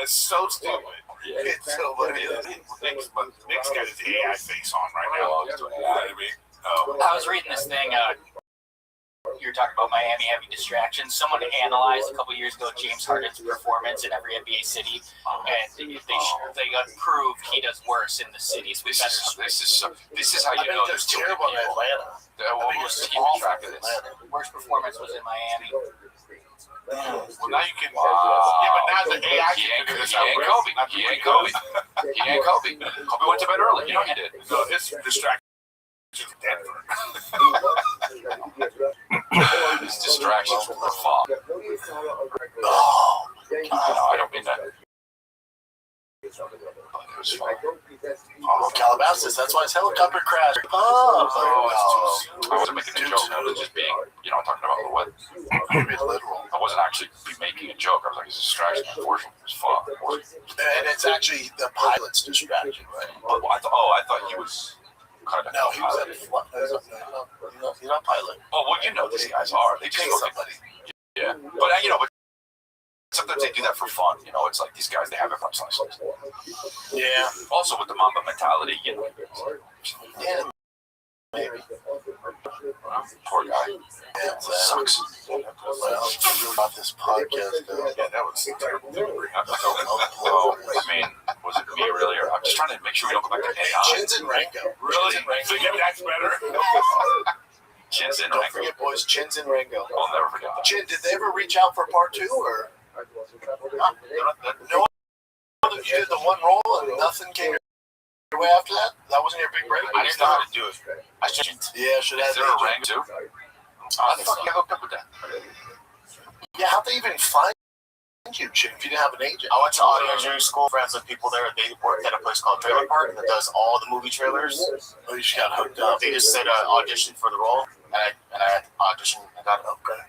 F: It's so stupid.
D: Yeah.
F: It's so funny. Nick's got his AI face on right now.
D: Oh, he's doing
F: You know what I mean? Oh.
G: I was reading this thing. You were talking about Miami having distractions. Someone analyzed a couple years ago James Harden's performance in every NBA city, and they proved he does worse in the cities with better screens.
D: This is how you know there's too many
H: terrible in
D: people.
H: Atlanta.
D: Well,
H: I think
D: who's
H: it's
D: keeping
H: awful
D: track
H: in
D: of this?
H: Atlanta.
G: Worst performance was in Miami.
F: Well, now you can.
D: Wow.
F: Yeah, but now the AI
D: He
F: can
D: ain't
F: do this.
D: Kobe. He ain't Kobe. He ain't Kobe. Kobe went to bed early. You know he did.
F: No, his distraction is Denver.
D: His distractions were fog.
H: Oh,
D: I don't mean that. But it was fun.
H: oh, Calabasas. That's why it's helicopter crash. Oh,
D: I wasn't making a joke. I was just being, talking about the weather.
H: literal.
D: I wasn't actually making a joke. I was like, it's a distraction. Unfortunately, it was fog.
H: And it's actually the pilot's distraction, right?
D: But I thought he was kind of.
H: No, he was at the flight. He's not pilot.
D: Oh, well, these guys are. They just
H: Pay
D: look at
H: somebody.
D: Yeah, but but sometimes they do that for fun. It's like these guys, they have everyone's license.
H: Yeah.
D: Also with the Mamba mentality,
H: Yeah. Maybe.
D: poor guy.
H: Yeah,
D: Sucks.
H: well, we really got this podcast though.
F: Yeah, that was terrible.
D: Oh, I mean, was it me really? Or I'm just trying to make sure we don't go back to AI.
H: Chins and Rango.
F: Really?
H: Chins and Rango.
F: Think that's better?
D: Chins in
H: Don't
D: Rango.
H: forget, boys, Chins and Rango.
D: I'll never forget that.
H: Chin, did they ever reach out for part 2 or? No. You did the one roll and nothing came your way after that? That wasn't your big break?
D: I didn't know how to do it. I shouldn't.
H: Yeah, should have.
D: Is there a rank too? I thought you hooked up with that.
H: Yeah, how'd they even find you, Chin, if you didn't have an agent?
J: I went to audio engineering school, friends with people there. They worked at a place called Trailer Park that does all the movie trailers.
H: Oh, you just got hooked up.
J: They just said audition for the role, and I auditioned and got it.
H: Okay.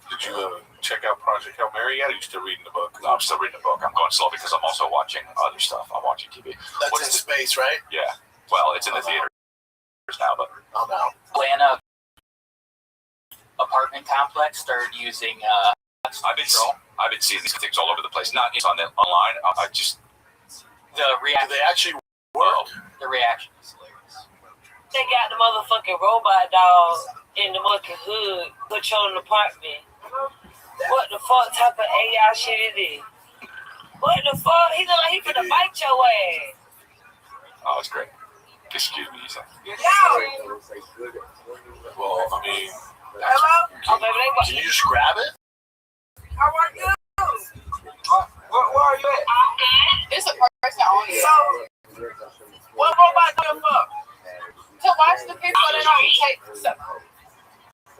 F: Did you check out Project Hail Mary yet? Or are you still reading the book?
D: No, I'm still reading the book. I'm going slow because I'm also watching other stuff. I'm watching TV.
H: That's
D: What's
H: in
D: the-
H: space, right?
D: Yeah. Well, it's in the theaters now, but
H: I'm out.
G: Atlanta apartment complex started using
D: I've been seeing these things all over the place. Not on the online. I just
G: the
H: Do
G: reaction.
H: they actually work?
G: The reaction is hilarious.
K: They got the motherfucking robot dog in the fucking hood, put you on an apartment. What the fuck type of AI shit it is? What the fuck? He look like he finna bite your ass.
D: oh, it's great. Excuse me, Ethan.
K: Yo!
F: Well, I mean,
K: Hello? Oh, baby,
H: Can you just grab it?
K: how are you? Where are you at?
L: It's a person on it.
K: So, what robot do you fuck?
L: To watch the people that don't take stuff.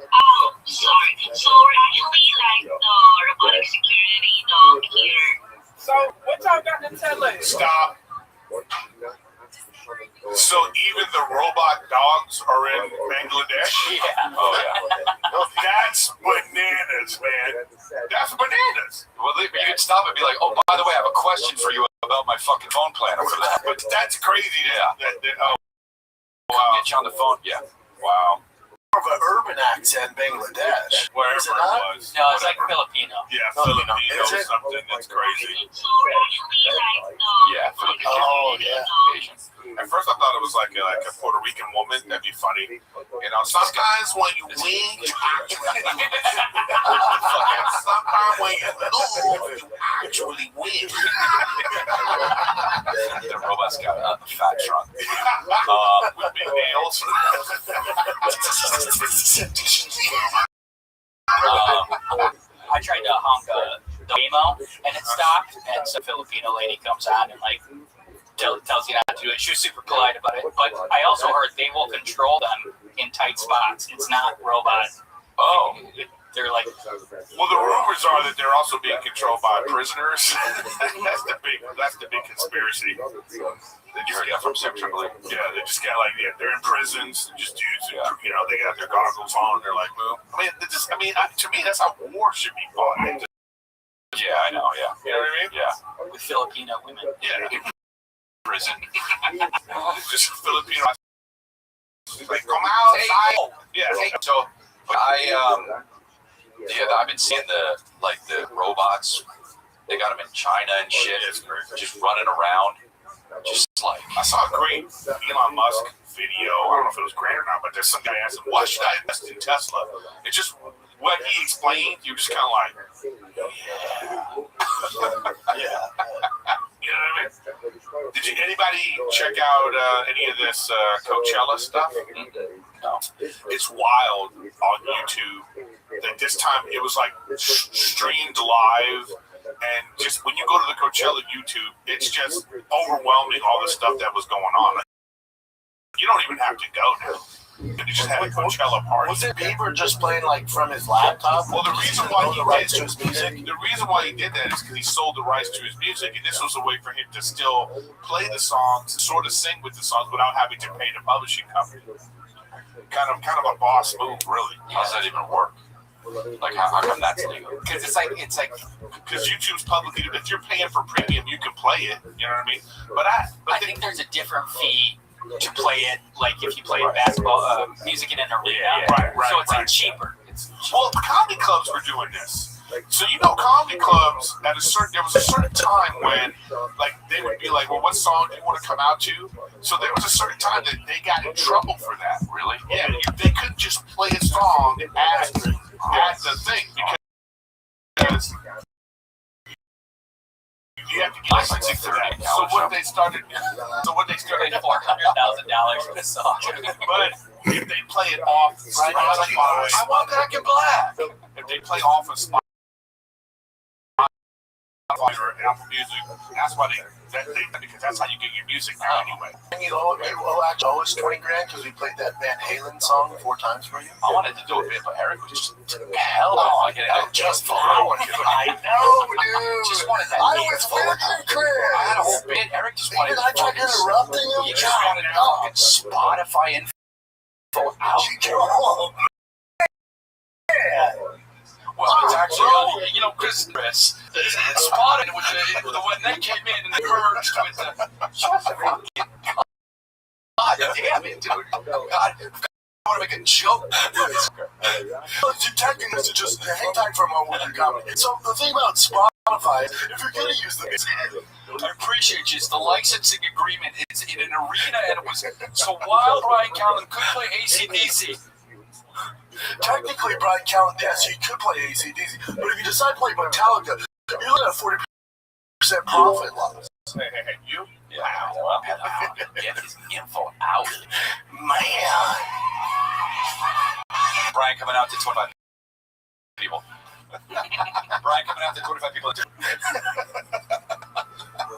E: Oh, sorry. So we're actually like the robotic security dog here.
K: So, what y'all got to tell us?
F: stop. So even the robot dogs are in Bangladesh?
G: Yeah.
D: Oh yeah.
F: That's bananas, man. That's bananas.
D: Well, you can stop and be like, oh, by the way, I have a question for you about my fucking phone plan over that.
F: But that's crazy.
D: Yeah.
F: Oh,
D: Wow. Get you on the phone. Yeah.
F: wow.
H: More of an urban accent, Bangladesh.
F: Wherever
H: Is
F: it
H: it not?
F: was.
G: No, it's like
F: Whatever.
G: Filipino.
F: Yeah,
H: Filipino.
F: Filipino
H: Is
F: or
H: it?
F: something. That's crazy.
E: So we're actually like the
D: Yeah. Filipino.
H: Oh, yeah.
D: Asian.
F: At first, I thought it was like a Puerto Rican woman. That'd be funny. Sometimes when you wink, sometimes when you move, you actually win.
D: The robot's got a fat trunk.
F: With big nails.
G: I tried to honk the demo and it stopped, and some Filipino lady comes on and like tells you not to do it. She was super polite about it, but I also heard they will control them in tight spots. It's not robot.
D: Oh.
G: They're like,
F: Well, the rumors are that they're also being controlled by prisoners. That's the big conspiracy. They
D: You heard that from Sam Tripoli?
F: Yeah, they just got like they're in prisons, just dudes. You know, they got their goggles on. They're like, boom. To me, that's how war should be fought.
D: Yeah, I know. Yeah.
F: You know what I mean?
D: Yeah.
G: with Filipino women.
F: Yeah.
D: In prison.
F: Just Filipino. Like, come outside. Yeah.
D: So I've been seeing the robots. They got them in China and shit, just running around. Just like
F: I saw a great Elon Musk video. I don't know if it was great or not, but there's some guy asked him, "Why should I invest in Tesla?" It's just what he explained. You just kind of like, yeah. You know what I mean? Did anybody check out any of this Coachella stuff?
D: no.
F: It's wild on YouTube. That this time it was like streamed live, and just when you go to the Coachella YouTube, it's just overwhelming all the stuff that was going on. You don't even have to go now. You just had a Coachella party.
H: Was it Bieber just playing like from his laptop?
F: Well, the reason why
H: the rights to his music.
F: The reason why he did that is because he sold the rights to his music, and this was a way for him to still play the songs, sort of sing with the songs without having to pay the publishing company. Kind of a boss move, really.
D: How does that even work? Like, how come that's legal?
G: Because it's like
F: because YouTube's publicly, if you're paying for premium, you can play it. You know what I mean? But
G: I think there's a different fee to play it. Like if you play basketball music in an arena, so it's like cheaper.
F: Well, comedy clubs were doing this. So comedy clubs there was a certain time when like they would be like, well, what song do you want to come out to? So there was a certain time that they got in trouble for that.
D: Really?
F: Yeah, they couldn't just play a song at the thing because you have to get licensing for that. So what they started
G: $400,000 for this song.
F: but if they play it off Spotify, I want Back in Black. If they play off of Spotify or Apple Music, that's why because that's how you get your music now anyway.
H: And you actually owe us $20,000 because we played that Van Halen song 4 times for you.
D: I wanted to do a bit, but Eric was just
H: Hell no, I just for hours. I know, dude.
D: Just wanted that.
H: I was with you, Chris.
D: I had a whole bit. Eric just wanted.
H: Even I tried interrupting him.
D: You just wanted fucking Spotify info out. Well, it's actually, Chris, spotted with the when they came in and they merged with the. Shut the fucking God damn it, dude. God, I want to make a joke.
H: Tagging this to just hang tight for a moment with your comedy. So the thing about Spotify, if you're going to use them,
D: I appreciate you. It's the licensing agreement. It's in an arena, and it was so while Brian Callen could play AC/DC.
H: Technically, Brian Callen, yes, he could play AC/DC, but if you decide to play Metallica, you're looking at 40% profit loss.
F: Hey, you?
D: Yeah, well, get his info out.
H: Man.
D: Brian coming out to 25 people. Brian coming out to 25 people.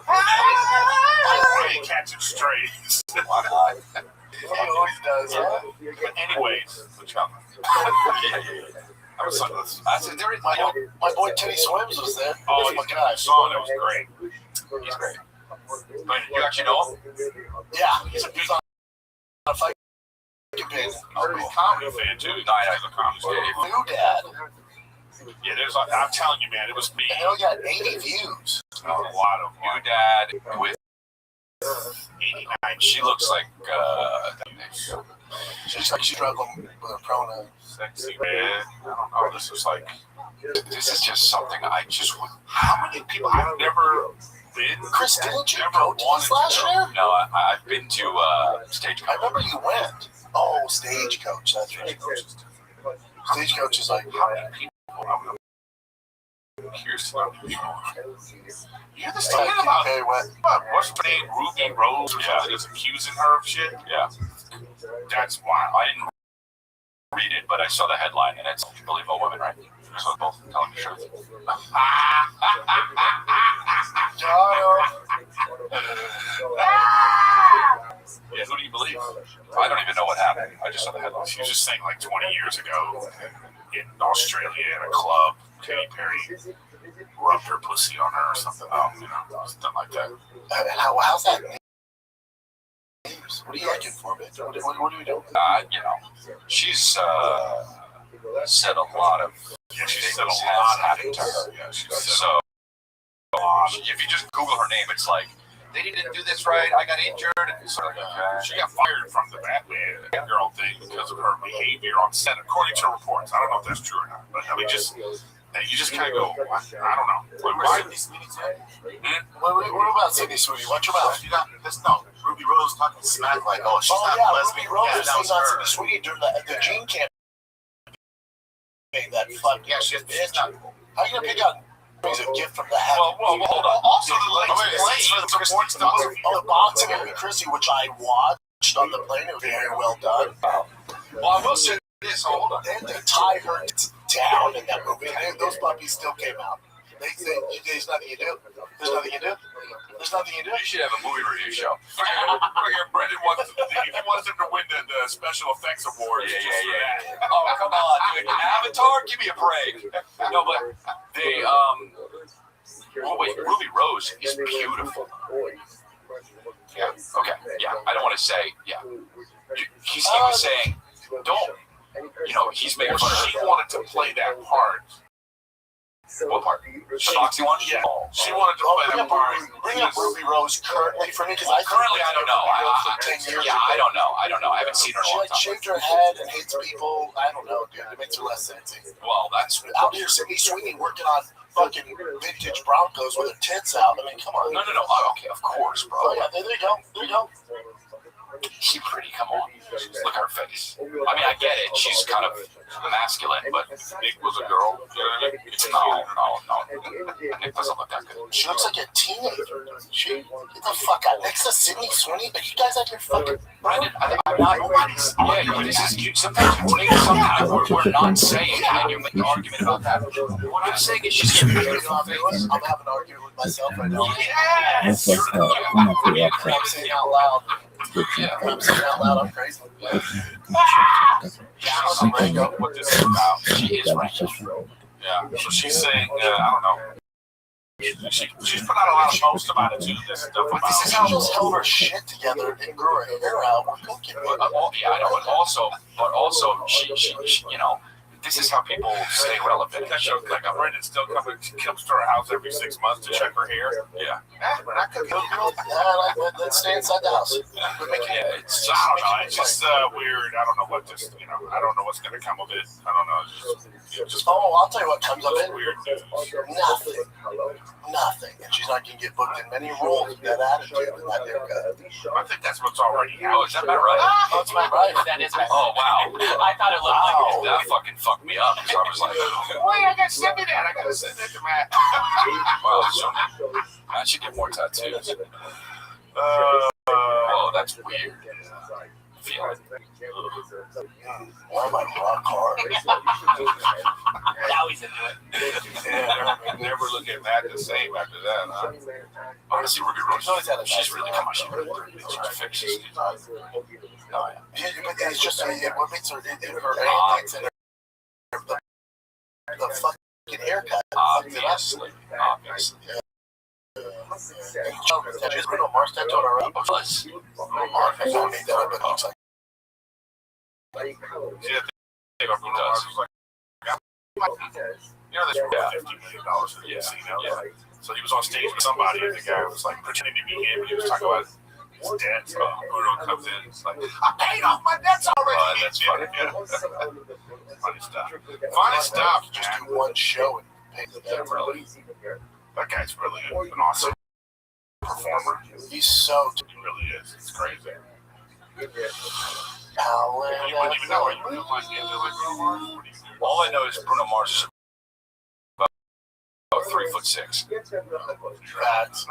F: Brian catching strays.
D: Why not?
H: He always does, huh?
F: But anyways, which I'm. I was
H: My boy Teddy Swims was there.
F: Oh,
H: my gosh.
F: song that was great.
D: He's great.
F: But you actually know him?
H: Yeah, he's on a fight campaign.
F: Oh, he's a comedy fan too. No, he's a comedy fan.
H: New dad.
F: Yeah, I'm telling you, man, it was me.
H: And he only got 80 views.
F: A lot of
D: New dad with
F: 89.
D: she looks like
H: She's like struggling with her pronouns.
F: Sexy, man. I don't know. This is
D: just something I just would.
F: How many people I've never been?
H: Chris, didn't you go to this last year?
D: No, I've been to Stagecoach.
H: I remember you went. Oh, Stagecoach. That's right. Stagecoach is like,
F: How many people? I'm curious to know. You understand about
H: hey, what?
F: what's her name? Ruby Rose or something is accusing her of shit?
D: Yeah.
F: That's wild.
D: I didn't read it, but I saw the headline, and it's "You Believe All Women," right? So both telling the truth. Yeah, who do you believe? I don't even know what happened. I just saw the headline.
F: She was just saying like 20 years ago in Australia in a club. Katy Perry rubbed her pussy on her or something. Something like that.
H: How's that? What are you looking for, bitch? What are we doing?
D: She's said a lot of.
F: Yeah, she said a lot
D: happened to her.
F: Yeah, she
D: So if you just Google her name, it's like they didn't do this right. I got injured. It's like,
F: she got fired from the Batman girl thing because of her behavior on set, according to reports. I don't know if that's true or not, but I mean, you just kind of go, I don't know. Why did these meetings happen?
H: What about Sydney Sweeney? Watch your mouth.
J: Ruby Rose talking smack like, oh, she's not
H: yeah,
J: lesbian.
H: Ruby Rose
J: Yeah, that
H: was
J: was
H: on
J: her.
H: Sydney Sweeney during the Gene campaign. That fucking
J: She's
H: bitch.
J: not.
H: How you gonna pick out? He's a gift from the heavens.
D: well, hold on.
F: Also, the
H: The boxing of Chrissy, which I watched on the plane, it was very well done.
D: Well, I will say this. Hold on.
H: They tie her down in that movie. Those puppies still came out. There's nothing you do. There's nothing you do. There's nothing you do.
D: You should have a movie review show.
F: Brendan wants he wants them to win the special effects award.
D: Yeah. Oh, come on, dude. Avatar, give me a break. No, but they Ruby Rose is beautiful. Yeah. Okay. Yeah. I don't want to say. Yeah. He was saying, don't. He's making fun of her.
F: She wanted to play that part.
D: What part? The boxing one?
F: Yeah. She wanted to play that part.
H: Bring up Ruby Rose currently for me, because
D: Currently, I don't know. I don't know. I haven't seen her in a
H: She
D: long time.
H: shaved her head and hates people. I don't know, dude. It makes her less sexy.
D: Well, that's
H: Out here, Sydney Sweeney working on fucking vintage Broncos with her tits out. I mean, come on.
D: no. Oh, okay, of course, bro.
H: Oh yeah, there you go. There you go.
D: She's pretty. Come on. Look at her face. I mean, I get it. She's kind of masculine, but
F: Nick was a girl. You know what I mean?
D: no. Nick doesn't look that good.
H: She looks like a teenager. Get the fuck out. Next to Sydney Sweeney, but you guys out here fucking.
D: Brandon, I'm not. Yeah, this is you. Sometimes you take something that we're not saying, and you make an argument about that. What I'm saying is she's a beautiful face.
H: I'm having an argument with myself right now.
D: Yes.
A: That's
H: I'm saying out loud.
D: Yeah.
H: I'm saying out loud. I'm crazy.
D: Yeah, I don't know what this is about. She is right.
F: Yeah. So she's saying, I don't know. She's put out a lot of posts about it too. This stuff about.
H: This is how she's held her shit together and grew her hair out.
D: Yeah, I know, but also, she, this is how people stay relevant.
F: Like Brendan's still comes to our house every 6 months to check her hair.
D: Yeah.
H: I could go, girl. Let's stay inside the house.
D: Yeah, it's
F: So I don't know. It's just weird. I don't know what this. I don't know what's gonna come of it. I don't know. Just
H: I'll tell you what comes of it.
F: weird.
H: Nothing. And she's not gonna get booked in many roles with that attitude and that haircut.
F: I think that's what's already happening.
D: Oh, is that about right?
H: That's my right.
G: That is right.
D: Oh, wow.
G: I thought it looked like it.
D: That fucking fucked me up. So I was like,
F: Wait, I gotta send me that. I gotta send that to Matt.
D: wow, so I should get more tattoos. Oh, that's weird. Feeling.
H: Why am I rock hard?
G: Now he's into it.
F: Yeah, never look at Matt the same after that, huh?
D: Honestly, Ruby Rose, she's really come on. She's really fixed. Oh, yeah.
H: Yeah, but it's just what makes her her antics and the fucking haircut.
D: Obviously.
H: She's Bruno Mars tattooed on her up.
D: Was.
H: Mark, I don't need that, but it looks like.
F: Yeah, they got Bruno Mars was like, there's $50 million in the casino.
D: Yeah.
F: So he was on stage with somebody, and the guy was like pretending to be him, and he was talking about his debt. So Bruno comes in, it's like, I paid off my debts already.
D: That's funny.
F: Yeah. Funny stuff. Funny stuff.
H: Just do one show and pay the debt.
F: Really. That guy's really an awesome performer.
H: He's so.
F: He really is. It's crazy. You
H: Alan.
F: wouldn't even know. Are you like into like Bruno Mars? What do you do?
D: All I know is Bruno Mars is about 3'6".
H: Facts.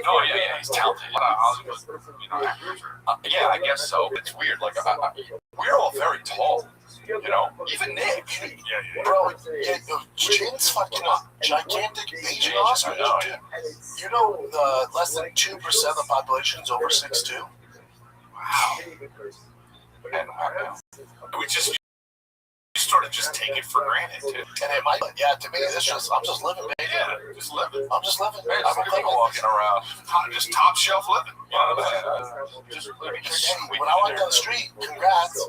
D: Oh yeah, he's talented. Yeah, I guess so. It's weird. Like we're all very tall. Even Nick.
F: Yeah.
H: Bro, Jin's fucking gigantic Asian Oscar.
D: I know, yeah.
H: You know, less than 2% of the population is over 6'2".
D: Wow. And we just
F: sort of just take it for granted too.
H: And it might, yeah, to me, it's just, I'm just living, baby.
F: Yeah, just living.
H: I'm just living.
F: There's
H: I'm
F: some people walking around, just top shelf living. You know what I'm saying? Just living.
H: Hey, when I walk down the street, congrats.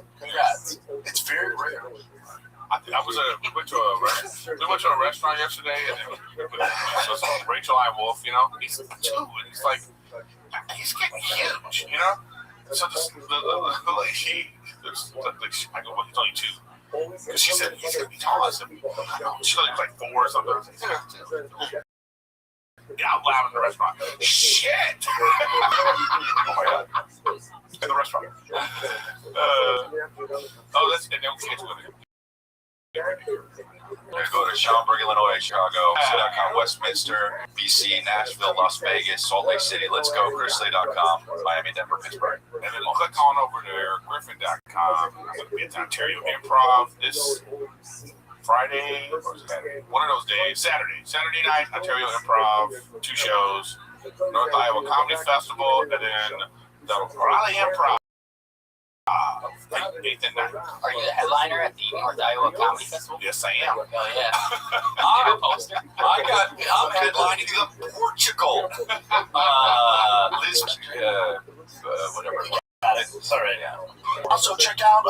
H: It's very rare.
F: We went to a restaurant yesterday, and so Rachel I. Wolf, you know, he's 2, and he's like, he's getting huge, you know. So the lady, I go, well, he's only 2. Because she said he's gonna be tall. I said, I know. She looked like 4 or something. Yeah, I'm loud in the restaurant. Shit! Oh my god. In the restaurant. And then we get to it.
D: We're going to go to Schaumburg, Illinois, Chicago, City.com, Westminster, BC, Nashville, Las Vegas, Salt Lake City. Let's go. ChrisLay.com, Miami, Denver, Pittsburgh.
F: And then we'll click on over there, Griffin.com. I'm going to be at the Ontario Improv this Friday, or Saturday, one of those days. Saturday night, Ontario Improv, 2 shows. North Iowa Comedy Festival, and then the Raleigh Improv. 8th and 9th.
G: Are you the headliner at the North Iowa Comedy Festival?
F: Yes, I am.
G: Oh yeah. I'm a poster.
D: I'm headlining the Portugal. Whatever.
H: Got it. All right. Yeah. Also, check out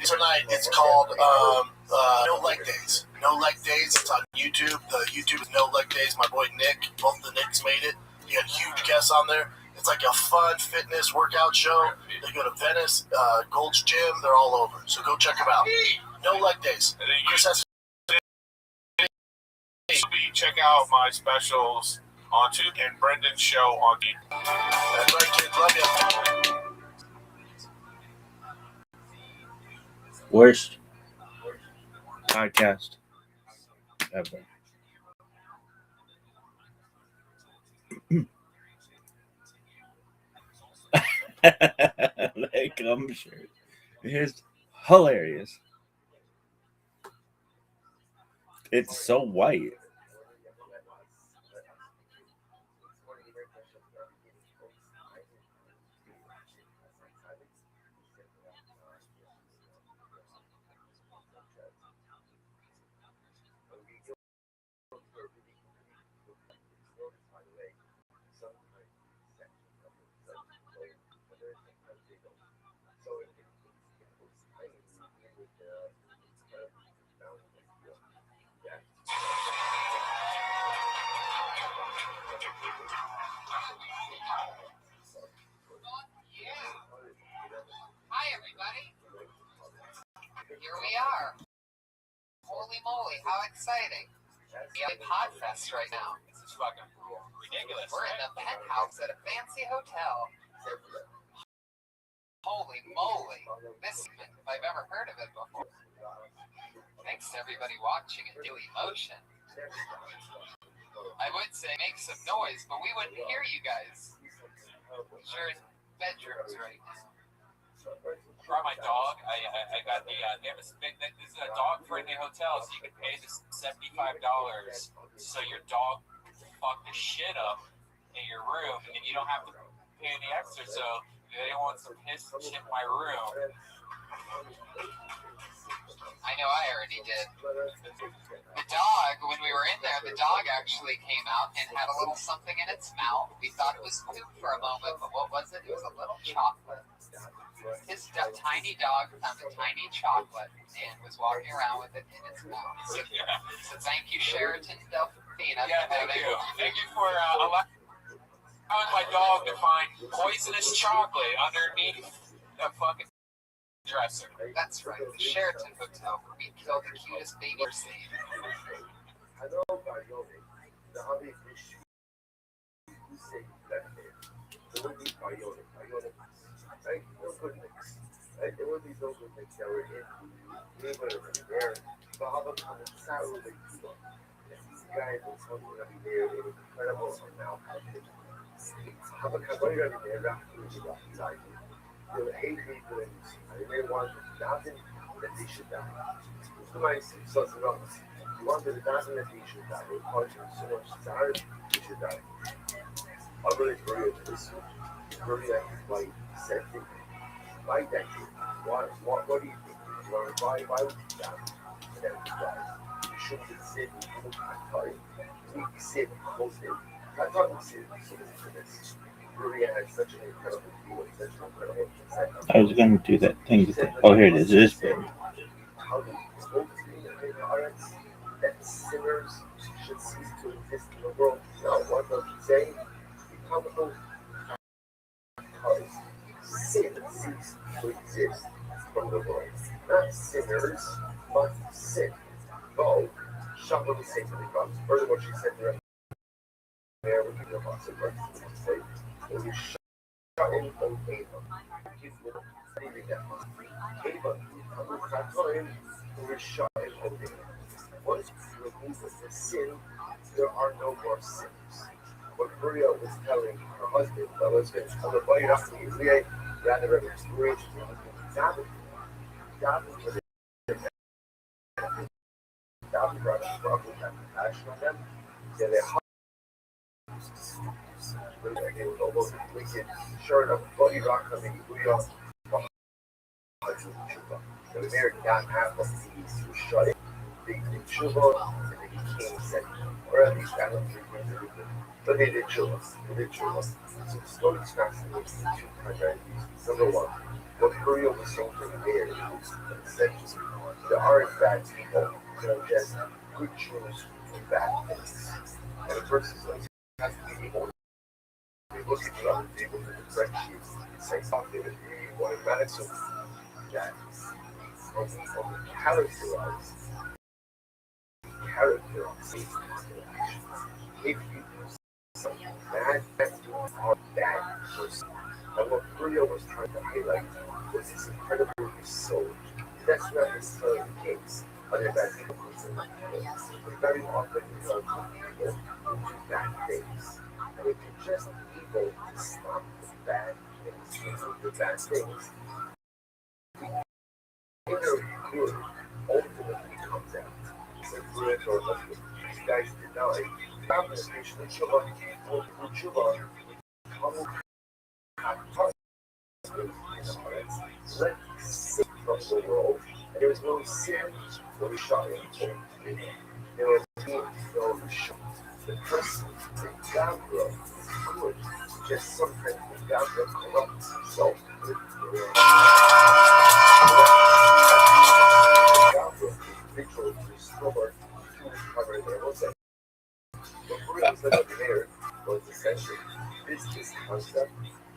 H: tonight. It's called No Leg Days. No Leg Days. It's on YouTube. The YouTube is No Leg Days. My boy Nick. Both the Nicks made it. You had huge guests on there. It's like a fun fitness workout show. They go to Venice, Gold's Gym. They're all over. So go check them out. No Leg Days.
F: And then check out my specials on YouTube and Brendan's show on YouTube.
H: That's right, kids. Love you.
A: Worst podcast ever. Like, I'm sure it's hilarious. It's so white.
L: Hi, everybody. Here we are. Holy moly, how exciting. We have a Podfest right now.
G: This is fucking ridiculous.
L: We're in the penthouse at a fancy hotel. Holy moly. This, if I've ever heard of it before. Thanks to everybody watching and do emotion. I would say make some noise, but we wouldn't hear you guys. Sure, bedrooms right now.
G: I brought my dog. I got the this is a dog friendly hotel, so you can pay this $75 so your dog can fuck the shit up in your room, and you don't have to pay any extra. So if they want some piss and shit in my room,
L: I know I already did. The dog, when we were in there, the dog actually came out and had a little something in its mouth. We thought it was food for a moment, but what was it? It was a little chocolate. His tiny dog found a tiny chocolate and was walking around with it in its mouth. So thank you, Sheraton Delphina.
G: yeah, thank you. Thank you for allowing my dog to find poisonous chocolate underneath the fucking dresser.
L: That's right, the Sheraton Hotel, where we killed the cutest baby ever seen.
C: They would hate people and they wanted nothing that they should die. Somebody says, you wanted nothing that they should die. They caused you so much sorrow, they should die. I'm really worried about this. Really like safety. Like that. What do you think? Why would you die? And then you die. You shouldn't be sitting. You look at time. We sit mostly. I thought we sit for this. Korea has such an incredible view and such an incredible insight.
A: I was going to do that thing. Oh, here it is. It is big.
C: How do you supposed to be in RX that sinners should cease to exist in the world? No, what does he say? Become those because sin cease to exist from the world. Not sinners, but sin. Oh, shut what he said to the cross. Furthermore, she said to him, there would be no consequence. Say, when you shut in on Ava, give me that Ava, when you shut in on Ava. Once you remove the sin, there are no more sins. What Maria was telling her husband, well, let's get I'm going to buy it up to you. We rather than experience your husband. God was with it. God brought a problem and compassion on them. Yeah, they were almost wicked. Sure enough, Buddy Rock coming, we are they were married down half of these who shut it. They did Chuba and they became second. Or at least that was but they did Chuba. They did Chuba. So the story starts with two primary reasons. Number one, what Korea was saying to the mayor is essentially there aren't bad people, there are just good Jews and bad things. And a person's like, has to be able to look at you on the table to differentiate and say something that you want to manage that from the characterize if you some bad or bad person. And what Korea was trying to highlight was this incredible soul. That's not necessarily the case. Other bad people but very often you know people who do bad things. And if you're just able to stop the bad things, the bad things, inner good ultimately comes out. So good or nothing. These guys deny. Application of Chuba, Chuba, let sin from the world. And there was no sin when we shot him. There was no shot. The person, the God will, is good. Just sometimes the God will corrupts himself with the world. God will individually restore to recover their own self. What Korea was about there was essentially this concept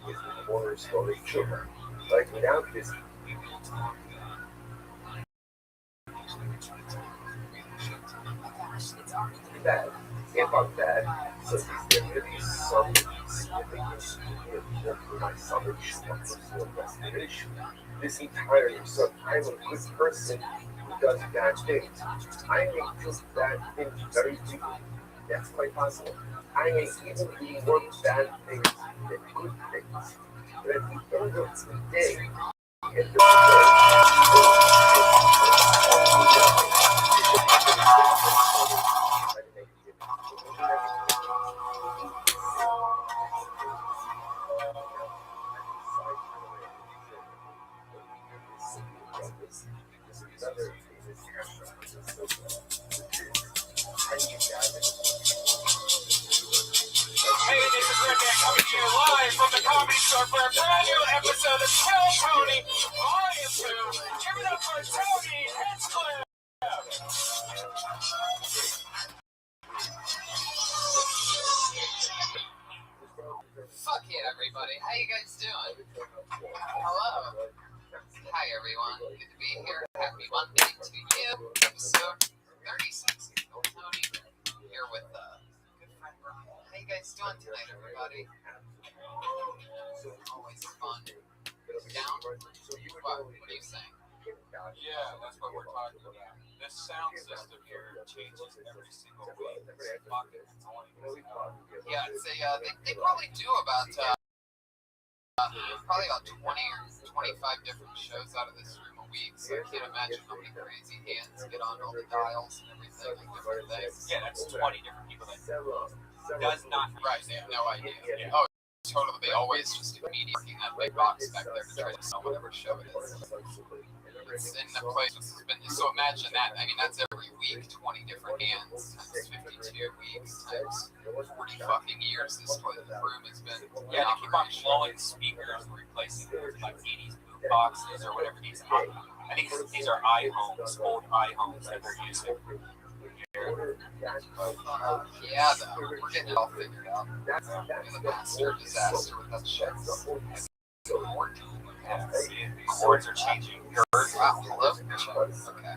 C: is the more restoring children. Like without this bad, if I'm bad, so is there really some significance for my salvation or personal restoration? This entire so I'm a good person who does bad things. I may do bad things very frequently. That's quite possible. I may even be more bad things than good things. But at the end of the day, if the
B: Hey, this is Redneck coming to you live from the Comedy Store for a brand new episode of Tell Tony Volume 2. Give it up for Tony Hinchcliffe.
L: Fuck yeah, everybody. How you guys doing? Hello. Hi, everyone. Good to be here. Happy Monday to you. Episode 36. Tony here with good friend Brian. How you guys doing tonight, everybody? Always fun. Down? What are you saying?
D: Yeah, that's what we're talking about. This sound system here changes every single week. It's fucking annoying.
L: Yeah, I'd say they probably do about probably about 20 or 25 different shows out of this room a week. So I can't imagine how many crazy hands get on all the dials and everything and different things.
D: Yeah, that's 20 different people that does not
L: Right, they have no idea. Yeah. Oh, totally. They always just immediately working that big box back there to try to sell whatever show it is. it's in a place that's been, so imagine that. I mean, that's every week, 20 different hands times 52 weeks times 40 fucking years. This room has been
G: Yeah, they keep on blowing speakers and replacing them with like 80s boom boxes or whatever these are. I think these are iHomes, old iHomes that they're using.
L: Yeah, though, we're getting it all figured out. We're the master disaster with that shit.
G: Yeah, see, chords are changing.
L: Wow, hello? Okay.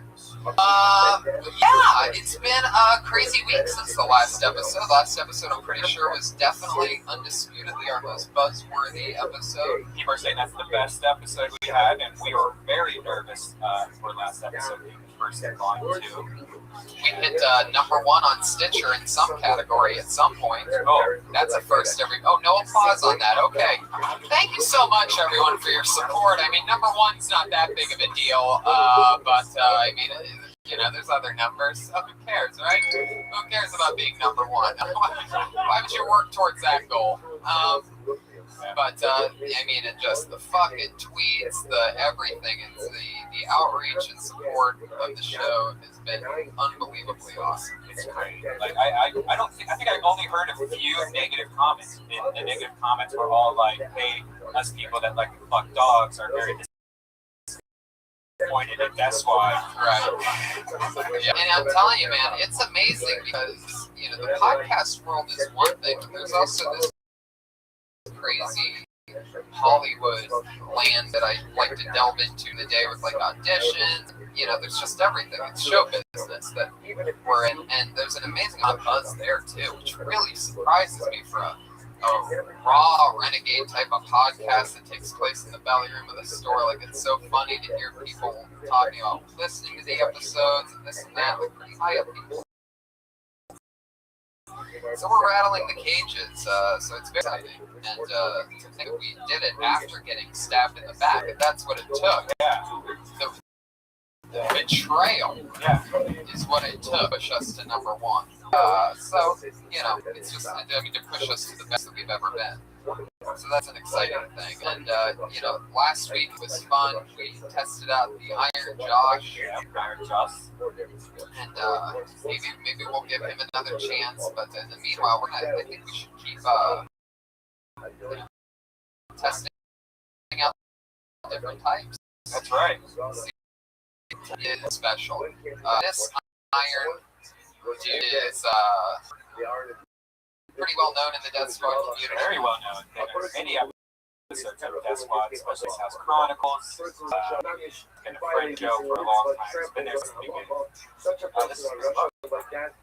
L: Yeah, it's been a crazy week since the last episode. Last episode, I'm pretty sure, was definitely undisputedly our most buzzworthy episode.
G: People are saying that's the best episode we had, and we were very nervous for last episode being the first in volume 2.
L: We hit number 1 on Stitcher in some category at some point.
G: Oh,
L: that's a first every. Oh, no applause on that. Okay. Thank you so much, everyone, for your support. I mean, number 1's not that big of a deal, but I mean, you know, there's other numbers. So who cares, right? Who cares about being number 1? Why would you work towards that goal? But I mean, and just the fucking tweets, the everything, and the outreach and support of the show has been unbelievably awesome.
G: it's great. Like I don't think I only heard a few negative comments. And the negative comments were all like, "Hey, us people that like to fuck dogs are very disappointed, and that's why."
L: Right. Yeah. And I'm telling you, man, it's amazing because you know the podcast world is one thing, but there's also this crazy Hollywood land that I like to delve into today with like auditions. You know, there's just everything. It's show business that we're in, and there's an amazing amount of buzz there too, which really surprises me for a raw renegade type of podcast that takes place in the belly room of the store. Like, it's so funny to hear people talking about listening to the episodes and this and that, like pretty high up people. So we're rattling the cages, so it's very exciting. And to think that we did it after getting stabbed in the back, if that's what it took.
G: Yeah.
L: The betrayal is what it took to push us to number 1. So, you know, it's just, I mean, to push us to the best that we've ever been. So that's an exciting thing. And, you know, last week was fun. We tested out the Iron Josh.
G: Yeah, Iron Josh.
L: And maybe we'll give him another chance. But in the meanwhile, I think we should keep testing out different types.
G: That's right.
L: It is special. This Iron dude is pretty well known in the Death Squad community.
G: Very well known. There's many episodes of Death Squad, especially House Chronicles. Been a friend Joe for a long time. It's been there since the beginning.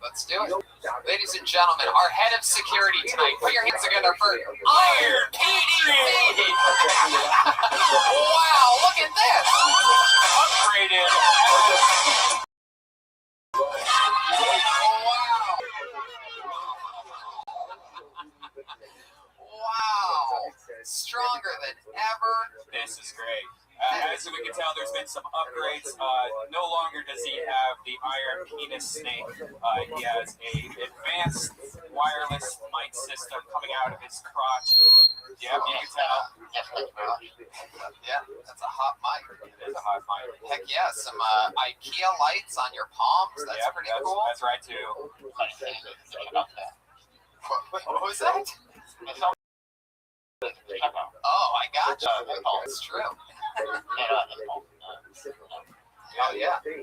L: Let's do it. Ladies and gentlemen, our head of security tonight. Put your hands together for Iron PD. Wow, look at this.
G: Upgraded.
L: Wow. Stronger than ever.
G: This is great. As we can tell, there's been some upgrades. No longer does he have the iron penis snake. He has a advanced wireless mic system coming out of his crotch. Yeah, you can tell.
L: Yeah, that's a hot mic.
G: It is a hot mic.
L: Heck yeah, some IKEA lights on your palms. That's pretty cool.
G: That's right, too.
L: What was that? Oh, I gotcha. That's true. Oh yeah. You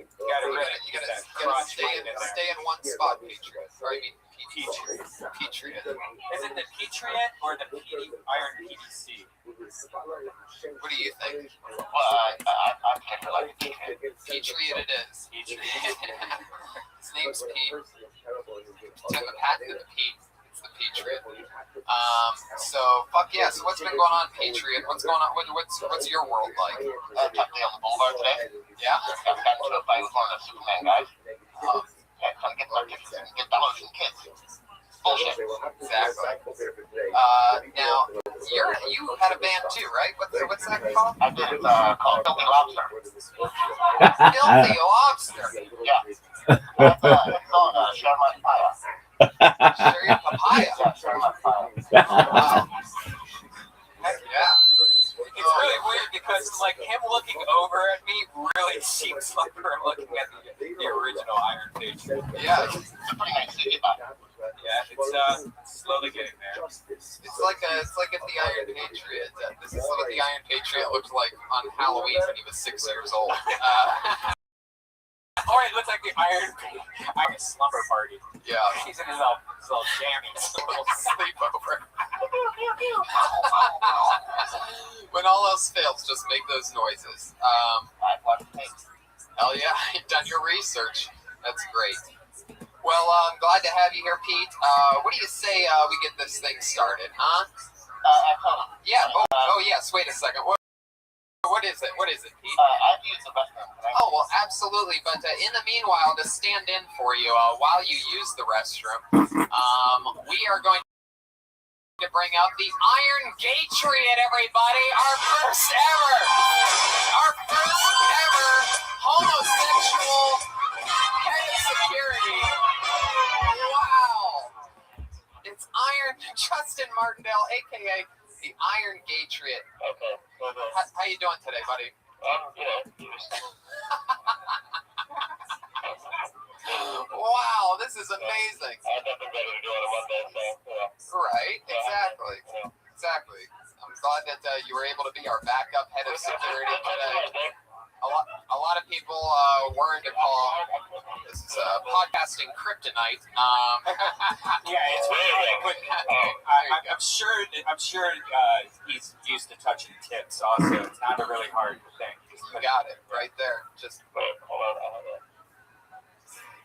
L: gotta stay in one spot, Patriot. Or I mean Patriot.
G: Is it the Patriot or the Iron PDC?
L: What do you think?
J: Well, I particularly like Patriot.
L: Patriot it is. His name's Pete. Took a patent of the Pete. It's the Patriot. So fuck yeah. So what's been going on, Patriot? What's going on? What's your world like?
J: Tucked me on the boulevard today.
L: Yeah.
J: Got to a fight with one of the Superman guys. Yeah, trying to get my kids, get dollars from kids. Bullshit.
L: Exactly. Now you had a band too, right? What's that called?
J: I did called Filthy Lobster.
L: Filthy Lobster.
J: Yeah. It's called Share My Papaya.
L: Share your papaya.
J: Yeah, Share My Papaya.
L: Wow. Heck yeah.
G: It's really weird because like him looking over at me really
D: seam slumper and looking at the original Iron Patriot.
J: Yeah, it's a pretty nice city, but
D: Yeah, it's slowly getting there.
J: it's like if the Iron Patriot. This is what the Iron Patriot looked like on Halloween when he was 6 years old.
D: Or it looks like the Iron Slumber Party.
J: Yeah,
D: He's in his little jammies.
J: little sleepover. When all else fails, just make those noises. Hell yeah, you've done your research. That's great. Well, I'm glad to have you here, Pete. What do you say we get this thing started, huh? Yeah. Oh, yes. Wait a second. What is it? What is it, Pete?
L: I've used the restroom.
J: Oh, well, absolutely. But in the meanwhile, to stand in for you while you use the restroom, we are going to bring out the Iron Patriot, everybody. Our first ever homosexual head of security. Wow. It's Justin Martindale, a.k.a. the Iron Patriot.
L: Okay.
J: How you doing today, buddy? Wow, this is amazing.
L: I have nothing better to do on a Monday, so,
J: Right, exactly. I'm glad that you were able to be our backup head of security today. A lot of people were into call this is podcasting kryptonite.
D: Yeah, it's really good. I'm sure he's used to touching tips. Also, it's not a really hard thing.
J: You got it right there. Just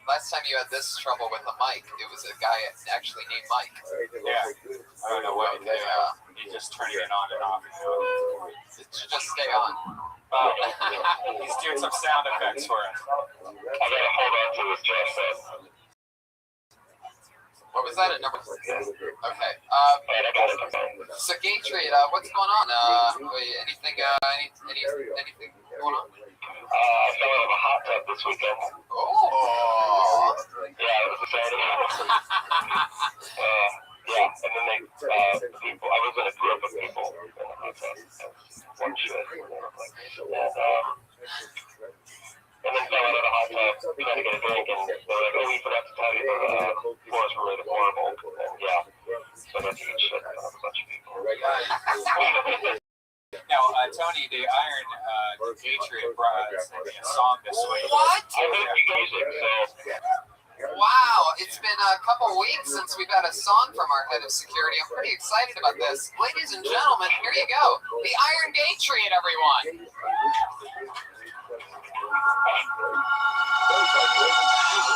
J: last time you had this trouble with the mic, it was a guy actually named Mike.
D: Yeah, I don't know what he's just turning it on and off.
J: It should just stay on.
D: He's doing some sound effects for us.
L: I gotta hold on to this chest.
J: What was that? A number? Okay. So Patriot, what's going on? Anything going on?
L: I fell out of a hot tub this weekend.
J: Oh.
L: Yeah, it was exciting. Yeah, and then people, I was in a group of people in the hot tub. One chick. And then fell out of the hot tub, trying to get a drink, and they were like, oh, we forgot to tell you the floors were really horrible. And yeah, so I got to eat shit out of a bunch of people.
D: Now, Tony, the Iron Patriot brought us a song this week.
J: What?
L: I think music, so...
J: Wow, it's been a couple weeks since we've had a song from our head of security. I'm pretty excited about this. Ladies and gentlemen, here you go. The Iron Patriot, everyone.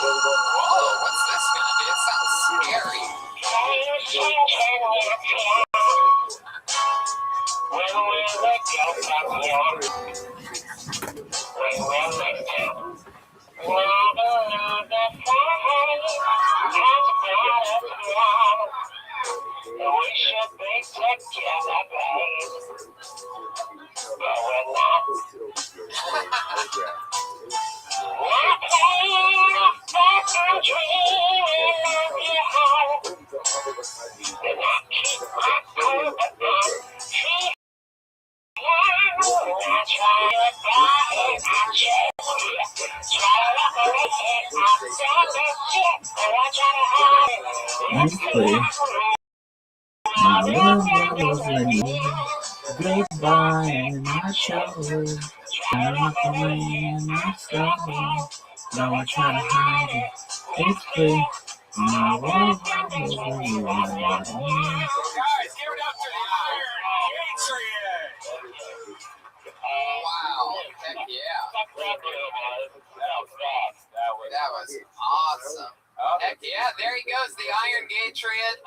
J: Whoa, what's this going to be? It sounds scary.
A: Goodbye, and I chose. I'm not the man I saw. No, I try to hide it. It's free. No,
D: Guys, give it up to the Iron Patriot!
J: Wow, heck yeah. That was awesome. Heck yeah, there he goes, the Iron Patriot.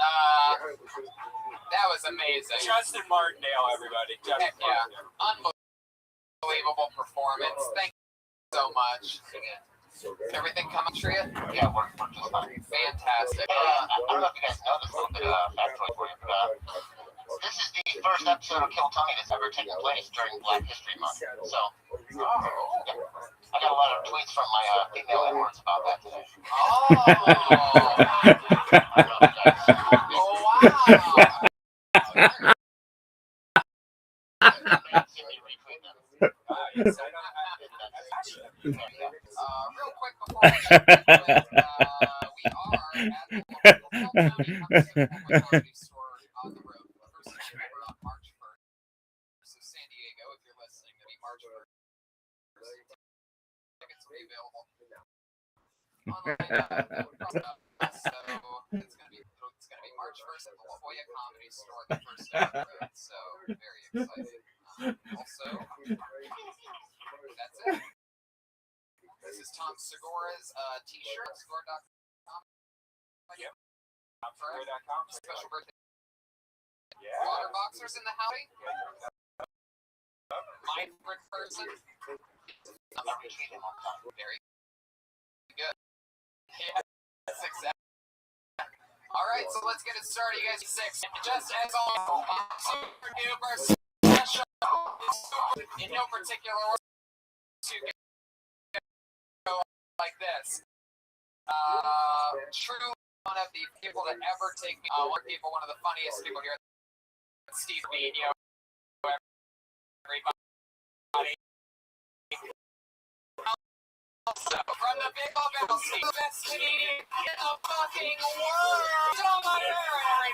J: That was amazing.
D: Justin Martindale, everybody.
J: Heck yeah. Unbelievable performance. Thank you so much. Everything coming to you?
L: Yeah, we're just fine.
J: Fantastic.
L: I don't know if you guys know this little bit factoid for you, but this is the first episode of Kill Tony that's ever taken place during Black History Month. So, I got a lot of tweets from my female Edwards about that today.
J: Oh, wow.
D: Yes, I
J: Real quick before we jump into it, we are at the local comedy store on the road. First time ever on March 1st. So San Diego, if you're listening, it'll be March 1st. Tickets will be available online. So it's gonna be March 1st at the La Jolla Comedy Store, the first day on the road. So very excited. Also, that's it. This is Tom Segura's t-shirt, Segura.com. Yep. TomSegura.com. Special birthday. Yeah. Water boxers in the house. My favorite person. Very good. Yeah, that's exactly. All right, so let's get it started. You guys, 6. Just as always, super duper special. In no particular order to go like this. Truly one of the people that ever take me. One of the funniest people here. Steve Vino. Everybody. Also, from the big open, Steve, the best comedian in the fucking world. Come on here, everybody.